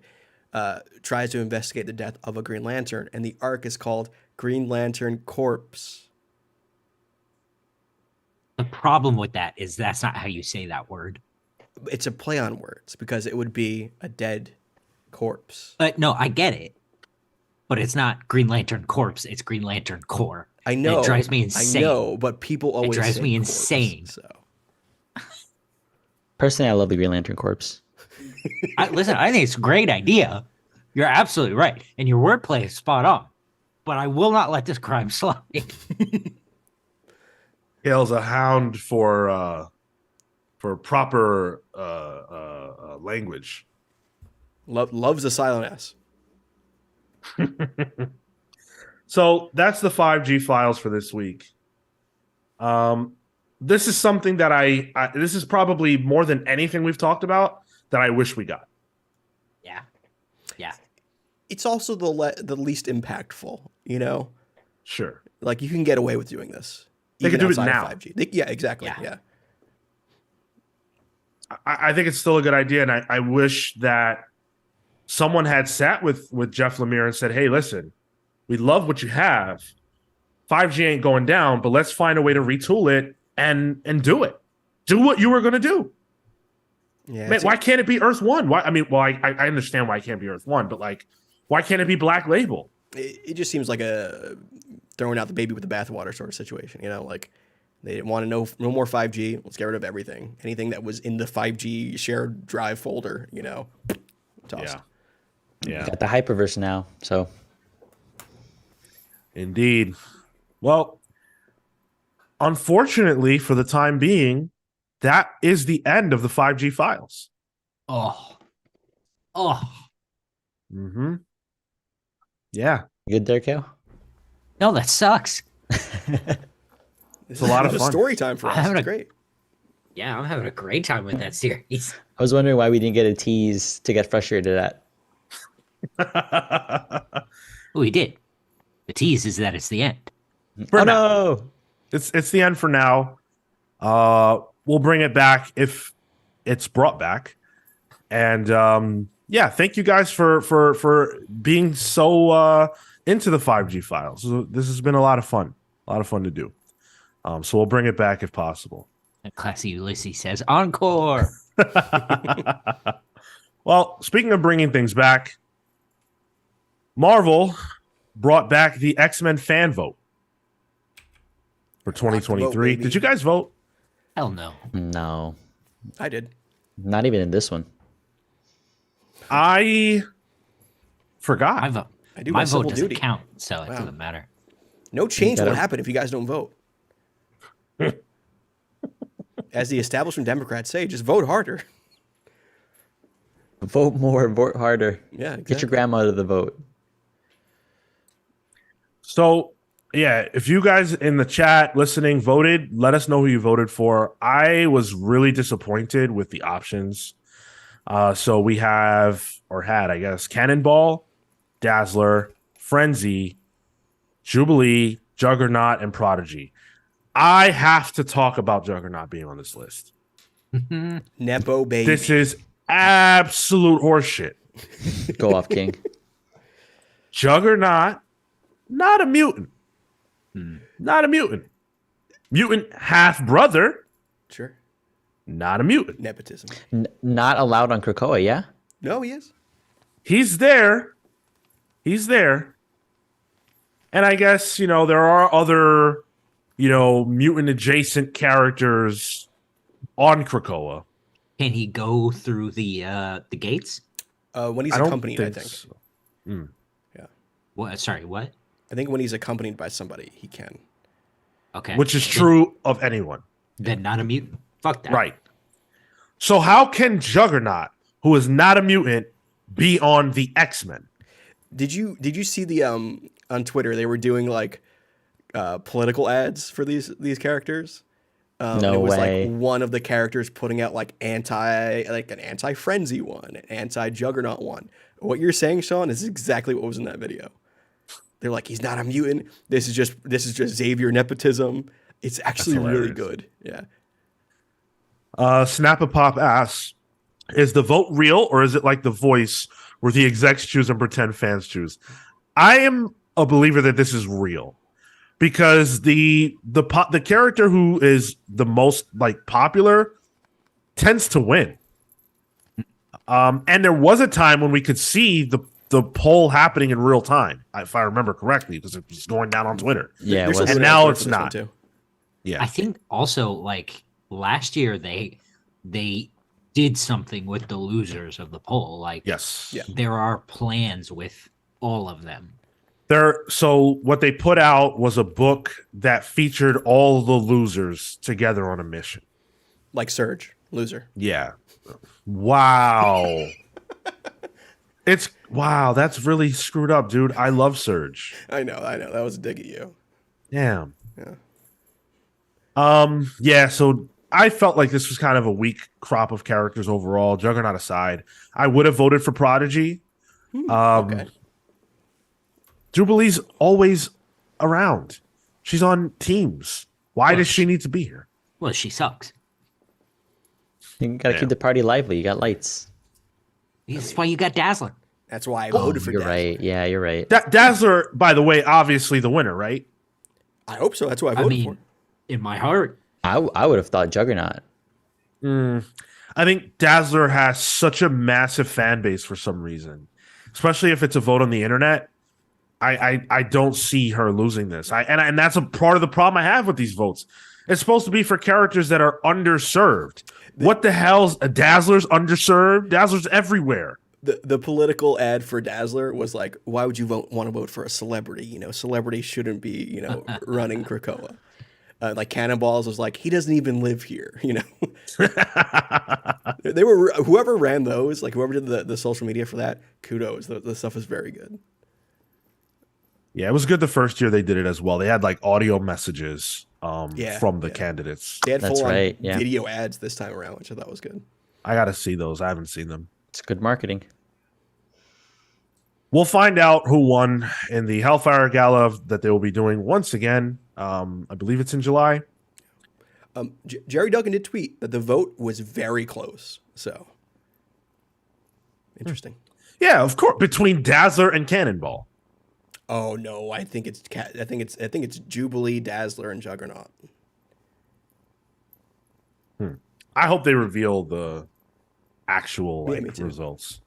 tries to investigate the death of a Green Lantern, and the arc is called Green Lantern Corpse. The problem with that is that's not how you say that word. It's a play on words because it would be a dead corpse. But no, I get it. But it's not Green Lantern Corpse, it's Green Lantern Corps. I know. It drives me insane. I know, but people always drives say me corpse, insane. So Personally, I love the Green Lantern Corps. Listen, I think it's a great idea. You're absolutely right. And your wordplay is spot on. But I will not let this crime slide. Kale's a hound for proper language. Loves a silent S. So that's the 5G files for this week. This is something that this is probably more than anything we've talked about that I wish we got. Yeah. Yeah. It's also the least impactful, you know? Sure. Like, you can get away with doing this. They even could do it outside now. of 5G. Yeah, exactly. Yeah. Yeah. I think it's still a good idea, and I wish that someone had sat with Jeff Lemire and said, "Hey, listen, we love what you have. 5G ain't going down, but let's find a way to retool it and do it. Do what you were going to do." Yeah. Man, why can't it be Earth One? Why? I mean, well, I understand why it can't be Earth One, but like, why can't it be Black Label? It just seems like a throwing out the baby with the bathwater sort of situation, you know? Like, they didn't want to know no more 5G. Let's get rid of everything. Anything that was in the 5G shared drive folder, you know, tossed. Yeah. Got the hyperverse now, so Indeed. Well, unfortunately, for the time being, that is the end of the 5G files. Oh. Mm-hmm. Yeah. good there, Kale. No, that sucks. It's a lot of fun. Story time for us. having It's a- great. Yeah, I'm having a great time with that series. I was wondering why we didn't get a tease to get frustrated at. Oh, we did. The tease is that it's the end. For Oh now. no! It's the end for now. We'll bring it back if it's brought back. And yeah, thank you guys for being so into the 5G files. This has been a lot of fun. A lot of fun to do. So we'll bring it back if possible. And Classy Ulysses says, encore. Well, speaking of bringing things back, Marvel brought back the X-Men fan vote for 2023. baby. Did you guys vote? Hell no. No, I did. not even in this one. I forgot. My vote. I do My my vote civil doesn't duty. count, so it Wow. doesn't matter. No change gotta- will happen if you guys don't vote. As the establishment Democrats say, just vote harder. Vote more, vote harder. Yeah, exactly. Get your grandma to the vote. So, yeah, if you guys in the chat listening voted, let us know who you voted for. I was really disappointed with the options. So we had, I guess, Cannonball, Dazzler, Frenzy, Jubilee, Juggernaut, and Prodigy. I have to talk about Juggernaut being on this list. Nepo baby. This is absolute horseshit. Go off, King. Juggernaut, not a mutant. Not a mutant. Mutant half brother, Sure. not a mutant. Nepotism. Not allowed on Krakoa, yeah? No, he is. He's there. He's there. And I guess, there are other, mutant adjacent characters on Krakoa. Can he go through the gates? When he's I don't accompanied, I think. so. What? Sorry, what? I think when he's accompanied by somebody, he can. Okay. Which is Then- true of anyone. Then not a mutant. Fuck that. Right. So how can Juggernaut, who is not a mutant, be on the X-Men? Did you see the on Twitter they were doing like political ads for these characters? No it was way. like one of the characters putting out like an anti-frenzy one, an anti-juggernaut one. What you're saying, Sean, is exactly what was in that video. They're like, he's not a mutant. This is just Xavier nepotism. It's actually really hilarious. good. Yeah. Snap-a-Pop asks, is the vote real or is it like The Voice where the execs choose and pretend fans choose? I am a believer that this is real because the character who is the most popular tends to win. And there was a time when we could see the poll happening in real time, if I remember correctly, because it was going down on Twitter. Yeah, They're it still was. And doing it on now Twitter it's for this one, not. too. Yeah. I think also last year they did something with the losers of the poll. Yes. Yeah. There are plans with all of them. So what they put out was a book that featured all the losers together on a mission. Like Surge, loser. Yeah. Wow. It's wow, that's really screwed up, dude. I love Surge. I know. That was a dig at you. Damn. Yeah. Yeah, so I felt like this was kind of a weak crop of characters overall. Juggernaut aside, I would have voted for Prodigy. Okay. Jubilee's always around. She's on teams. Why Well, does she need to be here? Well, she sucks. You gotta Yeah. keep the party lively. You got lights. That's why you got Dazzler. That's why I voted for You're Dazzler. right. Yeah, you're right. Dazzler, by the way, obviously the winner, right? I hope so. That's why I I voted for. mean, in my heart, I would have thought Juggernaut. I think Dazzler has such a massive fan base for some reason, especially if it's a vote on the internet. I don't see her losing this. And that's a part of the problem I have with these votes. It's supposed to be for characters that are underserved. What the hell's a Dazzler's underserved? Dazzler's everywhere. The political ad for Dazzler was like, why would you want to vote for a celebrity? You know, celebrities shouldn't be, you know, running Krakoa. Like Cannonballs was like, he doesn't even live here, you know. They were whoever ran those, like whoever did the social media for that, kudos. The stuff is very good. Yeah, it was good the first year they did it as well. They had like audio messages from the Yeah. candidates. They had That's full-on right, yeah. video ads this time around, which I thought was good. I got to see those. I haven't seen them. It's good marketing. We'll find out who won in the Hellfire Gala that they will be doing once again. I believe it's in July. Jerry Duggan did tweet that the vote was very close. So interesting. Yeah, of course, between Dazzler and Cannonball. Oh no, I think it's Jubilee, Dazzler, and Juggernaut. I hope they reveal the actual Yeah, like me too. results.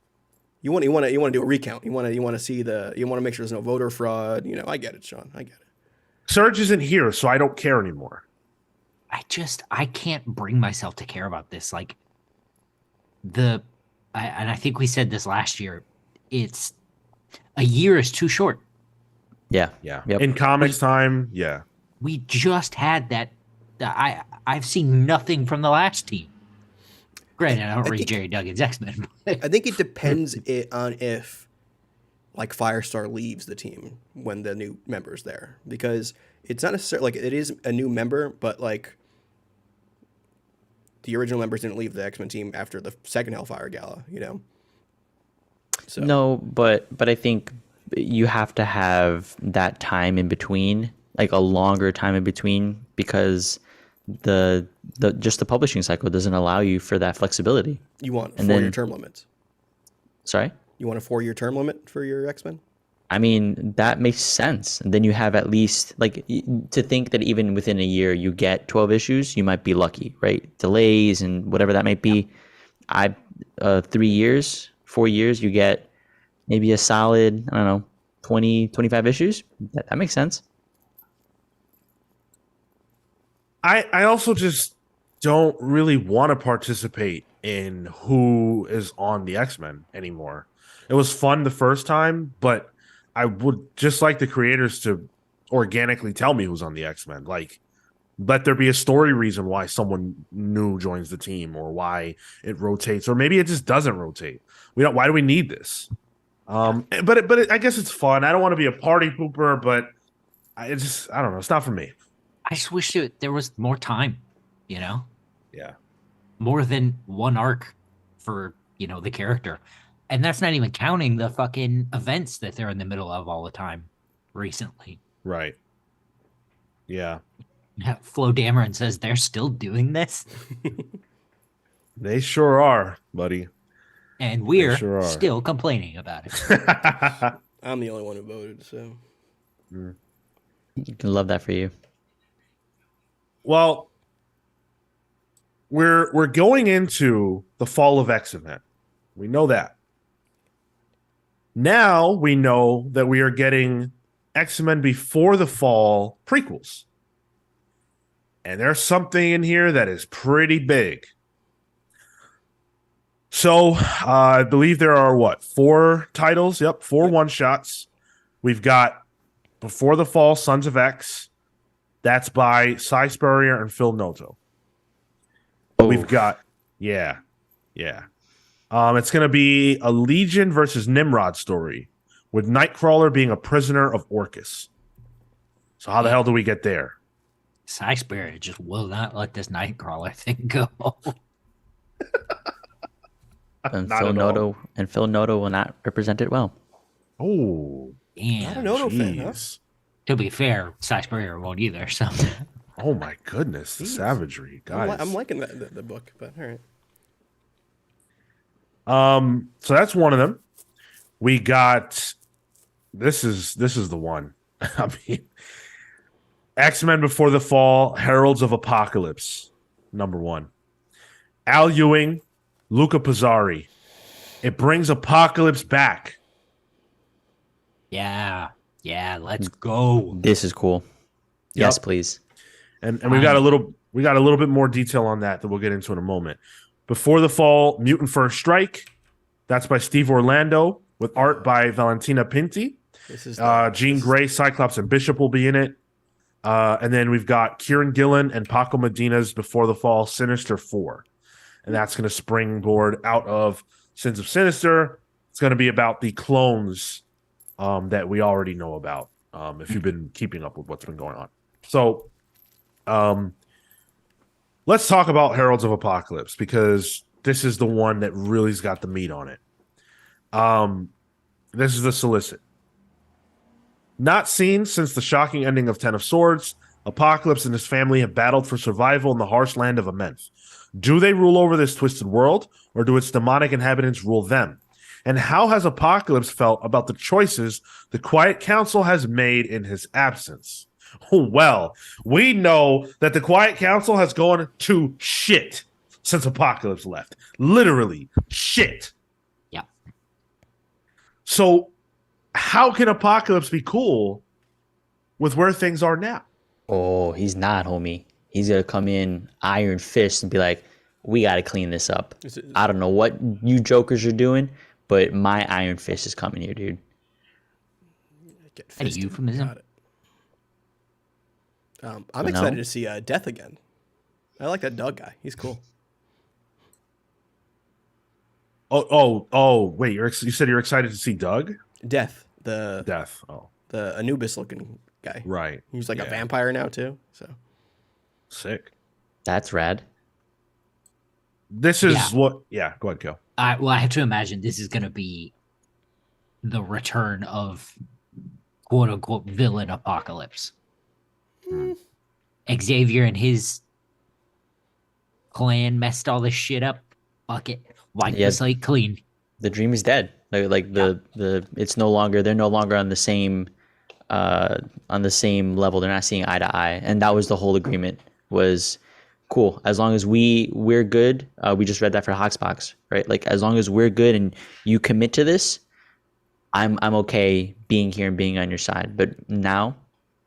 You want to do a recount. You want to make sure there's no voter fraud. You know, I get it, Sean. I get it. Surge isn't here, so I don't care anymore. I can't bring myself to care about this. Like and I think we said this last year. It's a year is too short. Yeah. Yeah. Yep. In comics time, yeah. We just had that. I've seen nothing from the last team. Granted, I don't read Jerry Duggan's X-Men. I think it depends on if like Firestar leaves the team when the new member's there, because it's not necessarily like it is a new member, but like the original members didn't leave the X-Men team after the second Hellfire Gala, you know. So No, but I think you have to have that time in between, like a longer time in between, because the publishing cycle doesn't allow you for that flexibility. you want And 4-year then- term limits. Sorry? You want a 4-year term limit for your X-Men? I mean, that makes sense. And then you have at least, like, to think that even within a year you get 12 issues, you might be lucky, right? Delays and whatever that might be. 3 years, 4 years, you get maybe a solid, I don't know, 20, 25 issues. That makes sense. I also just don't really want to participate in who is on the X-Men anymore. It was fun the first time, but I would just like the creators to organically tell me who's on the X-Men. Like, let there be a story reason why someone new joins the team, or why it rotates, or maybe it just doesn't rotate. Why do we need this? But I guess it's fun. I don't want to be a party pooper, but I don't know. It's not for me. I just wish there was more time, you know, Yeah. more than one arc for, you know, the character. And that's not even counting the fucking events that they're in the middle of all the time recently. Right. Yeah. Flo Dameron says they're still doing this, They sure are, buddy. and we're sure are. still complaining about it. I'm the only one who voted, so You can love that for you. Well, we're going into the Fall of X event. We know that. Now we know that we are getting X-Men Before the Fall prequels. And there's something in here that is pretty big. So I believe there are 4 titles? Yep, 4 one-shots. We've got Before the Fall, Sons of X. That's by Cy Spurrier and Phil Noto. We've got, yeah. It's going to be a Legion versus Nimrod story, with Nightcrawler being a prisoner of Orcus. So how the hell do we get there? Sky Spirit just will not let this Nightcrawler thing go. And Not Phil at all. Noto will not represent it well. Oh, Not a And Noto fan, huh? jeez. to be fair, Sky Spirit won't either. So Oh my goodness, the Jeez. savagery, guys. I'm liking the book, but all right. So that's one of them. We got this is the one. I mean, X-Men Before the Fall, Heralds of Apocalypse, #1. Al Ewing, Luca Pizzari. It brings Apocalypse back. yeah, let's go. This is cool. Yes, Yep. please. And we got a little bit more detail on that we'll get into in a moment. Before the Fall, Mutant First Strike. That's by Steve Orlando with art by Valentina Pinti. This is Jean Grey, Cyclops, and Bishop will be in it. And then we've got Kieran Gillen and Paco Medina's Before the Fall, Sinister 4. And that's going to springboard out of Sins of Sinister. It's going to be about the clones that we already know about, if you've been keeping up with what's been going on. So let's talk about Heralds of Apocalypse, because this is the one that really's got the meat on it. This is the solicit. Not seen since the shocking ending of Ten of Swords, Apocalypse and his family have battled for survival in the harsh land of Amenth. Do they rule over this twisted world, or do its demonic inhabitants rule them? And how has Apocalypse felt about the choices the Quiet Council has made in his absence? Well, we know that the Quiet Council has gone to shit since Apocalypse left. Literally, shit. Yeah. So how can Apocalypse be cool with where things are now? Oh, he's not, homie. He's gonna come in iron fist and be like, "We got to clean this up." I don't know what you jokers are doing, but my iron fist is coming here, dude. Get Any fisted. euphemism? Got it. I'm excited to see Death again. I like that Doug guy. He's cool. Oh! Wait, you said you're excited to see Doug? Death, the Death. Oh, Anubis looking guy. right. He's like a Yeah. vampire now too. So Sick. That's rad. This is Yeah. what. Yeah, go ahead, Kel. I have to imagine this is going to be the return of quote unquote villain Apocalypse. Xavier and his clan messed all this shit up. Fuck it. Wipe Yeah. the slate clean. The dream is dead. Like the it's no longer, they're no longer on the same level. They're not seeing eye to eye, and that was the whole agreement. Was cool as long as we're good. We just read that for Hoxbox, right? Like as long as we're good and you commit to this, I'm okay being here and being on your side. But now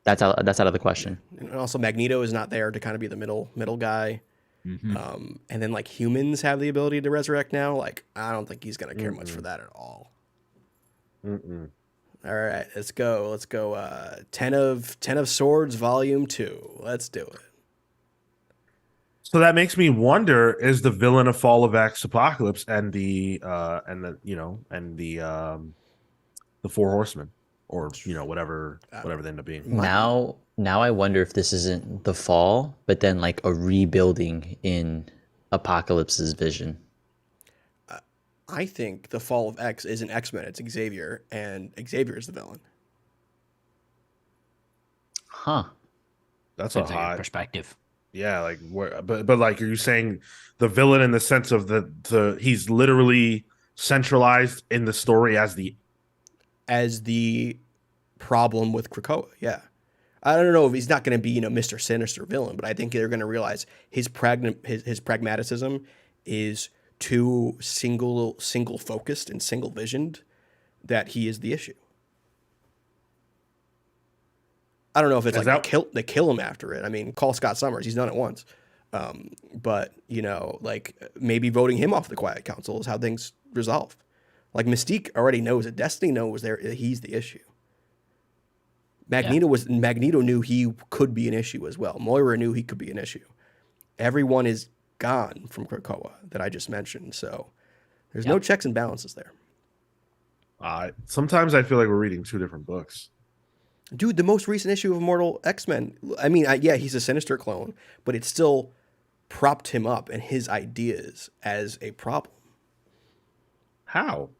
that's out of the question. and also Magneto is not there to kind of be the middle guy. Mhm. And then like humans have the ability to resurrect now. Like I don't think he's gonna care much for that at all. Mm-mm. All right, let's go. Let's go. 10 of Swords, Volume 2. Let's do it. So that makes me wonder: is the villain of Fall of X Apocalypse and the Four Horsemen, or whatever they end up being? Now I wonder if this isn't the fall, but then like a rebuilding in Apocalypse's vision. I think the Fall of X isn't X-Men, it's Xavier, and Xavier is the villain. Huh. That's Depends a on your hot. perspective. Yeah, like but like, are you saying the villain in the sense of the he's literally centralized in the story as the As the problem with Krakoa, yeah. I don't know if he's not going to be, Mr. Sinister villain, but I think they're going to realize his pragmatism is too single focused and single visioned that he is the issue. I don't know if it's Is like that- they kill him after it. I mean, call Scott Summers. He's done it once. But, like maybe voting him off the Quiet Council is how things resolve. Like Mystique already knows it. Destiny knows he's the issue. Magneto knew he could be an issue as well. Moira knew he could be an issue. Everyone is gone from Krakoa that I just mentioned. So There's Yep. no checks and balances there. Sometimes I feel like we're reading two different books. Dude, the most recent issue of Immortal X-Men, I mean, yeah, he's a Sinister clone, but it still propped him up and his ideas as a problem. How?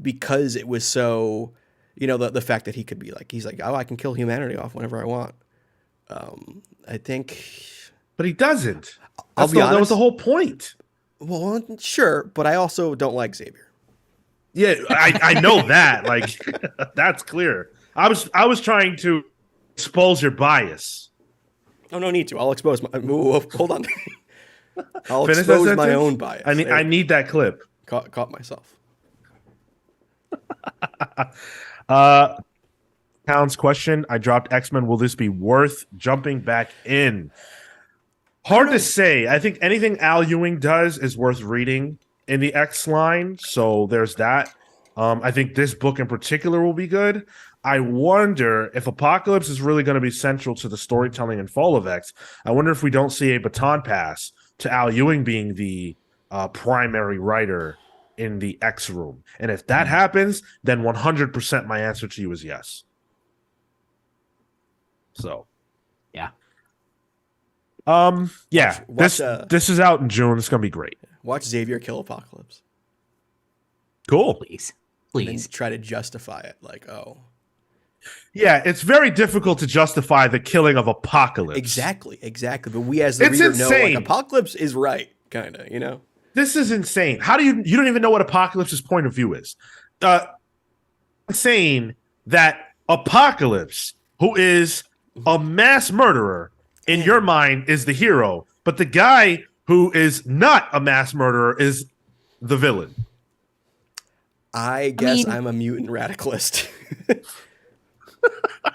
Because it was so, the fact that he could be like, he's like, oh, I can kill humanity off whenever I want. I think. But he doesn't. I'll be honest. That was the whole point. Well, sure, but I also don't like Xavier. Yeah, I know that. Like, that's clear. I was trying to expose your bias. Oh, no need to. I'll expose my. Hold on. I'll Finish that expose my sentence? own bias. I need that clip. Caught myself. Pound's question. I dropped X-Men. Will this be worth jumping back in? Hard to say. I think anything Al Ewing does is worth reading in the X line. So there's that. I think this book in particular will be good. I wonder if Apocalypse is really going to be central to the storytelling and fall of X. I wonder if we don't see a baton pass to Al Ewing being the primary writer in the X room. And if that happens, then 100% my answer to you is yes. So, Yeah. yeah, Watch, this is out in June. It's gonna be great. Watch Xavier kill Apocalypse. Cool. Please. And Please. try to justify it. Like, oh. Yeah, it's very difficult to justify the killing of Apocalypse. Exactly. But we as the It's reader know, insane. like, Apocalypse is right, kind of, This is insane. How do you don't even know what Apocalypse's point of view is? Insane that Apocalypse, who is a mass murderer, in your mind is the hero, but the guy who is not a mass murderer is the villain. I guess I'm a mutant radicalist.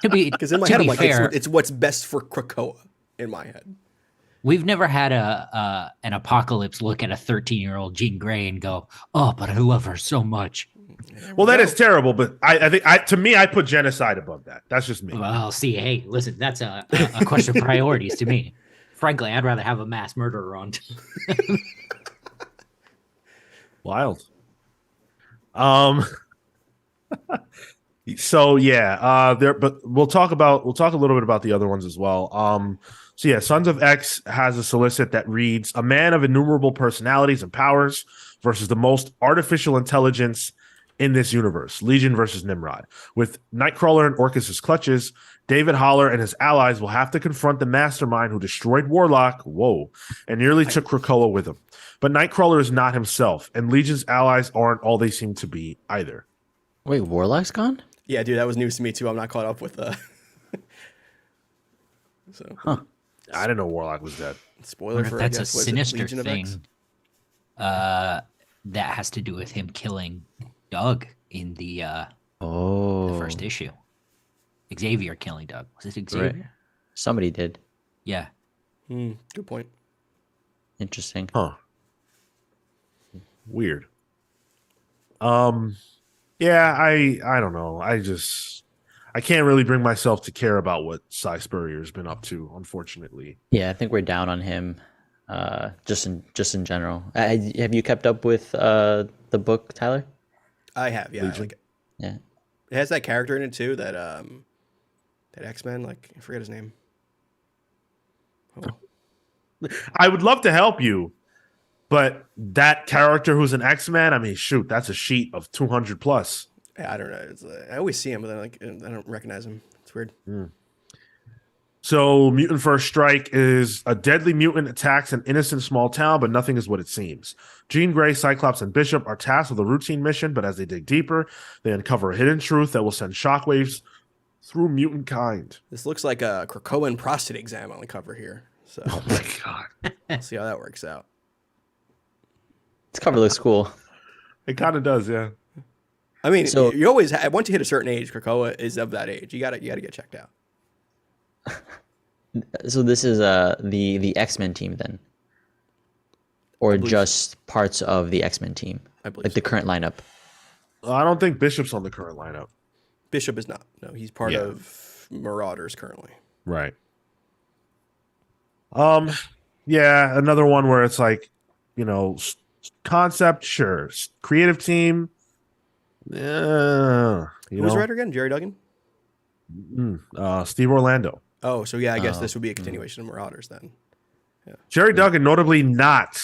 Because in my head, I'm like, fair, it's what's best for Krakoa in my head. we've never had an Apocalypse look at a 13-year-old Jean Grey and go, "Oh, but I love her so much." Well, that is terrible, but I think to me, I put genocide above that. That's just me. Well, see, hey, listen, that's a question of priorities to me. Frankly, I'd rather have a mass murderer on. Wild. So yeah, but we'll talk a little bit about the other ones as well. So yeah, Sons of X has a solicit that reads: a man of innumerable personalities and powers versus the most artificial intelligence in this universe. Legion versus Nimrod. With Nightcrawler in Orcus's clutches, David Haller and his allies will have to confront the mastermind who destroyed Warlock, and nearly took Krakoa with him. But Nightcrawler is not himself, and Legion's allies aren't all they seem to be either. Wait, Warlock's gone? Yeah, dude, that was news to me too. I'm not caught up with so I didn't know Warlock was dead. spoiler for That's I a guess, was it sinister Legion of X? thing. That has to do with him killing Doug in the first issue. Xavier killing Doug. Was it Xavier? Right. Somebody did. Yeah. Good point. Interesting. Huh. Weird. Yeah, I don't know. I can't really bring myself to care about what Cy Spurrier's been up to, unfortunately. Yeah, I think we're down on him. Just in general. Have you kept up with the book, Tyler? I have, yeah. I like it. Yeah. It has that character in it too, that X-Men, like I forget his name. Oh. I would love to help you, but that character who's an X-Man, I mean, shoot, that's a sheet of 200 plus. Yeah, I don't know. It's, I always see him, but then I don't recognize him. It's weird. So Mutant First Strike is a deadly mutant attacks an innocent small town, but nothing is what it seems. Jean Grey, Cyclops, and Bishop are tasked with a routine mission, but as they dig deeper, they uncover a hidden truth that will send shockwaves through mutant kind. This looks like a Krakoan prostate exam on the cover here. So Oh my god. we'll see how that works out. This cover looks cool. It kind of does, yeah. I mean, So- you always once you hit a certain age, Krakoa is of that age. You gotta get checked out. So this is the X-Men team then? Or just parts of the X-Men team? I believe Like the current lineup? I don't think Bishop's on the current lineup. Bishop is not. No, he's part Yeah. of Marauders currently. Right. Yeah, another one where it's like concept, sure. Creative team, Who's the writer again? Jerry Duggan? Steve Orlando. Oh, so yeah, I guess this would be a continuation of Marauders then. Yeah. Jerry Duggan, notably not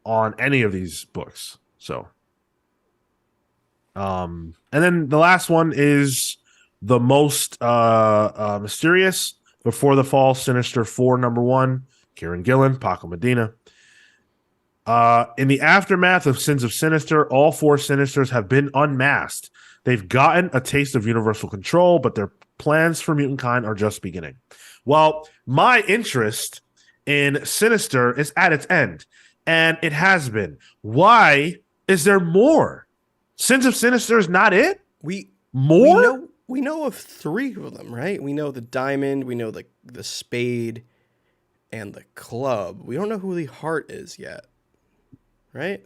on any of these books. So, and then the last one is the most mysterious. Before the Fall, Sinister 4, #1, Kieran Gillen, Paco Medina. In the aftermath of Sins of Sinister, all 4 Sinisters have been unmasked. They've gotten a taste of universal control, but their plans for mutant kind are just beginning. Well, my interest in Sinister is at its end, and it has been. Why is there more? Sins of Sinister is not it? More? We know of 3 of them, right? We know the diamond, we know the spade, and the club. We don't know who the heart is yet, right?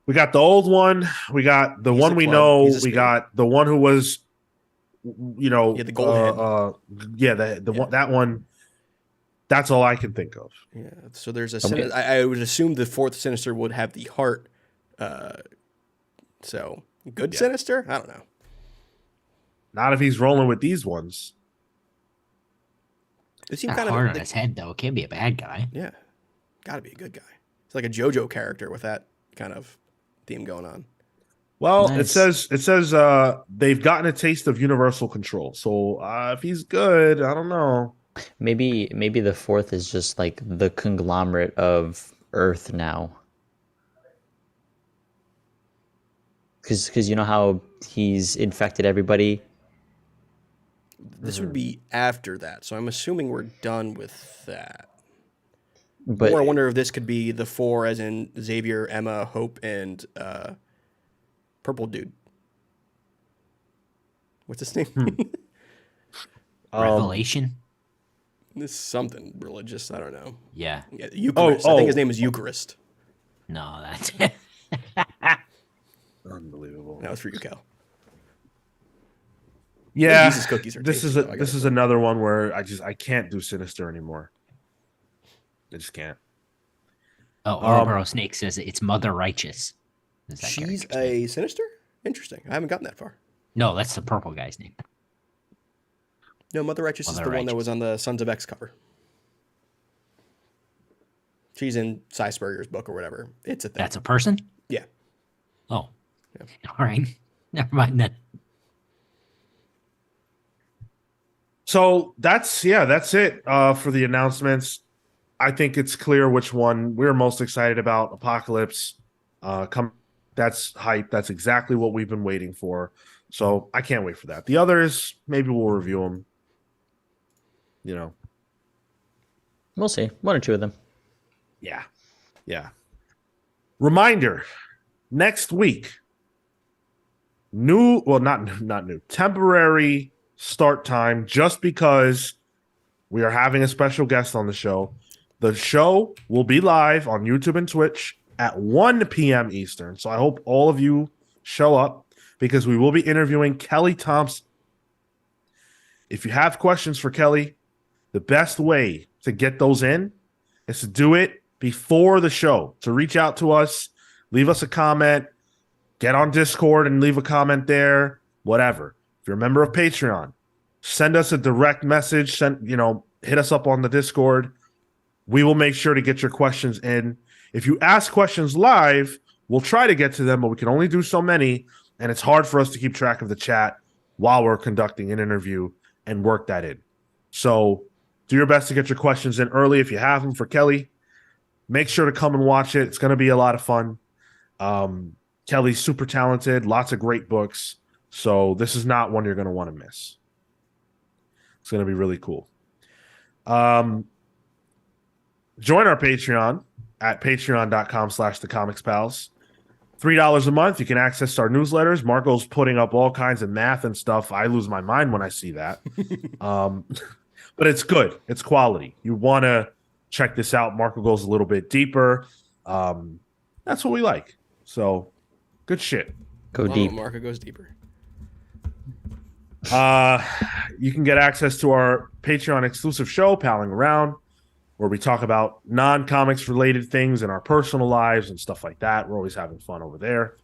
We got the old one. We got the one we know. We got the one who was, the gold head. One, that one. That's all I can think of. Yeah. So there's a. I would assume the 4th Sinister would have the heart. So good Sinister. I don't know. Not if he's rolling with these ones. It seems kind of hard on his head, though. It can't be a bad guy. Yeah, got to be a good guy. It's like a JoJo character with that kind of theme going on. Well, nice. It says they've gotten a taste of universal control. So if he's good, I don't know. Maybe the 4th is just like the conglomerate of Earth now. Because you know how he's infected everybody. This would be after that, so I'm assuming we're done with that. But or I wonder if this could be the 4, as in Xavier, Emma, Hope, and Purple Dude. What's his name? Revelation. This is something religious. I don't know. Yeah. Eucharist. I think his name is Eucharist. No, that's unbelievable. That was for you, Cal. Yeah, Jesus cookies are this tasty, this is another one where I can't do Sinister anymore. I just can't. Oh, Ouroboros Snake says it's Mother Righteous. She's a Sinister? Interesting. I haven't gotten that far. No, that's the purple guy's name. No, Mother Righteous is the one that was on the Sons of X cover. She's in Cy Spurrier's book or whatever. It's a thing. That's a person? Yeah. Oh. Yeah. All right. Never mind that. So that's it for the announcements. I think it's clear which one we're most excited about. Apocalypse. That's hype. That's exactly what we've been waiting for. So I can't wait for that. The others, maybe we'll review them. We'll see. 1 or 2 of them. Yeah. Reminder, next week, not new, temporary start time, just because we are having a special guest on the show. The show will be live on YouTube and Twitch at 1 p.m. Eastern. So I hope all of you show up, because we will be interviewing Kelly Thompson. If you have questions for Kelly, the best way to get those in is to do it before the show. To reach out to us, leave us a comment, get on Discord and leave a comment there, whatever. If you're a member of Patreon, send us a direct message, hit us up on the Discord. We will make sure to get your questions in. If you ask questions live, we'll try to get to them, but we can only do so many, and it's hard for us to keep track of the chat while we're conducting an interview and work that in. So do your best to get your questions in early if you have them for Kelly. Make sure to come and watch it. It's going to be a lot of fun. Kelly's super talented, lots of great books. So this is not one you're going to want to miss. It's going to be really cool. Join our Patreon at patreon.com/thecomicspals. $3 a month. You can access our newsletters. Marco's putting up all kinds of math and stuff. I lose my mind when I see that. But it's good. It's quality. You want to check this out. Marco goes a little bit deeper. That's what we like. So good shit. Go deep. Marco goes deeper. You can get access to our Patreon exclusive show, Palling Around. where we talk about non-comics related things in our personal lives and stuff like that. We're always having fun over there.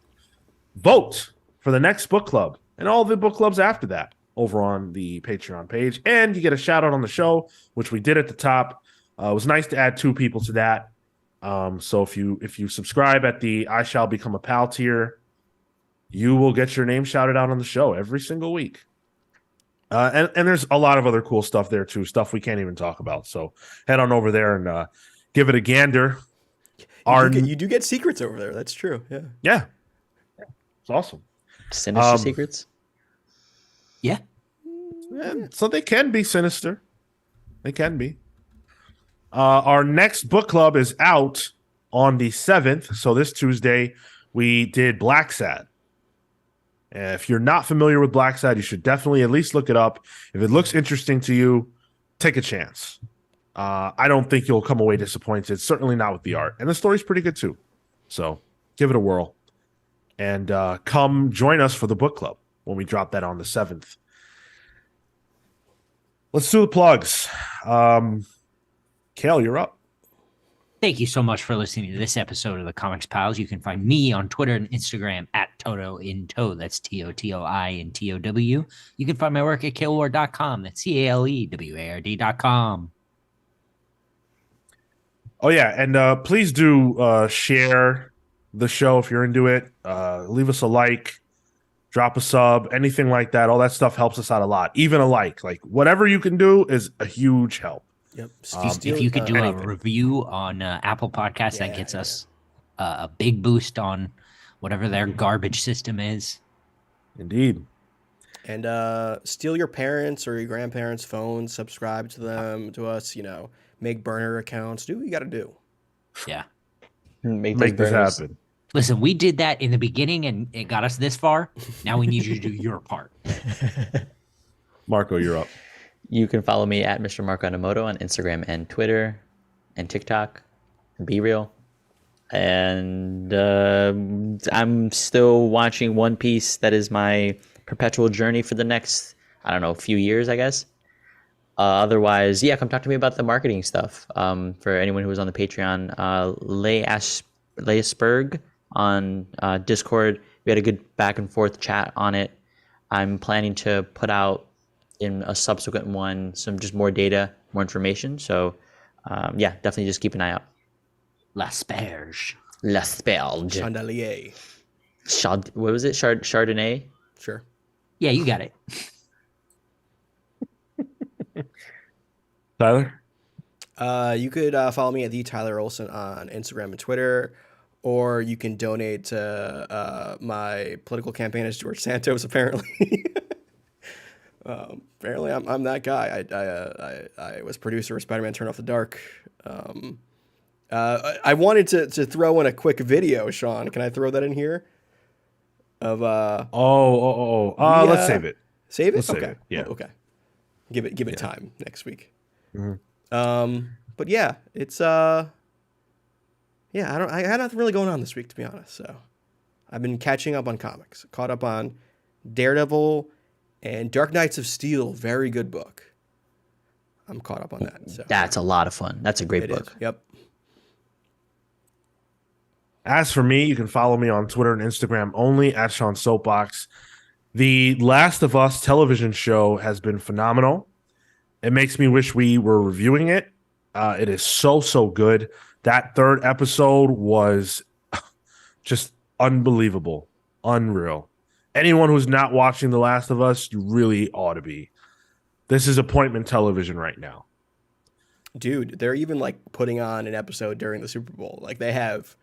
Vote for the next book club and all the book clubs after that over on the Patreon page. And you get a shout out on the show, which we did at the top. It was nice to add 2 people to that. So if you subscribe at the I Shall Become a Pal tier, you will get your name shouted out on the show every single week. And there's a lot of other cool stuff there too, stuff we can't even talk about. So head on over there and give it a gander. You do get secrets over there. That's true. Yeah. It's awesome. Sinister secrets. Yeah. So they can be sinister. They can be. Our next book club is out on the 7th. So this Tuesday, we did Black Sad. If you're not familiar with Black Sad, you should definitely at least look it up. If it looks interesting to you, take a chance. I don't think you'll come away disappointed. Certainly not with the art. And the story's pretty good too. So give it a whirl. And come join us for the book club when we drop that on the 7th. Let's do the plugs. Kale, you're up. Thank you so much for listening to this episode of the Comics Pals. You can find me on Twitter and Instagram at Toto in Tow. That's TOTOI and TOW. You can find my work at kaleward.com. That's CALEWARD.com. Oh, yeah. And please do share the show if you're into it. Leave us a like, drop a sub, anything like that. All that stuff helps us out a lot. Even a like whatever you can do is a huge help. Yep. If you could do a review on Apple Podcasts, that gets us a big boost on whatever their garbage system is. Indeed. And steal your parents or your grandparents' phones, subscribe to them, to us, make burner accounts, do what you got to do. Yeah. Make this happen. Listen, we did that in the beginning and it got us this far. Now we need you to do your part. Marco, you're up. You can follow me at Mr. Marco Anamoto on Instagram and Twitter and TikTok and Be Real. And I'm still watching One Piece. That is my perpetual journey for the next, few years, I guess. Otherwise, come talk to me about the marketing stuff. For anyone who was on the Patreon, Leisberg on Discord. We had a good back and forth chat on it. I'm planning to put out in a subsequent one some just more data, more information. So definitely just keep an eye out. L'Asperge. Chandelier. What was it? Chardonnay? Sure. Yeah, you got it. Tyler? You could follow me at the Tyler Olson on Instagram and Twitter, or you can donate to my political campaign as George Santos, apparently. Apparently, I'm that guy. I was producer of Spider-Man: Turn Off the Dark. I wanted to throw in a quick video, Sean. Can I throw that in here? Of let's save it. Save it. Let's okay. save it. Yeah. Okay. Give it time next week. Mm-hmm. But yeah, it's I had nothing really going on this week, to be honest. So I've been catching up on comics. Caught up on Daredevil and Dark Knights of Steel. Very good book. I'm caught up on that. So That's a lot of fun. That's a great book. Is. Yep. As for me, you can follow me on Twitter and Instagram only at Sean Soapbox. The Last of Us television show has been phenomenal. It makes me wish we were reviewing it. It is so good. That 3rd episode was just unbelievable, unreal. Anyone who's not watching The Last of Us, you really ought to be. This is appointment television right now. Dude, they're even putting on an episode during the Super Bowl. They have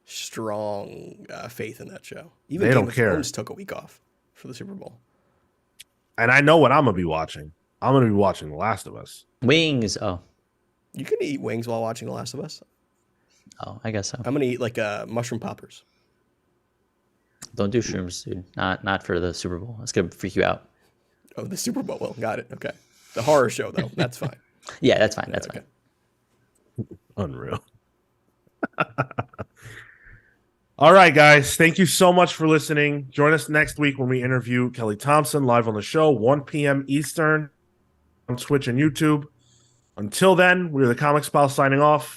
strong faith in that show. Even they Game don't of care. Thrones took a week off for the Super Bowl. And I know what I'm going to be watching. I'm going to be watching The Last of Us. Wings. Oh, You can eat wings while watching The Last of Us. I guess so. I'm gonna eat mushroom poppers. Don't do shrooms, dude. Not for the Super Bowl. It's gonna freak you out. Oh, the Super Bowl. Well, got it. Okay. The horror show though. That's fine. Yeah, that's fine. That's okay. fine. Unreal. All right, guys. Thank you so much for listening. Join us next week when we interview Kelly Thompson live on the show, 1 p.m. Eastern on Twitch and YouTube. Until then, we're the Comics Pal signing off.